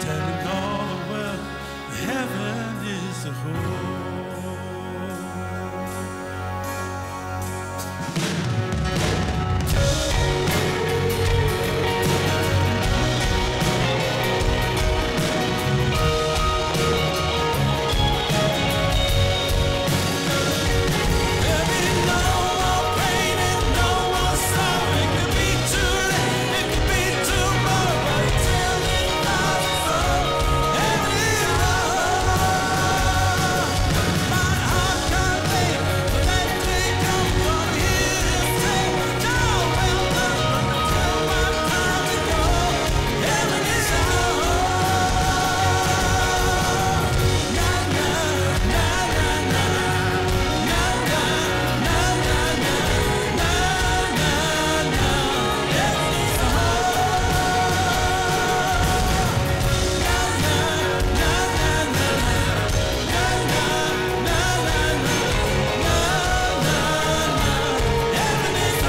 Telling all the world heaven is the home. There be no more pain and no more sorrow. It could be today, it could be tomorrow, but until it lasts forever. Heaven is ours. My heart can't wait for that day come from here to say, now well done, until my time to go. Heaven is ours. Na na na na na. Na na na na na. Na na na. Heaven is ours. Na na na na na. Na na na na na. Na na na. Heaven is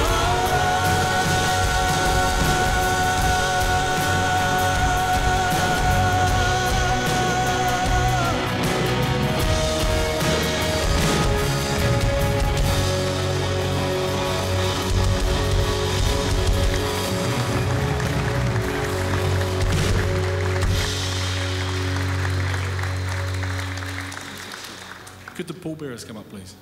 Could the pallbearers come up, please?